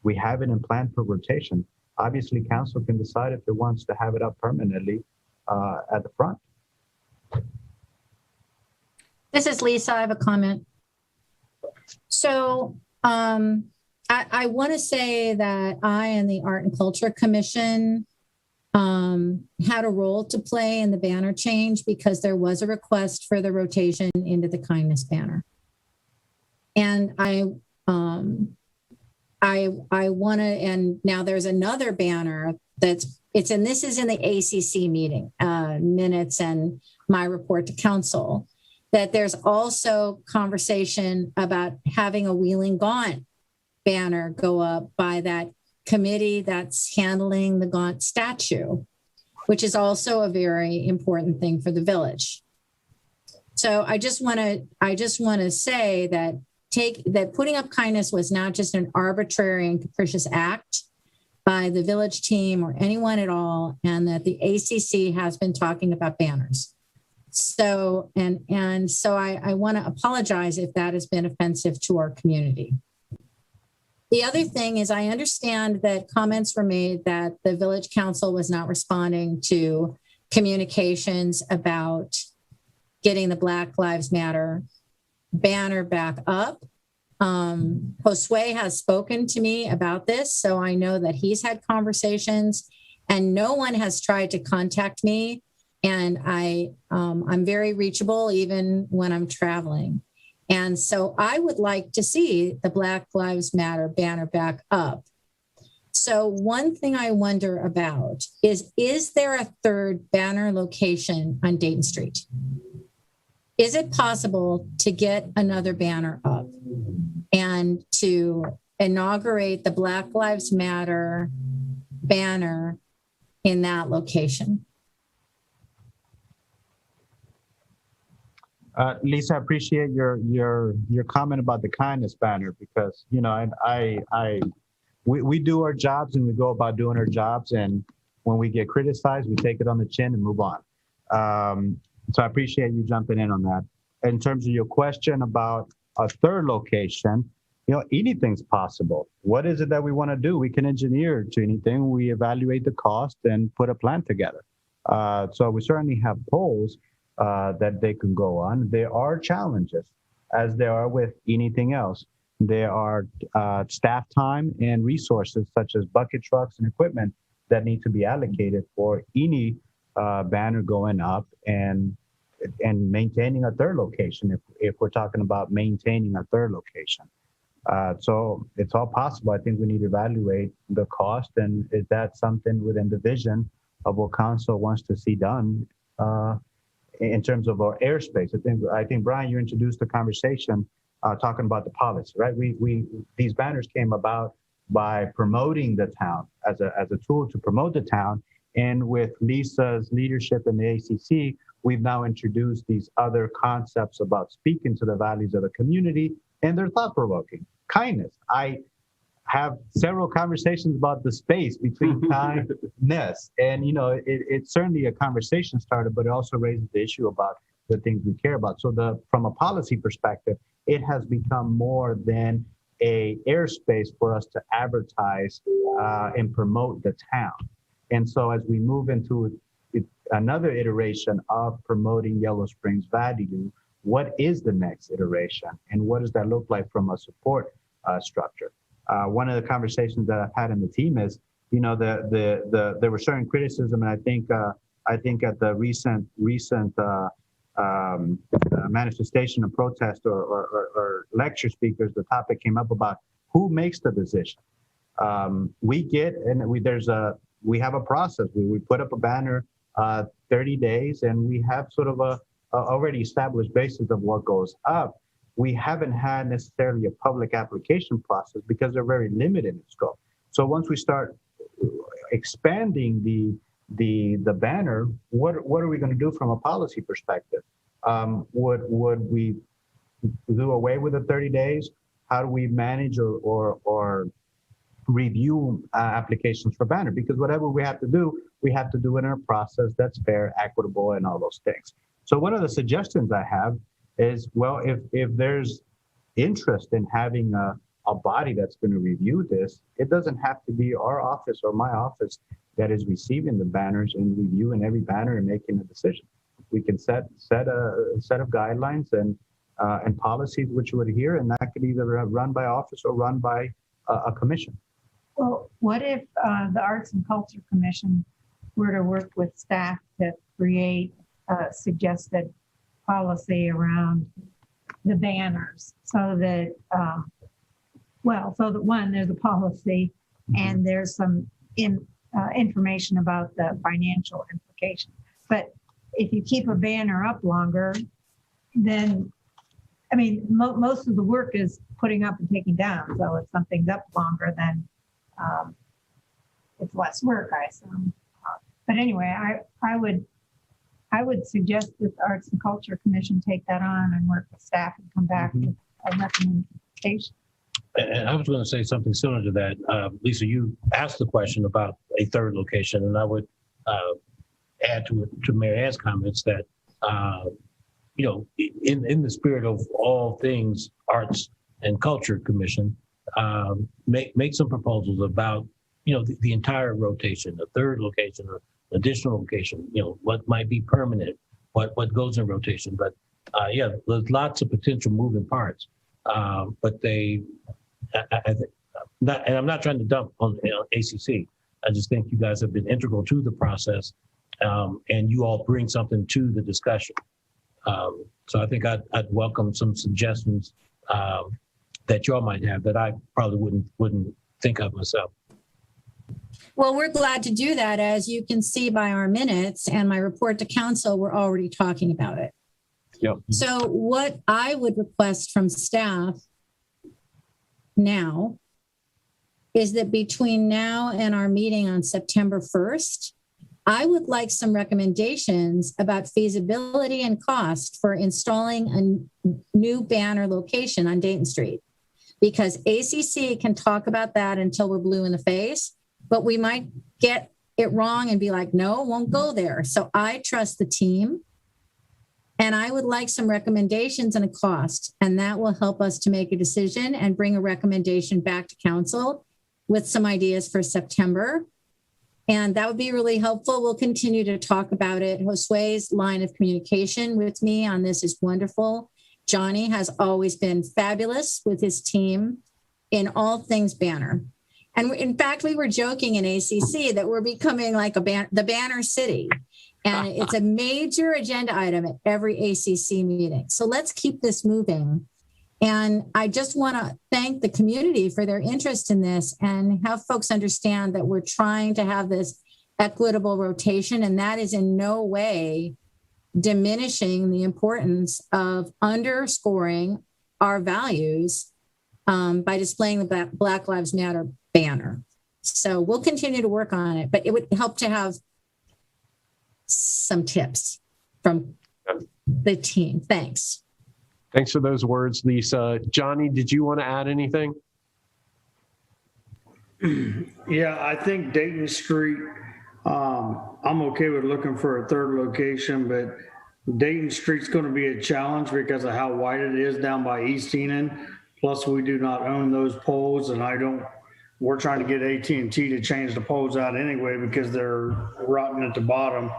we have it in plan for rotation. Obviously, council can decide if it wants to have it up permanently at the front. This is Lisa. I have a comment. So I want to say that I and the Art and Culture Commission had a role to play in the banner change because there was a request for the rotation into the kindness banner. And I want to, and now there's another banner this is in the ACC meeting minutes and my report to council, that there's also conversation about having a Wheeling Gaunt banner go up by that committee that's handling the Gaunt statue, which is also a very important thing for the village. So I just want to say that putting up kindness was not just an arbitrary and capricious act by the village team or anyone at all, and that the ACC has been talking about banners. So, so I want to apologize if that has been offensive to our community. The other thing is, I understand that comments were made that the village council was not responding to communications about getting the Black Lives Matter banner back up. Josue has spoken to me about this, so I know that he's had conversations, and no one has tried to contact me. And I'm very reachable even when I'm traveling. And so I would like to see the Black Lives Matter banner back up. So one thing I wonder about is there a third banner location on Dayton Street? Is it possible to get another banner up and to inaugurate the Black Lives Matter banner in that location? Lisa, I appreciate your comment about the kindness banner, because we do our jobs and we go about doing our jobs, and when we get criticized, we take it on the chin and move on. So I appreciate you jumping in on that. In terms of your question about a third location, anything's possible. What is it that we want to do? We can engineer to anything. We evaluate the cost and put a plan together. So we certainly have polls that they can go on. There are challenges, as there are with anything else. There are staff time and resources, such as bucket trucks and equipment, that need to be allocated for any banner going up and maintaining a third location, if we're talking about maintaining a third location. So it's all possible. I think we need to evaluate the cost, and is that something within the vision of what council wants to see done in terms of our airspace. I think Brian, you introduced the conversation talking about the policy, right? These banners came about by promoting the town as a tool to promote the town. And with Lisa's leadership in the ACC, we've now introduced these other concepts about speaking to the values of the community, and they're thought-provoking. Kindness. I have several conversations about the space between kindness, and it's certainly a conversation starter, but it also raises the issue about the things we care about. So from a policy perspective, it has become more than a airspace for us to advertise and promote the town. And so as we move into another iteration of promoting Yellow Springs value. What is the next iteration, and what does that look like from a support structure? One of the conversations that I've had in the team is, there were certain criticism, and I think at the recent manifestation of protest or lecture speakers, the topic came up about who makes the decision. We have a process. We put up a banner 30 days, and we have sort of a already established basis of what goes up. We haven't had necessarily a public application process because they're very limited in scope. So once we start expanding the banner, what are we going to do from a policy perspective? Would we do away with the 30 days? How do we manage or review applications for banner? Because whatever we have to do it in a process that's fair, equitable, and all those things. So one of the suggestions I have is, well, if there's interest in having a body that's going to review this, it doesn't have to be our office or my office that is receiving the banners and reviewing every banner and making a decision. We can set a set of guidelines and policies which would adhere, and that could either run by office or run by a commission. Well, what if the Arts and Culture Commission were to work with staff to create a suggested policy around the banners, so that, one, there's a policy and there's some information about the financial implications. But if you keep a banner up longer, then, most of the work is putting up and taking down. So if something's up longer, then it's less work, I assume. But anyway, I would suggest that the Arts and Culture Commission take that on and work with staff and come back with a recommendation. And I was going to say something similar to that. Lisa, you asked the question about a third location, and I would add to Mary Ann's comments that, in the spirit of all things Arts and Culture Commission, make some proposals about, the entire rotation, a third location, or additional location, what might be permanent, what goes in rotation. But there's lots of potential moving parts. But I think, and I'm not trying to dump on ACC. I just think you guys have been integral to the process, and you all bring something to the discussion. So I think I'd welcome some suggestions that y'all might have that I probably wouldn't think of myself. Well, we're glad to do that. As you can see by our minutes and my report to council, we're already talking about it. Yep. So what I would request from staff now is that between now and our meeting on September 1st, I would like some recommendations about feasibility and cost for installing a new banner location on Dayton Street. Because ACC can talk about that until we're blue in the face, but we might get it wrong and be like, no, won't go there. So I trust the team, and I would like some recommendations and a cost, and that will help us to make a decision and bring a recommendation back to council with some ideas for September. And that would be really helpful. We'll continue to talk about it. Josue's line of communication with me on this is wonderful. Johnny has always been fabulous with his team in all things banner. And in fact, we were joking in ACC that we're becoming like the banner city. And it's a major agenda item at every ACC meeting. So let's keep this moving. And I just want to thank the community for their interest in this and have folks understand that we're trying to have this equitable rotation. And that is in no way diminishing the importance of underscoring our values by displaying the Black Lives Matter banner. So we'll continue to work on it, but it would help to have some tips from the team. Thanks. Thanks for those words, Lisa. Johnny, did you want to add anything? Yeah, I think Dayton Street, I'm okay with looking for a third location, but Dayton Street's going to be a challenge because of how wide it is down by East Enon. Plus, we do not own those poles, and we're trying to get AT&T to change the poles out anyway because they're rotten at the bottom.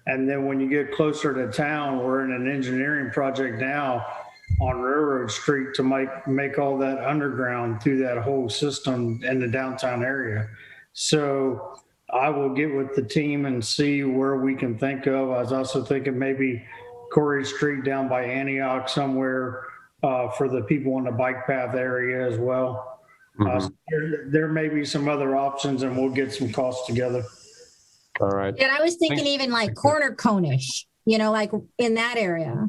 And then when you get closer to town, we're in an engineering project now on Railroad Street to make all that underground through that whole system in the downtown area. So I will get with the team and see where we can think of. I was also thinking maybe Corey Street down by Antioch somewhere for the people on the bike path area as well. So there may be some other options, and we'll get some costs together. All right. And I was thinking even like corner cone-ish, like in that area.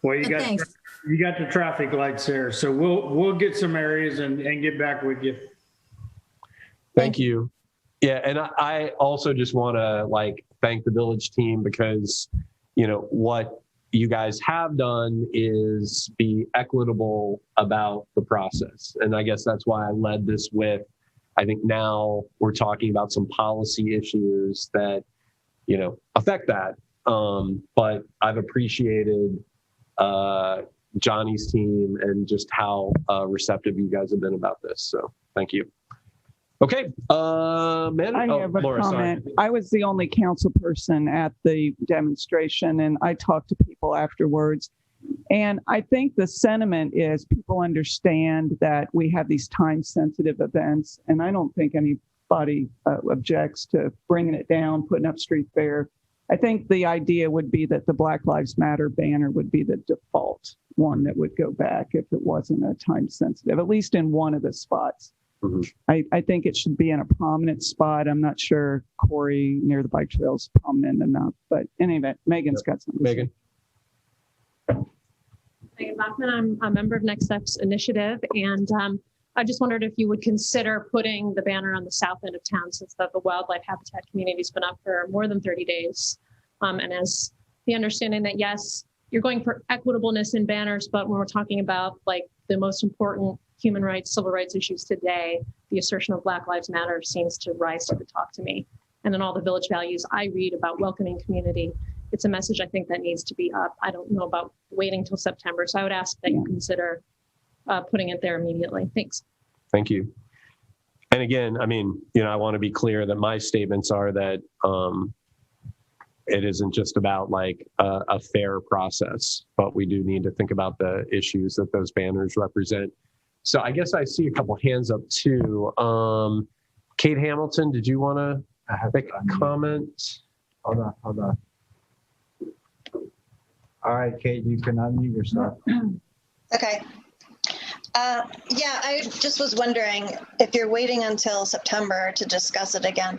Well, you got the traffic lights there, so we'll get some areas and get back with you. Thank you. Yeah, and I also just want to thank the village team because what you guys have done is be equitable about the process, and I guess that's why I led this with. I think now we're talking about some policy issues that affect that, but I've appreciated Johnny's team and just how receptive you guys have been about this. So thank you. Okay, man. I have a Laura, comment. sorry. I was the only council person at the demonstration, and I talked to people afterwards. And I think the sentiment is people understand that we have these time-sensitive events, and I don't think anybody objects to bringing it down, putting up street fair. I think the idea would be that the Black Lives Matter banner would be the default one that would go back if it wasn't a time-sensitive, at least in one of the spots. I think it should be in a prominent spot. I'm not sure Corey near the bike trail is prominent enough, but in any event, Megan's got something. Megan. Megan Bachman, I'm a member of Next Steps Initiative, and I just wondered if you would consider putting the banner on the south end of town, since the wildlife habitat community's been up for more than 30 days. And as the understanding that, yes, you're going for equitableness in banners, but when we're talking about the most important human rights, civil rights issues today, the assertion of Black Lives Matter seems to rise to the top to me. And in all the village values I read about welcoming community, it's a message I think that needs to be up. I don't know about waiting till September. So I would ask that you consider putting it there immediately. Thanks. Thank you. And again, I mean, I want to be clear that my statements are that it isn't just about a fair process, but we do need to think about the issues that those banners represent. So I guess I see a couple hands up too. Kate Hamilton, did you want to make a comment? Hold on. All right, Kate, you can unmute yourself. Okay. Yeah, I just was wondering if you're waiting until September to discuss it again,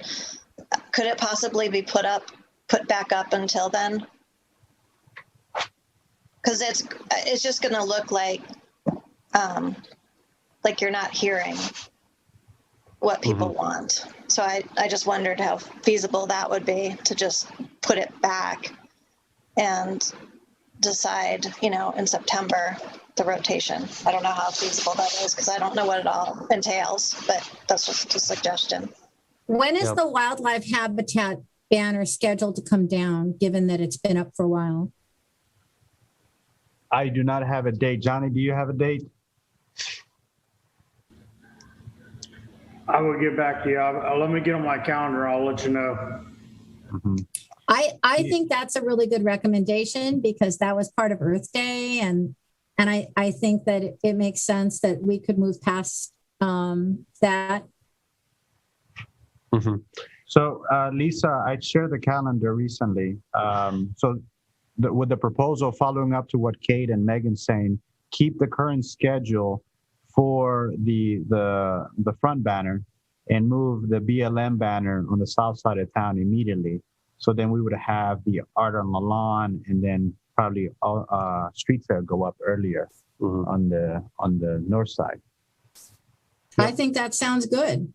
could it possibly be put back up until then? Because it's just going to look like you're not hearing what people want. So I just wondered how feasible that would be to just put it back and decide, in September, the rotation. I don't know how feasible that is because I don't know what it all entails, but that's just a suggestion. When is the wildlife habitat banner scheduled to come down, given that it's been up for a while? I do not have a date. Johnny, do you have a date? I will get back to you. Let me get on my calendar. I'll let you know. I think that's a really good recommendation because that was part of Earth Day. And I think that it makes sense that we could move past that. So Lisa, I shared the calendar recently. With the proposal following up to what Kate and Megan's saying, keep the current schedule for the front banner and move the BLM banner on the south side of town immediately. So then we would have the art on the lawn and then probably street fair go up earlier on the north side. I think that sounds good.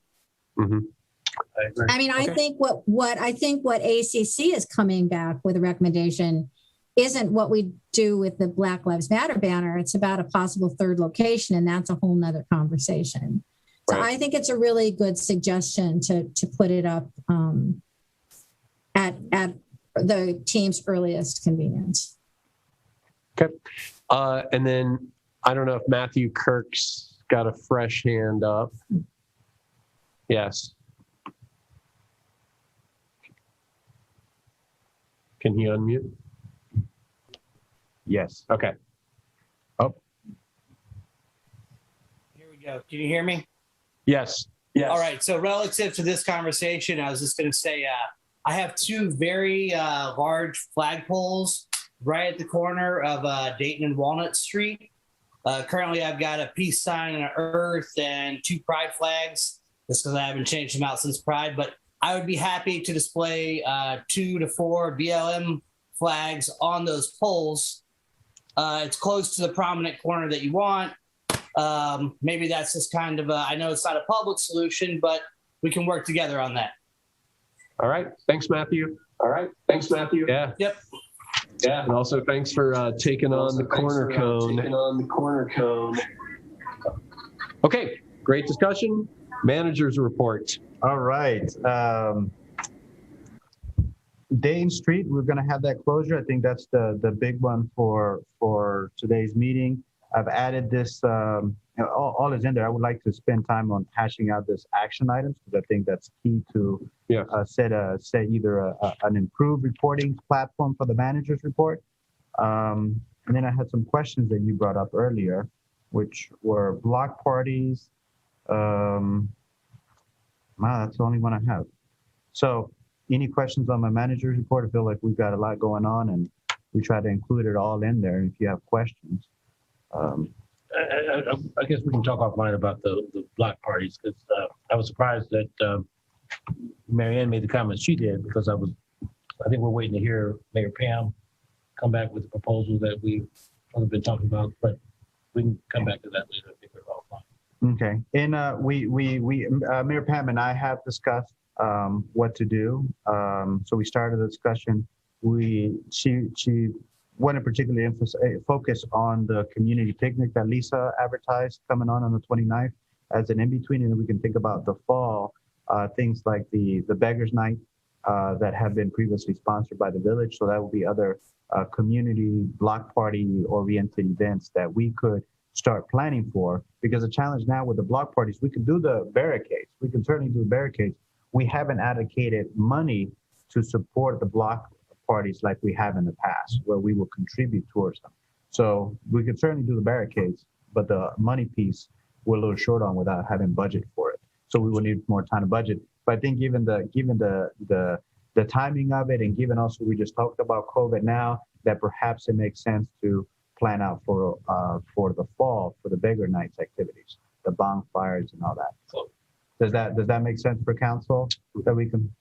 I mean, I think what ACC is coming back with a recommendation isn't what we do with the Black Lives Matter banner. It's about a possible third location, and that's a whole nother conversation. So I think it's a really good suggestion to put it up at the team's earliest convenience. Okay. And then I don't know if Matthew Kirk's got a fresh hand up. Yes. Can he unmute? Yes. Okay. Oh, Here we go. Can you hear me? Yes. Yes. All right. So relative to this conversation, I was just going to say, I have two very large flagpoles right at the corner of Dayton and Walnut Street. Currently, I've got a peace sign and an earth and two pride flags. Just because I haven't changed them out since Pride, but I would be happy to display 2 to 4 BLM flags on those poles. It's close to the prominent corner that you want. Maybe that's just kind of I know it's not a public solution, but we can work together on that. All right. Thanks, Matthew. All right. Thanks, Matthew. Yeah. Yep. Yeah. And also thanks for taking on the corner cone. Okay. Great discussion. Manager's report. all right. Dane Street, we're going to have that closure. I think that's the big one for today's meeting. I've added this, all is in there. I would like to spend time on hashing out this action items because I think that's key to set either an improved reporting platform for the manager's report. And then I had some questions that you brought up earlier, which were block parties. Wow, that's the only one I have. So any questions on my manager's report? I feel like we've got a lot going on and we try to include it all in there if you have questions. I guess we can talk offline about the block parties because I was surprised that Mary Ann made the comments she did because I think we're waiting to hear Mayor Pam come back with the proposal that we've been talking about, but we can come back to that later and figure it offline. Okay, and Mayor Pam and I have discussed what to do. So we started the discussion. She wanted particularly focus on the community picnic that Lisa advertised coming on the 29th as an in-between, and then we can think about the fall, things like the Beggars Night that have been previously sponsored by the village. So that will be other community block party oriented events that we could start planning for, because the challenge now with the block parties, we can do the barricades. We can certainly do barricades. We haven't allocated money to support the block parties like we have in the past, where we will contribute towards them. So we could certainly do the barricades, but the money piece we're a little short on without having budget for it. So we will need more time to budget. But I think given the timing of it, and given also we just talked about COVID now, that perhaps it makes sense to plan out for the fall for the Beggar Nights activities, the bonfires and all that. So does that make sense for council that we can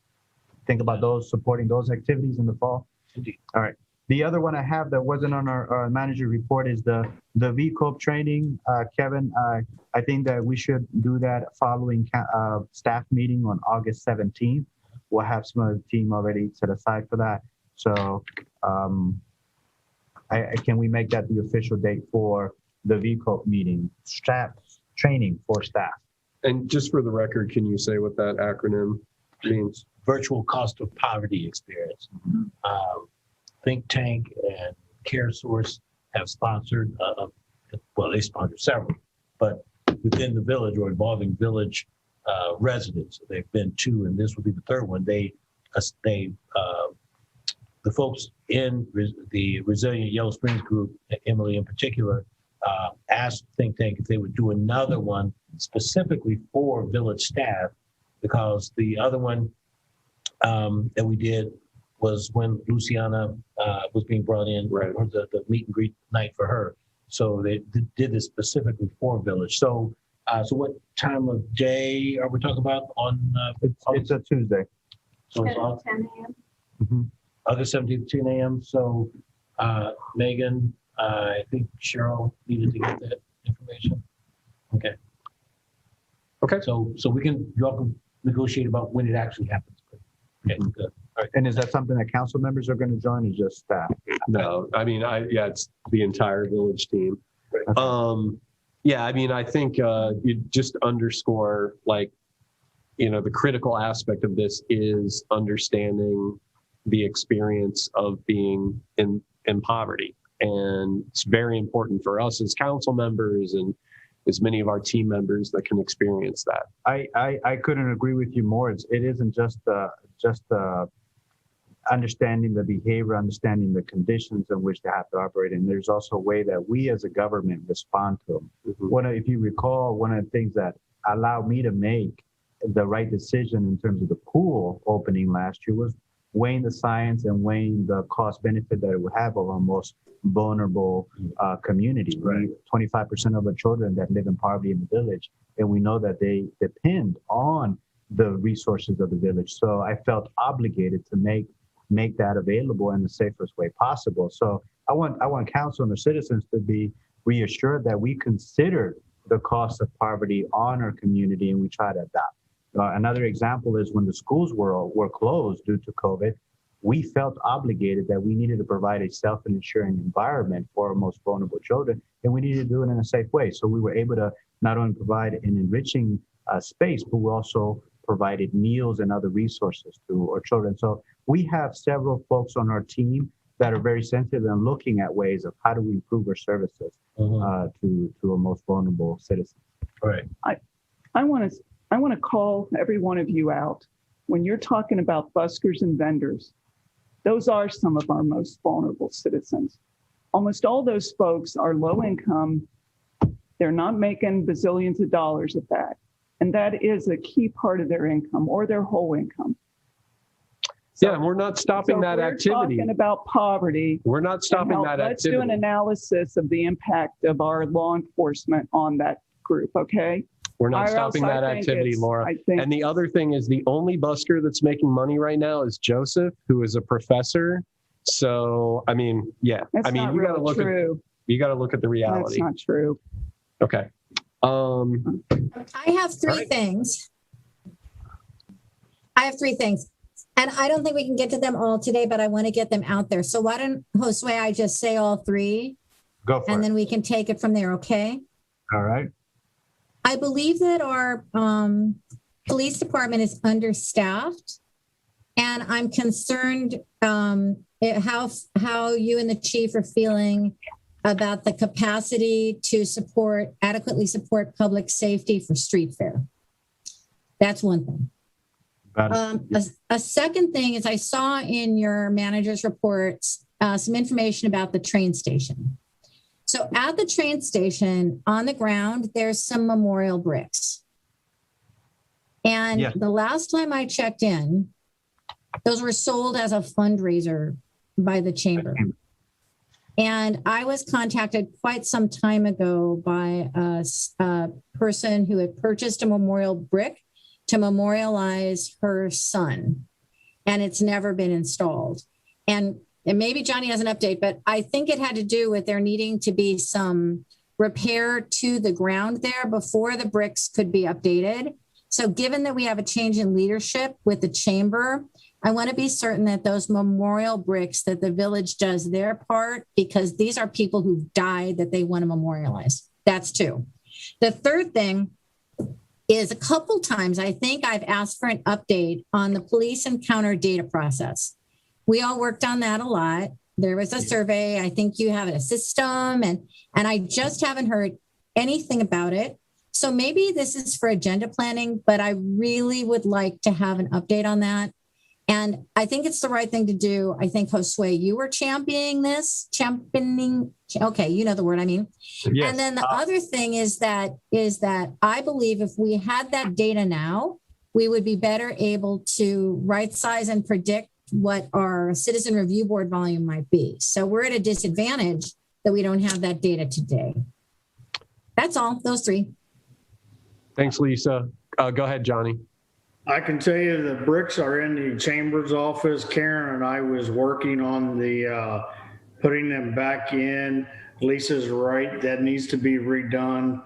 think about those, supporting those activities in the fall? Indeed. All right. The other one I have that wasn't on our manager report is the VCOP training. Kevin, I think that we should do that following staff meeting on August 17th. We'll have some of the team already set aside for that. So can we make that the official date for the VCOP meeting, staff training for staff? And just for the record, can you say what that acronym means? Virtual cost of poverty experience. Think Tank and Care Source have sponsored, well, they sponsored several, but within the village or involving village residents, they've been 2, and this will be the 3rd one. The folks in the Resilient Yellow Springs group, Emily in particular, asked Think Tank if they would do another one specifically for village staff, because the other one that we did was when Luciana was being brought in, right, or the meet and greet night for her. So they did this specifically for village. So what time of day are we talking about on? It's a Tuesday. So it's 10 a.m. Mm-hmm. August 17th, 10 a.m. So Megan, I think Cheryl needed to get that information. Okay. Okay. So y'all can negotiate about when it actually happens. Okay, good. All right. And is that something that council members are going to join, or just staff? No, I mean, it's the entire village team. Okay. Yeah, I mean, I think you just underscore, like, the critical aspect of this is understanding the experience of being in poverty. And it's very important for us as council members and as many of our team members that can experience that. I couldn't agree with you more. It isn't just understanding the behavior, understanding the conditions in which they have to operate. And there's also a way that we as a government respond to them. If you recall, one of the things that allowed me to make the right decision in terms of the pool opening last year was weighing the science and weighing the cost benefit that it would have on our most vulnerable community. Right. 25% of the children that live in poverty in the village, and we know that they depend on the resources of the village. So I felt obligated to make that available in the safest way possible. So I want council and the citizens to be reassured that we consider the cost of poverty on our community and we try to adapt. Another example is when the schools were closed due to COVID, we felt obligated that we needed to provide a self-insuring environment for our most vulnerable children, and we needed to do it in a safe way. So we were able to not only provide an enriching space, but we also provided meals and other resources to our children. So we have several folks on our team that are very sensitive and looking at ways of how do we improve our services to our most vulnerable citizens. Right. I want to call every one of you out. When you're talking about buskers and vendors, those are some of our most vulnerable citizens. Almost all those folks are low income. They're not making bazillions of dollars at that. And that is a key part of their income or their whole income. So, yeah, and we're not stopping that activity. We're talking about poverty. We're not stopping that activity. Let's do an analysis of the impact of our law enforcement on that group, okay? We're not stopping that activity, Laura. And the other thing is the only busker that's making money right now is Joseph, who is a professor. So, I mean, yeah. That's you not got to look true. You got to look at the reality. That's not true. Okay. I have three things. And I don't think we can get to them all today, but I want to get them out there. So why don't, Josue, I just say all three? Go for it. And then we can take it from there, okay? All right. I believe that our police department is understaffed. And I'm concerned how you and the chief are feeling about the capacity to adequately support public safety for street fair. That's one thing. A second thing is I saw in your manager's reports some information about the train station. So at the train station on the ground, there's some memorial bricks. And the last time I checked in, those were sold as a fundraiser by the chamber. And I was contacted quite some time ago by a person who had purchased a memorial brick to memorialize her son. And it's never been installed. And maybe Johnny has an update, but I think it had to do with there needing to be some repair to the ground there before the bricks could be updated. So given that we have a change in leadership with the chamber, I want to be certain that those memorial bricks, that the village does their part, because these are people who've died that they want to memorialize. That's two. The third thing is a couple times, I think I've asked for an update on the police encounter data process. We all worked on that a lot. There was a survey. I think you have a system, and I just haven't heard anything about it. So maybe this is for agenda planning, but I really would like to have an update on that. And I think it's the right thing to do. I think, Josue, you were championing. Okay, you know the word I mean. Yes. And then the other thing is that I believe if we had that data now, we would be better able to right size and predict what our citizen review board volume might be. So we're at a disadvantage that we don't have that data today. That's all, those three. Thanks, Lisa. Go ahead, Johnny. I can tell you the bricks are in the chamber's office. Karen and I was working on the putting them back in. Lisa's right, that needs to be redone.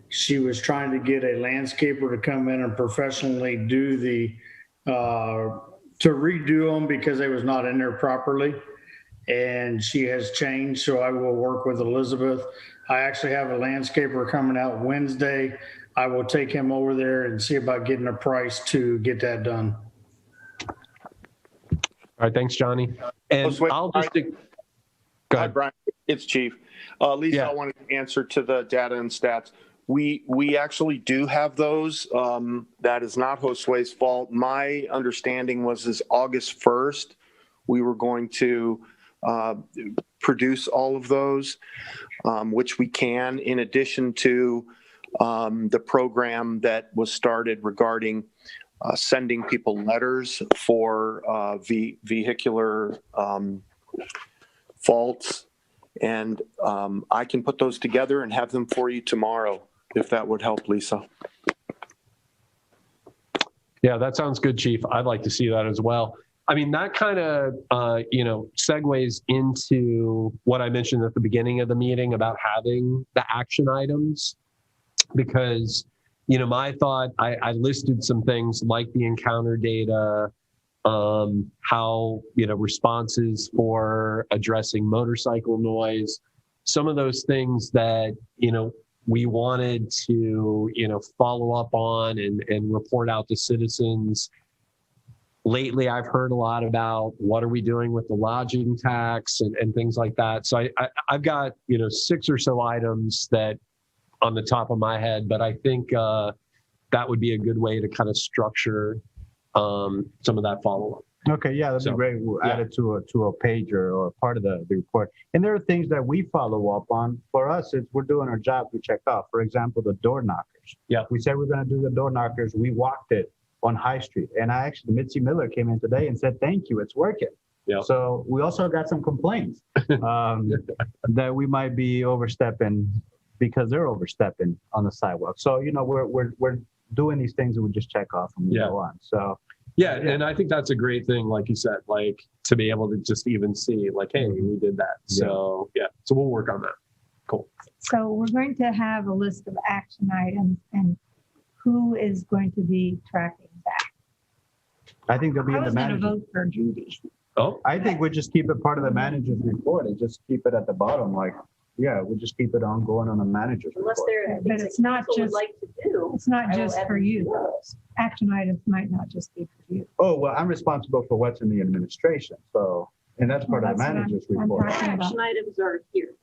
She was trying to get a landscaper to come in and professionally do to redo them because they was not in there properly. And she has changed, so I will work with Elizabeth. I actually have a landscaper coming out Wednesday. I will take him over there and see about getting a price to get that done. All right, thanks, Johnny. And I'll just go ahead. Hi, Brian. It's Chief. Lisa, yeah. I wanted to answer to the data and stats. We actually do have those. That is not Josue's fault. My understanding was August 1st, we were going to produce all of those, which we can, in addition to the program that was started regarding sending people letters for vehicular faults. And I can put those together and have them for you tomorrow, if that would help, Lisa. Yeah, that sounds good, Chief. I'd like to see that as well. I mean, that kind of, segues into what I mentioned at the beginning of the meeting about having the action items, because, my thought, I listed some things like the encounter data, how, responses for addressing motorcycle noise, some of those things that, we wanted to, follow up on and report out to citizens. Lately, I've heard a lot about what are we doing with the lodging tax and things like that. So I've got, 6 or so items that on the top of my head, but I think that would be a good way to kind of structure some of that follow-up. Okay, yeah, that'd be great. We'll add it to a page or part of the report. And there are things that we follow up on. For us, it's we're doing our job, we check off. For example, the door knockers. Yeah. We said we're going to do the door knockers. We walked it on High Street. And Mitzi Miller came in today and said, thank you, it's working. Yeah. So we also got some complaints that we might be overstepping because they're overstepping on the sidewalk. So, we're doing these things that we just check off and we go on. So. Yeah, and I think that's a great thing, like you said, like to be able to just even see, like, hey, we did that. So so we'll work on that. Cool. So we're going to have a list of action items, and who is going to be tracking that? I think they'll be in the manager. I was going to vote for Judy. Oh, I think we just keep it part of the manager's report and just keep it at the bottom. Like, we'll just keep it ongoing on the manager's Unless report. there are But things it's that not council would just- like to do. It's not I will just add for them to you. those. Action items might not just be for you. Oh, well, I'm responsible for what's in the administration. So, and that's part of the That's what manager's I'm report. talking about. Action items are here.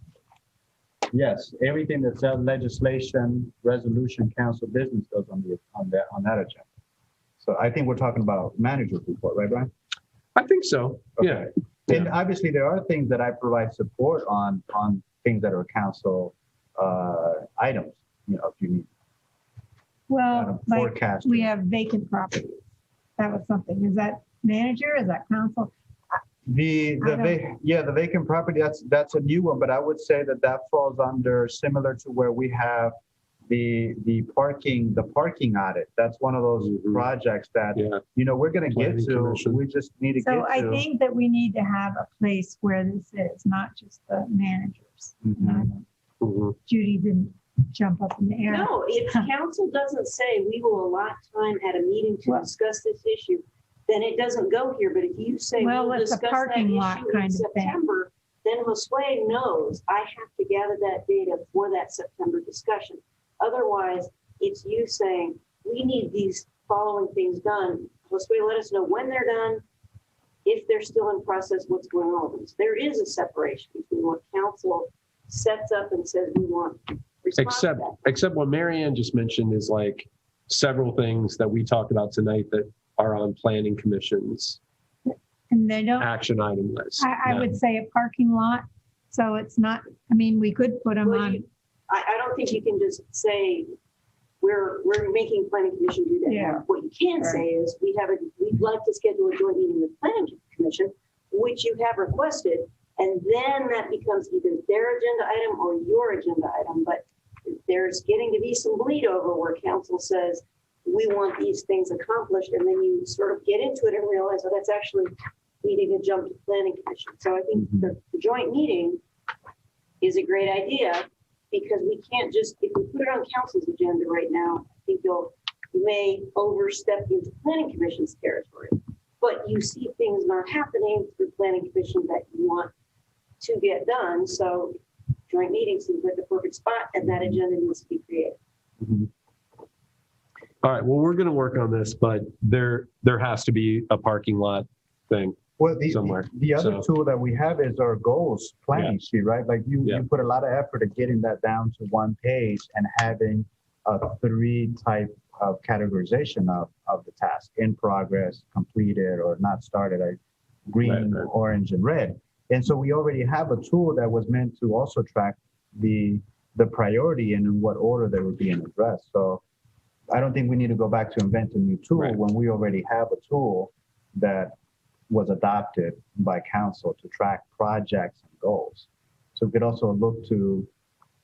Yes, everything that's legislation, resolution, council business goes on that agenda. So I think we're talking about manager's report, right, Brian? I think so. Okay. And obviously there are things that I provide support on things that are council items, if you need. Well, like forecasting. we have vacant properties. That was something. Is that manager? Is that council? The vacant property, that's a new one, but I would say that falls under similar to where we have the parking audit. That's one of those projects that, we're going to get to. Commission. We just need to So get to. I think that we need to have a place where this is, not just the managers. Judy didn't jump up in the air. No, if council doesn't say we will allot time at a meeting to discuss this issue, then it doesn't go here. But if you say Well, we'll it's a discuss that parking lot issue in kind of thing. September, then Josue knows I have to gather that data for that September discussion. Otherwise, it's you saying, we need these following things done. Josue, let us know when they're done. If they're still in process, what's going on with them. So there is a separation between what council sets up and says we want. Except what Marianne just mentioned is like several things that we talked about tonight that are on planning commissions And they don't, action item list. I would say a parking lot. So it's not, we could put them on. I don't think you can just say, we're making planning commission do that. Yeah. What you can say is, we'd like to schedule a joint meeting with planning commission, which you have requested, and then that becomes either their agenda item or your agenda item. But there's getting to be some bleed over where council says, we want these things accomplished, and then you sort of get into it and realize, oh, that's actually needing to jump to planning commission. So I think the joint meeting is a great idea, because we can't just, if we put it on council's agenda right now, I think you may overstep into planning commission's territory. But you see things not happening through planning commission that you want to get done. So joint meeting seems like the perfect spot, and that agenda needs to be created. All right. Well, we're going to work on this, but there has to be a parking lot thing somewhere. The other tool that we have is our goals planning sheet, right? Like you put a lot of effort at getting that down to one page and having a 3 type of categorization of the task: in progress, completed, or not started. green, orange, and red. And so we already have a tool that was meant to also track the priority and in what order they were being addressed. So I don't think we need to go back to invent a new tool when we already have a tool that was adopted by council to track projects and goals. So we could also look to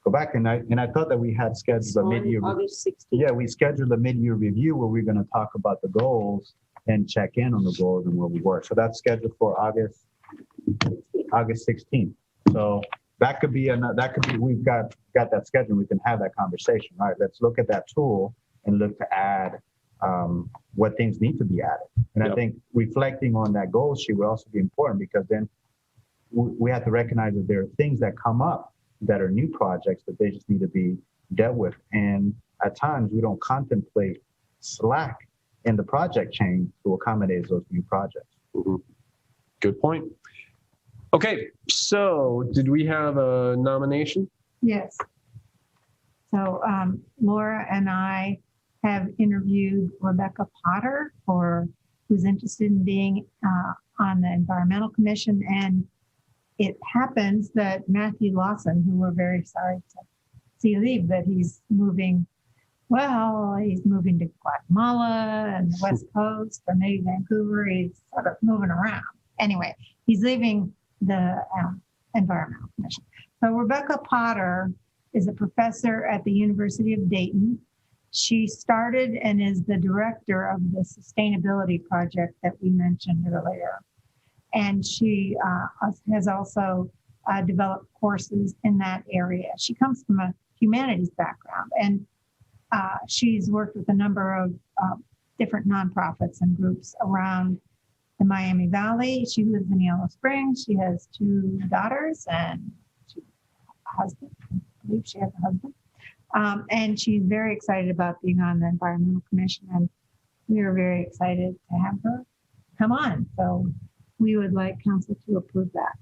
go back, and I thought that we had scheduled a mid-year. August 16th. Yeah, we scheduled a mid-year review where we're going to talk about the goals and check in on the goals and where we were. So that's scheduled for August 16th. So that could be we've got that schedule. We can have that conversation. All right, let's look at that tool and look to add what things need to be added. And I think reflecting on that goal sheet will also be important, because then we have to recognize that there are things that come up that are new projects that they just need to be dealt with. And at times we don't contemplate slack in the project chain to accommodate those new projects. Mm-hmm. Good point. Okay, so did we have a nomination? Yes. So Laura and I have interviewed Rebecca Potter, who's interested in being on the Environmental Commission. And it happens that Matthew Lawson, who we're very sorry to see leave, that he's moving to Guatemala and the West Coast, or maybe Vancouver. He's sort of moving around. Anyway, he's leaving the Environmental Commission. So Rebecca Potter is a professor at the University of Dayton. She started and is the director of the sustainability project that we mentioned earlier. And she has also developed courses in that area. She comes from a humanities background, and she's worked with a number of different nonprofits and groups around the Miami Valley. She lives in Yellow Springs. She has 2 daughters and a husband. I believe she has a husband. And she's very excited about being on the Environmental Commission, and we are very excited to have her come on. So we would like council to approve that.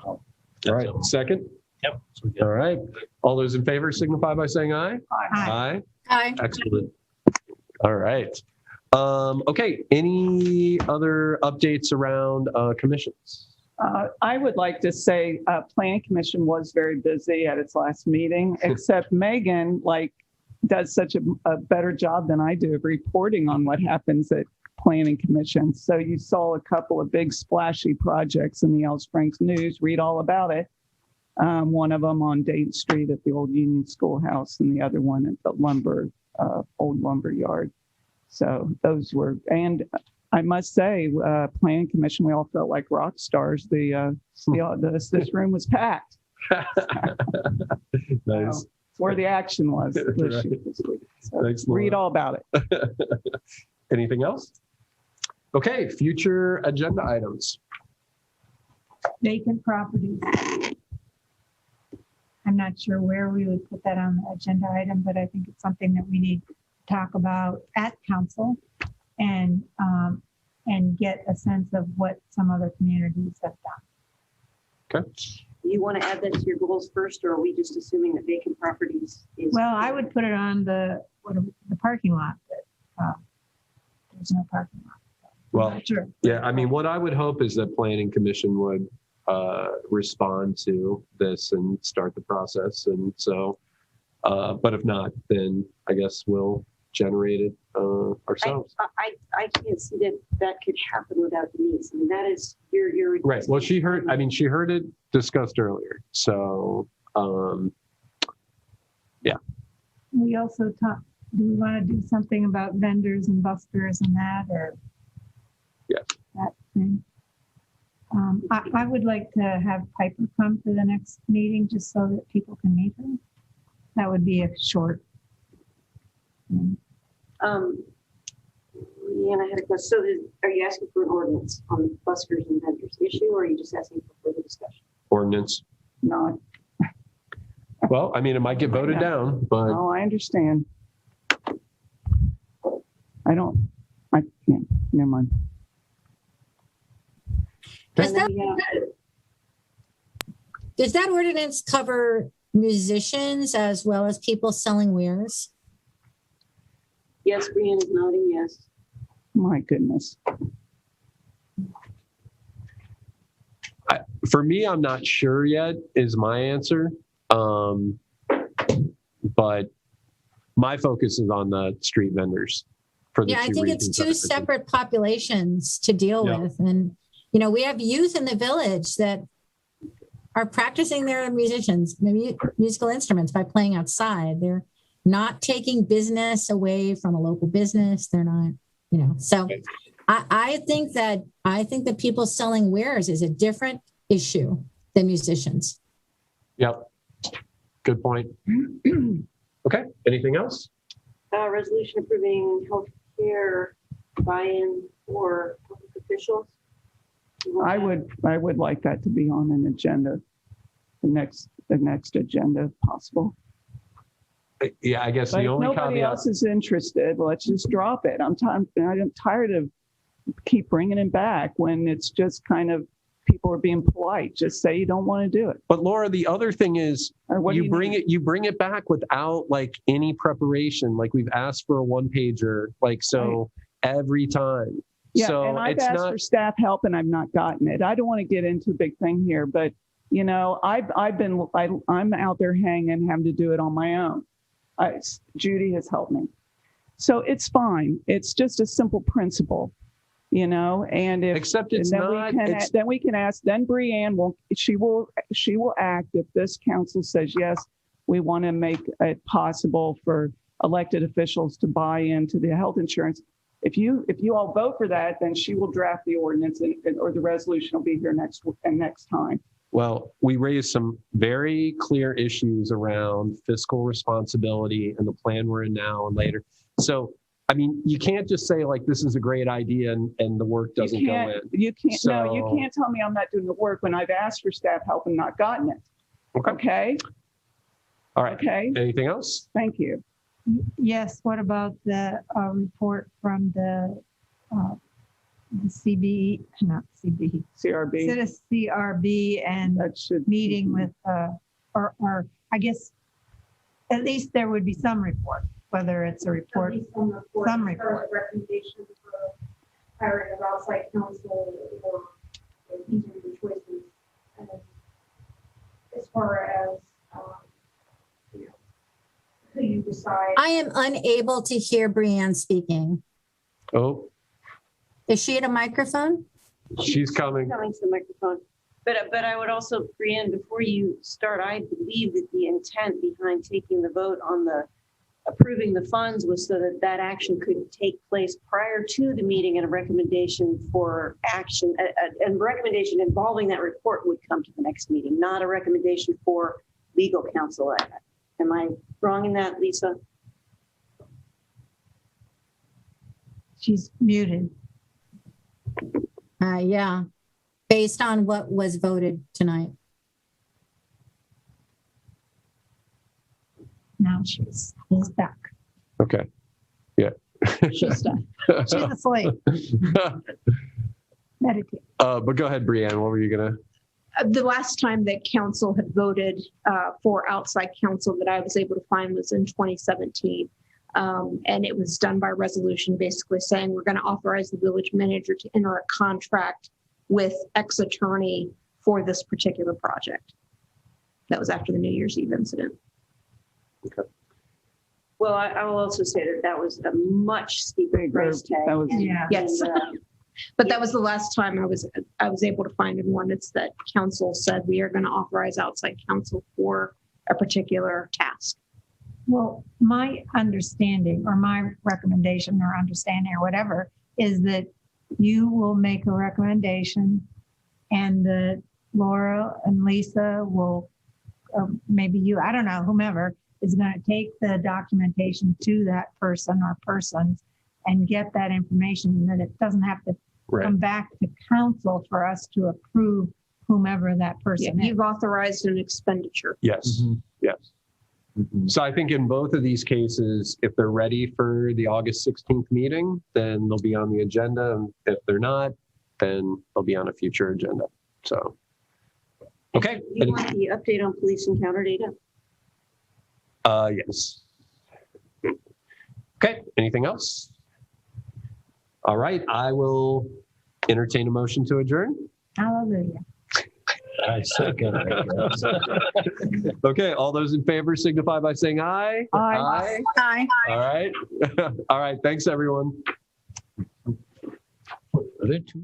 All right, second? Yep. All right, all those in favor signify by saying aye. Aye. Aye. Excellent. All right. Okay, any other updates around commissions? I would like to say Planning Commission was very busy at its last meeting, except Megan does such a better job than I do of reporting on what happens at Planning Commission. So you saw a couple of big splashy projects in the Yellow Springs News. Read all about it. One of them on Dayton Street at the old Union Schoolhouse, and the other one at the old lumber yard. So those were, and I must say, Planning Commission, we all felt like rock stars. This room was packed. Nice. So, where the action was this week. So Thanks, Laura. read all about it. Anything else? Okay, future agenda items. Vacant properties. I'm not sure where we would put that on the agenda item, but I think it's something that we need to talk about at council and get a sense of what some other communities have done. Okay. Do you want to add that to your goals first, or are we just assuming that vacant properties is? Well, I would put it on the parking lot, but there's no parking lot. Well, Sure. yeah, I mean, what I would hope is that Planning Commission would respond to this and start the process. And so, but if not, then I guess we'll generate it ourselves. I can't see that could happen without Denise. I mean, that is your Right. Well, she heard it discussed earlier. So, yeah. We also do we want to do something about vendors and buskers and that, or that thing? I would like to have Piper come to the next meeting just so that people can meet her. That would be a short. Leanne, I had a question. So are you asking for an ordinance on buskers and vendors issue, or are you just asking for further discussion? Ordinance. No. Well, I mean, it might get voted down, but. Oh, I understand. I can't, never mind. Does that ordinance cover musicians as well as people selling wares? Yes, Brianne is nodding yes. My goodness. For me, I'm not sure yet is my answer. But my focus is on the street vendors. For the Yeah, I two think it's reasons that I two mentioned. separate populations to deal Yeah. with. And, you know, we have youth in the village that are practicing their musicians, maybe musical instruments by playing outside. They're not taking business away from a local business. They're not, you know, so I think that people selling wares is a different issue than musicians. Yep. Good point. Okay. Anything else? Resolution approving healthcare buy-in for public officials. I would like that to be on an agenda, the next agenda if possible. Yeah, I guess But the if only nobody caveat. else is interested, let's just drop it. I'm tired of keep bringing it back when it's just kind of people are being polite. Just say you don't want to do it. But Laura, the other thing is you bring it back without like any preparation. Like we've asked for a one pager, like so every time. Yeah, so and I've it's asked not, for staff help and I've not gotten it. I don't want to get into a big thing here, but you know, I'm out there hanging, having to do it on my own. Judy has helped me, so it's fine. It's just a simple principle. You know, and if except it's then not, then we can ask. Then Breanne will act if this council says yes. We want to make it possible for elected officials to buy into the health insurance. If you all vote for that, then she will draft the ordinance or the resolution will be here next time. well, we raised some very clear issues around fiscal responsibility and the plan we're in now and later. So. I mean, you can't just say like this is a great idea and the work doesn't go in. You can't. No, you can't tell me I'm not doing the work when I've asked for staff help and not gotten it. Okay. All right. Okay. Anything else? Thank you. Yes. What about the report from the CRB and meeting with or I guess at least there would be some report. Whether it's a report, some report. Recommendation for hiring of outside counsel or these are the choices. And as far as, you know, who you decide. I am unable to hear Breanne speaking. Oh. Is she at a microphone? She's coming. Coming to the microphone. But I would also, Breanne, before you start, I believe that the intent behind taking the vote on the approving the funds was so that that action could take place prior to the meeting and a recommendation for action, and recommendation involving that report would come to the next meeting, not a recommendation for legal counsel. Am I wrong in that, Lisa? She's muted. Yeah, based on what was voted tonight. Now she's back. Okay. Yeah. She's done. She's asleep. Meditate. But go ahead, Breanne. What were you gonna? The last time that council had voted for outside counsel that I was able to find was in 2017. And it was done by resolution, basically saying we're going to authorize the village manager to enter a contract with X attorney for this particular project. That was after the New Year's Eve incident. Okay. Well, I will also say that was a much steeper price tag. That was, Yes. But that was the last time I was able to find an ordinance that council said we are going to authorize outside counsel for a particular task. Well, my understanding or my recommendation or understanding or whatever is that you will make a recommendation and that Laura and Lisa will, or maybe you, I don't know, whomever is going to take the documentation to that person or persons and get that information, and that it doesn't have to come back to council for us to approve whomever that person is. You've authorized an expenditure. Yes. Mm-hmm. Yes. Mm-hmm. So I think in both of these cases, if they're ready for the August 16th meeting, then they'll be on the agenda. And if they're not, then they'll be on a future agenda. So, okay. You want the update on police encounter data? Yes. Okay. Anything else? All right. I will entertain a motion to adjourn. Hallelujah. I second. Okay, all those in favor signify by saying aye. Aye. Aye. All right. All right. Thanks, everyone. Are there two?